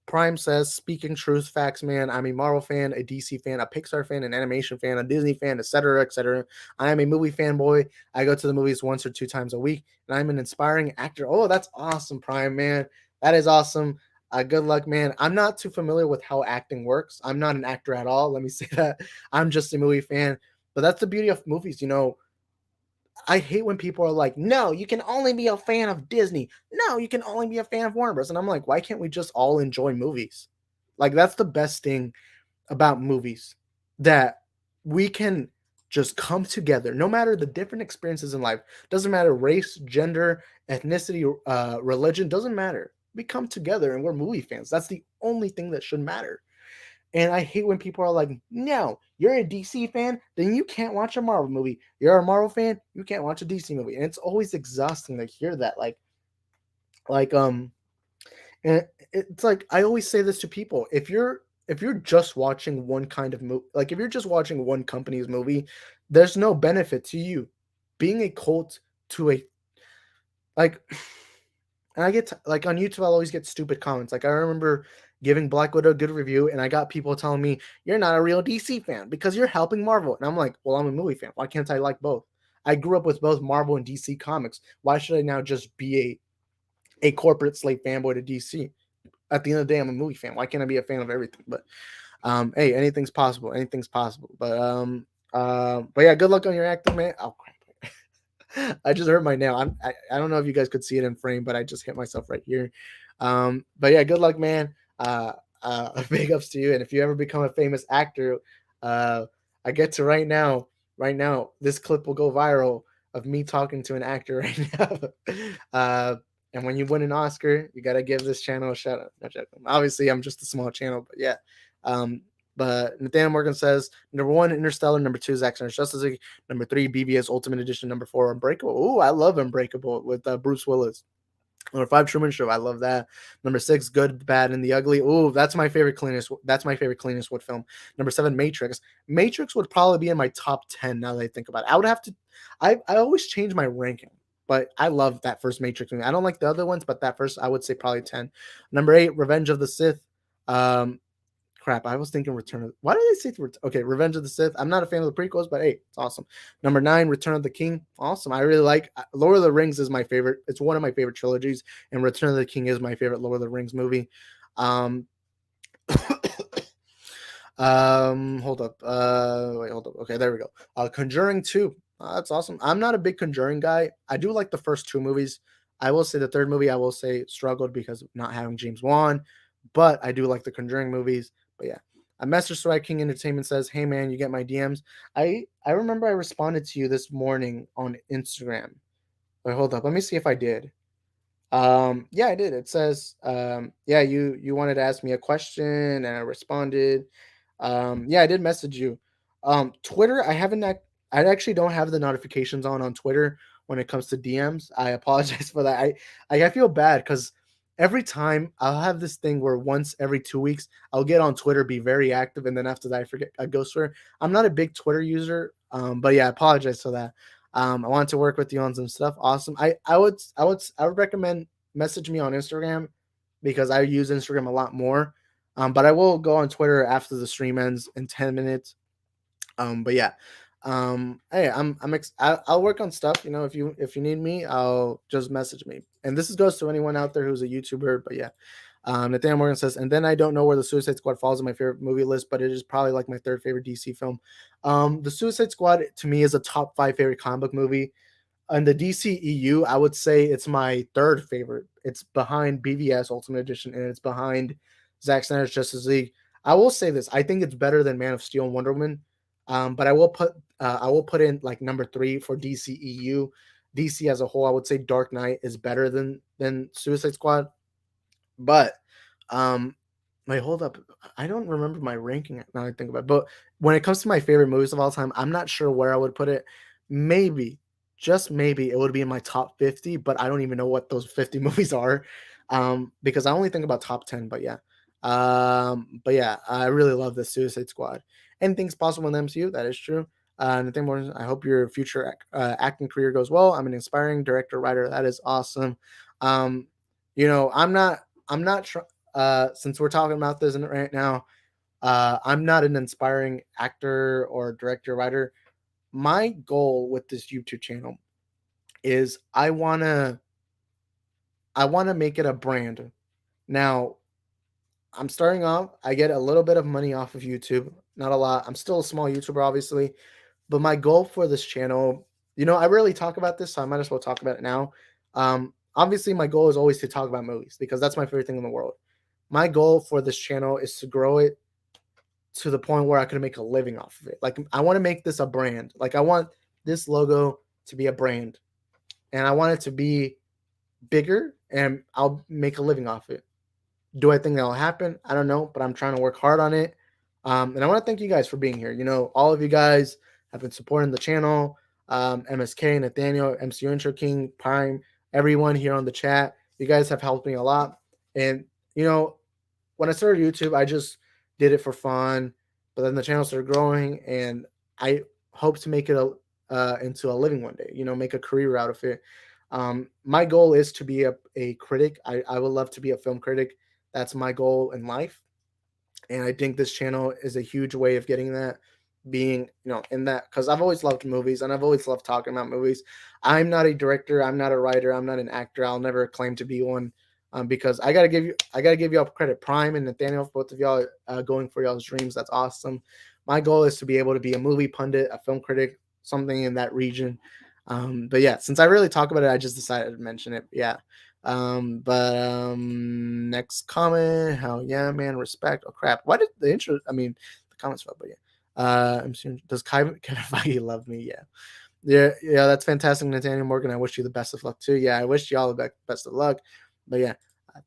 Prime says, speaking truth, facts, man. I'm a Marvel fan, a DC fan, a Pixar fan, an animation fan, a Disney fan, etc., etc. I am a movie fanboy. I go to the movies once or two times a week, and I'm an inspiring actor. Oh, that's awesome, Prime, man. That is awesome. Good luck, man. I'm not too familiar with how acting works. I'm not an actor at all. Let me say that. I'm just a movie fan. But that's the beauty of movies. I hate when people are like, no, you can only be a fan of Disney. No, you can only be a fan of Warner Bros. And I'm like, why can't we just all enjoy movies? Like, that's the best thing about movies, that we can just come together no matter the different experiences in life. Doesn't matter race, gender, ethnicity, religion, doesn't matter. We come together and we're movie fans. That's the only thing that should matter. And I hate when people are like, no, you're a DC fan, then you can't watch a Marvel movie. You're a Marvel fan, you can't watch a DC movie. And it's always exhausting to hear that. Like and it's like, I always say this to people: if you're just watching one kind of movie, like if you're just watching one company's movie, there's no benefit to you. Being a cult to a, like, and I get like on YouTube, I'll always get stupid comments. Like, I remember giving Black Widow a good review, and I got people telling me, you're not a real DC fan because you're helping Marvel. And I'm like, well, I'm a movie fan. Why can't I like both? I grew up with both Marvel and DC comics. Why should I now just be a corporate slave fanboy to DC? At the end of the day, I'm a movie fan. Why can't I be a fan of everything? But hey, anything's possible. Anything's possible. But yeah, good luck on your acting, man. Oh crap. I just hurt my nail. I don't know if you guys could see it in frame, but I just hit myself right here. But yeah, good luck, man. Big ups to you. And if you ever become a famous actor, uh, I get to right now, this clip will go viral of me talking to an actor right now. uh, and when you win an Oscar, you gotta give this channel a shout out. Not joking. Obviously, I'm just a small channel, but yeah. Um, but Nathaniel Morgan says, number one, Interstellar. Number two, Zack Snyder's Justice League. Number three, BVS Ultimate Edition. Number four, Unbreakable. Oh, I love Unbreakable with Bruce Willis. Number five, Truman Show. I love that. Number six, Good, the Bad, and the Ugly. Oh, that's my favorite cleanest. That's my favorite Clint Eastwood film. Number seven, Matrix. Matrix would probably be in my top 10 now that I think about it. I would have to. I always change my ranking, but I love that first Matrix movie. I don't like the other ones, but that first I would say probably 10. Number eight, Revenge of the Sith. Um, Crap, I was thinking Return of. Why did they say okay? Revenge of the Sith. I'm not a fan of the prequels, but hey, it's awesome. Number nine, Return of the King. Awesome. I really like Lord of the Rings is my favorite. It's one of my favorite trilogies, and Return of the King is my favorite Lord of the Rings movie. Um, hold up. Wait, hold up. Okay, there we go. Conjuring 2. That's awesome. I'm not a big Conjuring guy. I do like the first two movies. I will say the third movie, I will say, struggled because of not having James Wan, but I do like the Conjuring movies. But yeah. A Master Strike King Entertainment says, "Hey man, you get my DMs." I remember I responded to you this morning on Instagram. Wait, hold up. Let me see if I did. Yeah, I did. It says, yeah, you wanted to ask me a question, and I responded. Yeah, I did message you. Twitter, I actually don't have the notifications on Twitter when it comes to DMs. I apologize for that. I feel bad because every time I'll have this thing where once every 2 weeks I'll get on Twitter, be very active, and then after that I forget, I go Twitter. I'm not a big Twitter user, but yeah, I apologize for that. I want to work with you on some stuff. Awesome. I would recommend message me on Instagram because I use Instagram a lot more. But I will go on Twitter after the stream ends in 10 minutes. But yeah. Hey, I'll work on stuff. If you need me, I'll just message me. And this goes to anyone out there who's a YouTuber. But yeah. Nathaniel Morgan says, and then I don't know where the Suicide Squad falls on my favorite movie list, but it is probably like my third favorite DC film. The Suicide Squad to me is a top 5 favorite comic book movie. on the DCEU, I would say it's my third favorite. It's behind BVS Ultimate Edition, and it's behind Zack Snyder's Justice League. I will say this: I think it's better than Man of Steel and Wonder Woman. But I will put in like number 3 for DCEU. DC as a whole, I would say Dark Knight is better than Suicide Squad. But um, wait, hold up. I don't remember my ranking now I think about it. But when it comes to my favorite movies of all time, I'm not sure where I would put it. Maybe, just maybe, it would be in my top 50, but I don't even know what those 50 movies are. Because I only think about top 10, but yeah. But yeah, I really love the Suicide Squad. Anything's possible in the MCU, that is true. Nothing more. I hope your future acting career goes well. I'm an inspiring director, writer. That is awesome. Um, I'm not trying since we're talking about this right now, I'm not an inspiring actor or director writer. My goal with this YouTube channel is I wanna make it a brand. Now, I'm starting off. I get a little bit of money off of YouTube, not a lot. I'm still a small YouTuber, obviously, but my goal for this channel, I rarely talk about this, so I might as well talk about it now. Obviously, my goal is always to talk about movies because that's my favorite thing in the world. My goal for this channel is to grow it to the point where I can make a living off of it. Like I want to make this a brand. Like I want this logo to be a brand, and I want it to be bigger, and I'll make a living off it. Do I think that'll happen? I don't know, but I'm trying to work hard on it. And I want to thank you guys for being here. All of you guys have been supporting the channel. MSK, Nathaniel, MCU Intro King, Prime, everyone here on the chat. You guys have helped me a lot. And, when I started YouTube, I just did it for fun. But then the channel started growing, and I hope to make it into a living one day, make a career out of it. My goal is to be a critic. I would love to be a film critic. That's my goal in life. And I think this channel is a huge way of getting that, being, in that, because I've always loved movies and I've always loved talking about movies. I'm not a director. I'm not a writer. I'm not an actor. I'll never claim to be one. Because I gotta give y'all credit. Prime and Nathaniel, both of y'all going for y'all's dreams. That's awesome. My goal is to be able to be a movie pundit, a film critic, something in that region. But yeah, since I really talk about it, I just decided to mention it. Yeah. Next comment. Hell yeah, man. Respect. Oh crap. Why did the intro? I mean, the comments fell, but yeah. Does Kevin Feige love me? Yeah. Yeah. That's fantastic, Nathaniel Morgan. I wish you the best of luck too. Yeah, I wish y'all the best of luck. But yeah,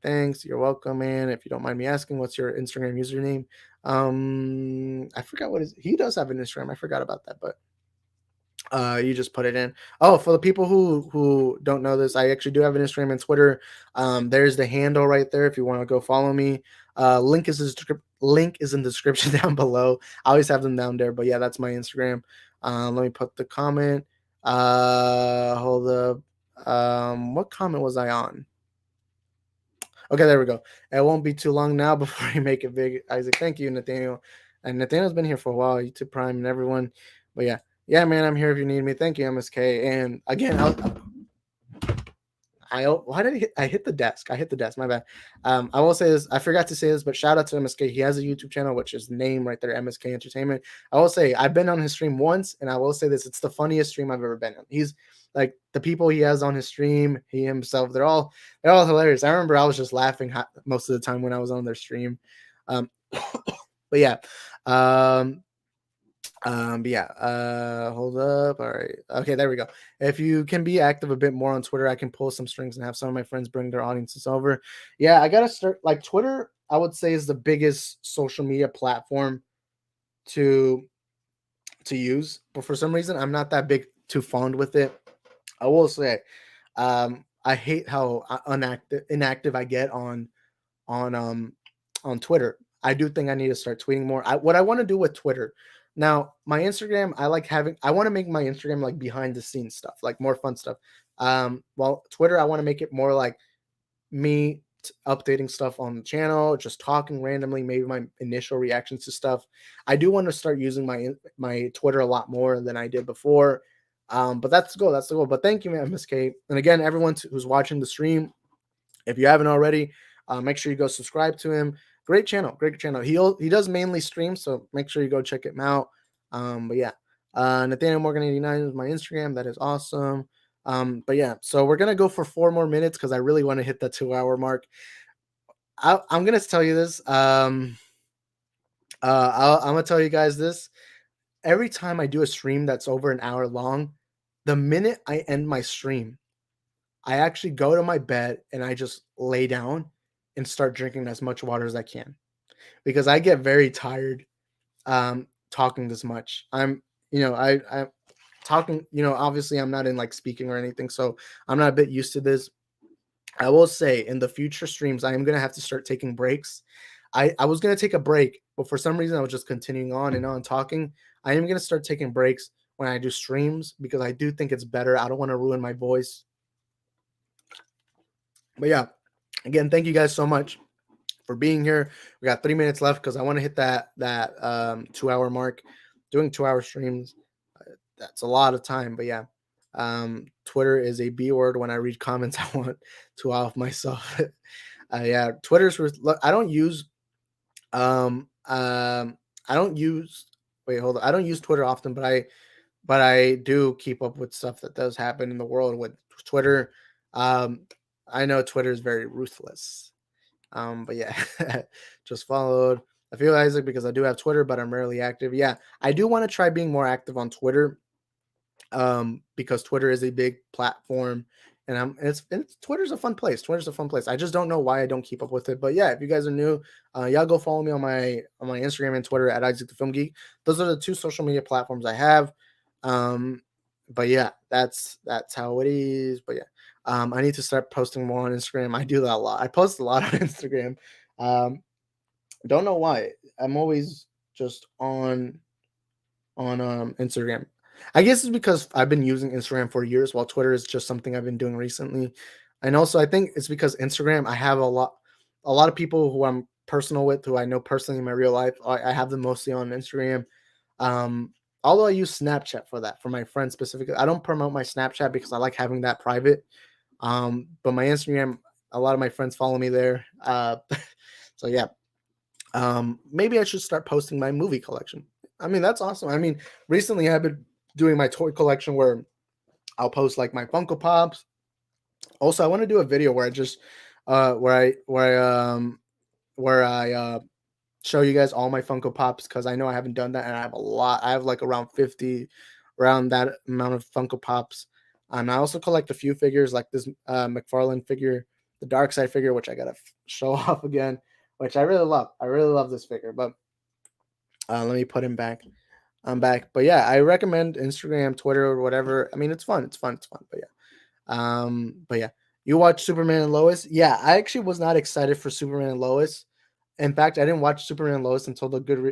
thanks. You're welcome, man. If you don't mind me asking, what's your Instagram username? I forgot he does have an Instagram. I forgot about that, but you just put it in. Oh, for the people who don't know this, I actually do have an Instagram and Twitter. There's the handle right there if you want to go follow me. Link is in the description down below. I always have them down there, but yeah, that's my Instagram. Let me put the comment. Hold up. What comment was I on? Okay, there we go. It won't be too long now before you make it big, Isaac. Thank you, Nathaniel. And Nathaniel's been here for a while. YouTube Prime and everyone. But yeah, man, I'm here if you need me. Thank you, MSK. And again, why did I hit the desk? I hit the desk. My bad. I will say this. I forgot to say this, but shout out to MSK. He has a YouTube channel, which is name right there, MSK Entertainment. I will say I've been on his stream once, and I will say this: it's the funniest stream I've ever been on. He's like the people he has on his stream, he himself. They're all hilarious. I remember I was just laughing most of the time when I was on their stream. But yeah. Hold up. All right. Okay, there we go. If you can be active a bit more on Twitter, I can pull some strings and have some of my friends bring their audiences over. Yeah, I gotta start, like, Twitter, I would say, is the biggest social media platform to use, but for some reason I'm not that too fond with it. I will say, I hate how inactive I get on on Twitter. I do think I need to start tweeting more. What I want to do with Twitter now, my Instagram, I want to make my Instagram like behind the scenes stuff, like more fun stuff. While Twitter, I want to make it more like me updating stuff on the channel, just talking randomly, maybe my initial reactions to stuff. I do want to start using my Twitter a lot more than I did before. But that's the goal. That's the goal. But thank you, man, MSK. And again, everyone who's watching the stream, if you haven't already, make sure you go subscribe to him. Great channel, great channel. He does mainly stream, so make sure you go check him out. But yeah, Nathaniel Morgan 89 is my Instagram. That is awesome. But yeah, so we're gonna go for 4 more minutes because I really want to hit the 2 hour mark. I'm gonna tell you this. I'm gonna tell you guys this. Every time I do a stream that's over an hour long, the minute I end my stream, I actually go to my bed and I just lay down and start drinking as much water as I can because I get very tired talking this much. I'm talking, obviously I'm not in like speaking or anything, so I'm not a bit used to this. I will say in the future streams, I am gonna have to start taking breaks. I was gonna take a break, but for some reason I was just continuing on and on talking. I am gonna start taking breaks when I do streams because I do think it's better. I don't want to ruin my voice. But yeah, again, thank you guys so much for being here. We got 3 minutes left because I want to hit that 2 hour mark. Doing 2 hour streams, that's a lot of time. But yeah, Twitter is a B word. When I read comments, I want to off myself. Yeah, Twitter's. I don't use. I don't use. Wait, hold on. I don't use Twitter often, but I do keep up with stuff that does happen in the world with Twitter. Um, I know Twitter is very ruthless. But yeah, just followed. I feel Isaac because I do have Twitter, but I'm rarely active. Yeah, I do want to try being more active on Twitter. Because Twitter is a big platform, and it's Twitter's a fun place. Twitter's a fun place. I just don't know why I don't keep up with it. But yeah, if you guys are new, y'all go follow me on my Instagram and Twitter at Isaac the Film Geek. Those are the two social media platforms I have. But yeah, that's how it is. But yeah, I need to start posting more on Instagram. I do that a lot. I post a lot on Instagram. Um, don't know why. I'm always just on Instagram. I guess it's because I've been using Instagram for years, while Twitter is just something I've been doing recently. And also, I think it's because Instagram, I have a lot of people who I'm personal with, who I know personally in my real life. I have them mostly on Instagram. Um, Although I use Snapchat for that, for my friends specifically. I don't promote my Snapchat because I like having that private. But my Instagram, a lot of my friends follow me there. So yeah, maybe I should start posting my movie collection. I mean, that's awesome. I mean, recently I've been doing my toy collection where I'll post like my Funko Pops. Also, I want to do a video where I just where I show you guys all my Funko Pops because I know I haven't done that and I have a lot. I have like around 50, around that amount of Funko Pops. I also collect a few figures like this McFarlane figure, the Dark Side figure, which I gotta show off again, which I really love. I really love this figure, but let me put him back. I'm back. But yeah, I recommend Instagram, Twitter, or whatever. I mean, it's fun. It's fun. It's fun. But yeah. But yeah. You watch Superman and Lois? Yeah, I actually was not excited for Superman and Lois. In fact, I didn't watch Superman and Lois until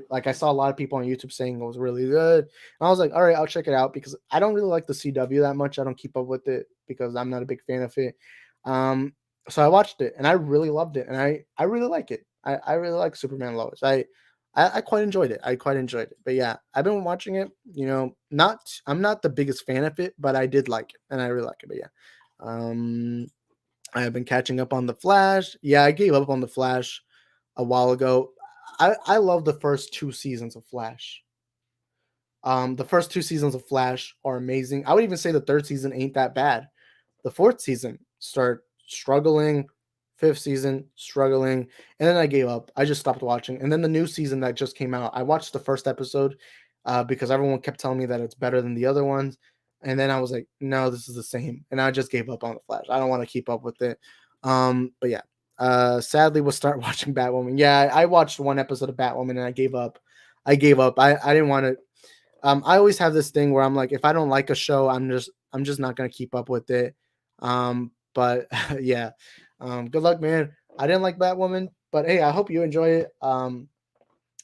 like I saw a lot of people on YouTube saying it was really good. And I was like, all right, I'll check it out because I don't really like the CW that much. I don't keep up with it because I'm not a big fan of it. So I watched it and I really loved it. And I really like it. I really like Superman and Lois. I quite enjoyed it. I quite enjoyed it. But yeah, I've been watching it. I'm not the biggest fan of it, but I did like it, and I really like it. But yeah, I have been catching up on the Flash. Yeah, I gave up on the Flash a while ago. I love the first 2 seasons of Flash. The first 2 seasons of Flash are amazing. I would even say the third season ain't that bad. The fourth season start struggling. Fifth season struggling, and then I gave up. I just stopped watching. And then the new season that just came out, I watched the first episode because everyone kept telling me that it's better than the other ones. And then I was like, no, this is the same. And I just gave up on the Flash. I don't want to keep up with it. But yeah, sadly, we'll start watching Batwoman. Yeah, I watched one episode of Batwoman and I gave up. I gave up. I didn't want to. I always have this thing where I'm like, if I don't like a show, I'm just not gonna keep up with it. But yeah, good luck, man. I didn't like Batwoman, but hey, I hope you enjoy it. I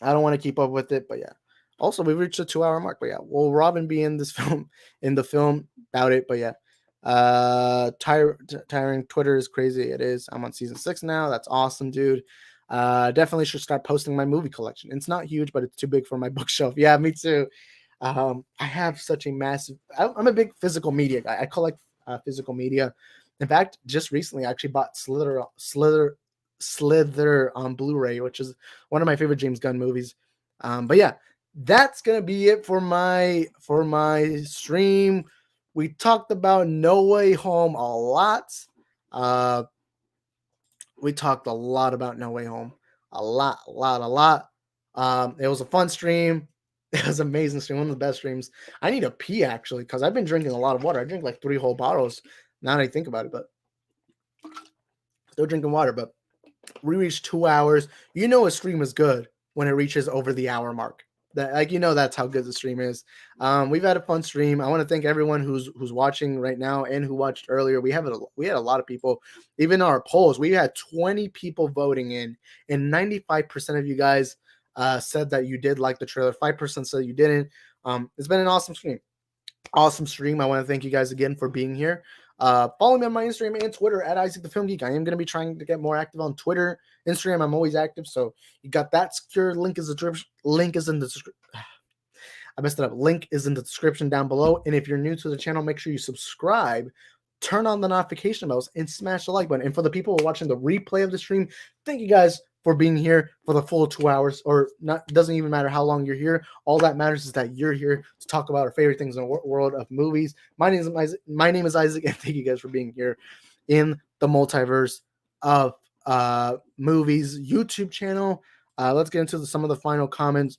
don't want to keep up with it, but yeah. Also, we reached the 2 hour mark, but yeah, will Robin be in this film in the film about it? But yeah, tiring Twitter is crazy. It is. I'm on season 6 now. That's awesome, dude. Definitely should start posting my movie collection. It's not huge, but it's too big for my bookshelf. Yeah, me too. I have such a massive. I'm a big physical media guy. I collect physical media. In fact, just recently, I actually bought Slither on Blu-ray, which is one of my favorite James Gunn movies. But yeah, that's gonna be it for my stream. We talked about No Way Home a lot. Uh, we talked a lot about No Way Home. A lot, a lot, a lot. It was a fun stream. It was an amazing stream. One of the best streams. I need a pee actually because I've been drinking a lot of water. I drink like 3 whole bottles now that I think about it, but still drinking water. But we reached 2 hours. You know a stream is good when it reaches over the hour mark. That, like, you know, that's how good the stream is. We've had a fun stream. I want to thank everyone who's watching right now and who watched earlier. We had a lot of people. Even our polls, we had 20 people voting in, and 95% of you guys said that you did like the trailer. 5% said you didn't. It's been an awesome stream. Awesome stream. I want to thank you guys again for being here. Follow me on my Instagram and Twitter at Isaac the Film Geek. I am going to be trying to get more active on Twitter, Instagram. I'm always active, so you got that secure. Link is in the description. I messed it up. Link is in the description down below. And if you're new to the channel, make sure you subscribe, turn on the notification bells, and smash the like button. And for the people who are watching the replay of the stream, thank you guys for being here for the full 2 hours, or not. Doesn't even matter how long you're here. All that matters is that you're here to talk about our favorite things in the world of movies. My name is Isaac, and thank you guys for being here in the multiverse of movies YouTube channel. Let's get into some of the final comments.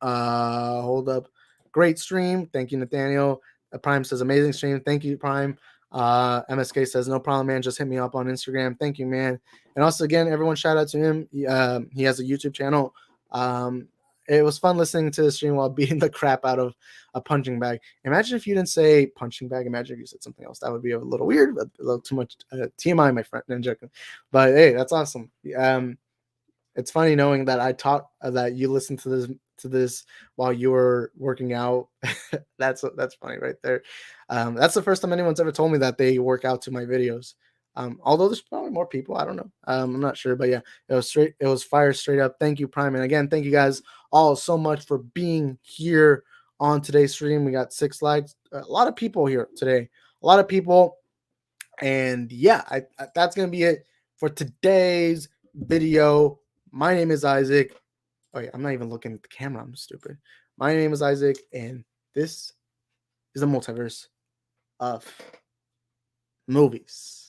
Hold up. Great stream. Thank you, Nathaniel. Prime says amazing stream. Thank you, Prime. MSK says no problem, man. Just hit me up on Instagram. Thank you, man. And also, again, everyone, shout out to him. He has a YouTube channel. It was fun listening to the stream while beating the crap out of a punching bag. Imagine if you didn't say punching bag. Imagine if you said something else. That would be a little weird, but a little too much TMI, my friend. I'm joking. But hey, that's awesome. It's funny knowing that I taught that you listened to this while you were working out. That's funny right there. That's the first time anyone's ever told me that they work out to my videos. Although there's probably more people, I don't know. I'm not sure, but yeah, it was fire straight up. Thank you, Prime, and again, thank you guys all so much for being here on today's stream. We got 6 likes, a lot of people here today, a lot of people, and yeah, that's gonna be it for today's video. My name is Isaac. Oh yeah, I'm not even looking at the camera. I'm stupid. My name is Isaac, and this is the multiverse of movies.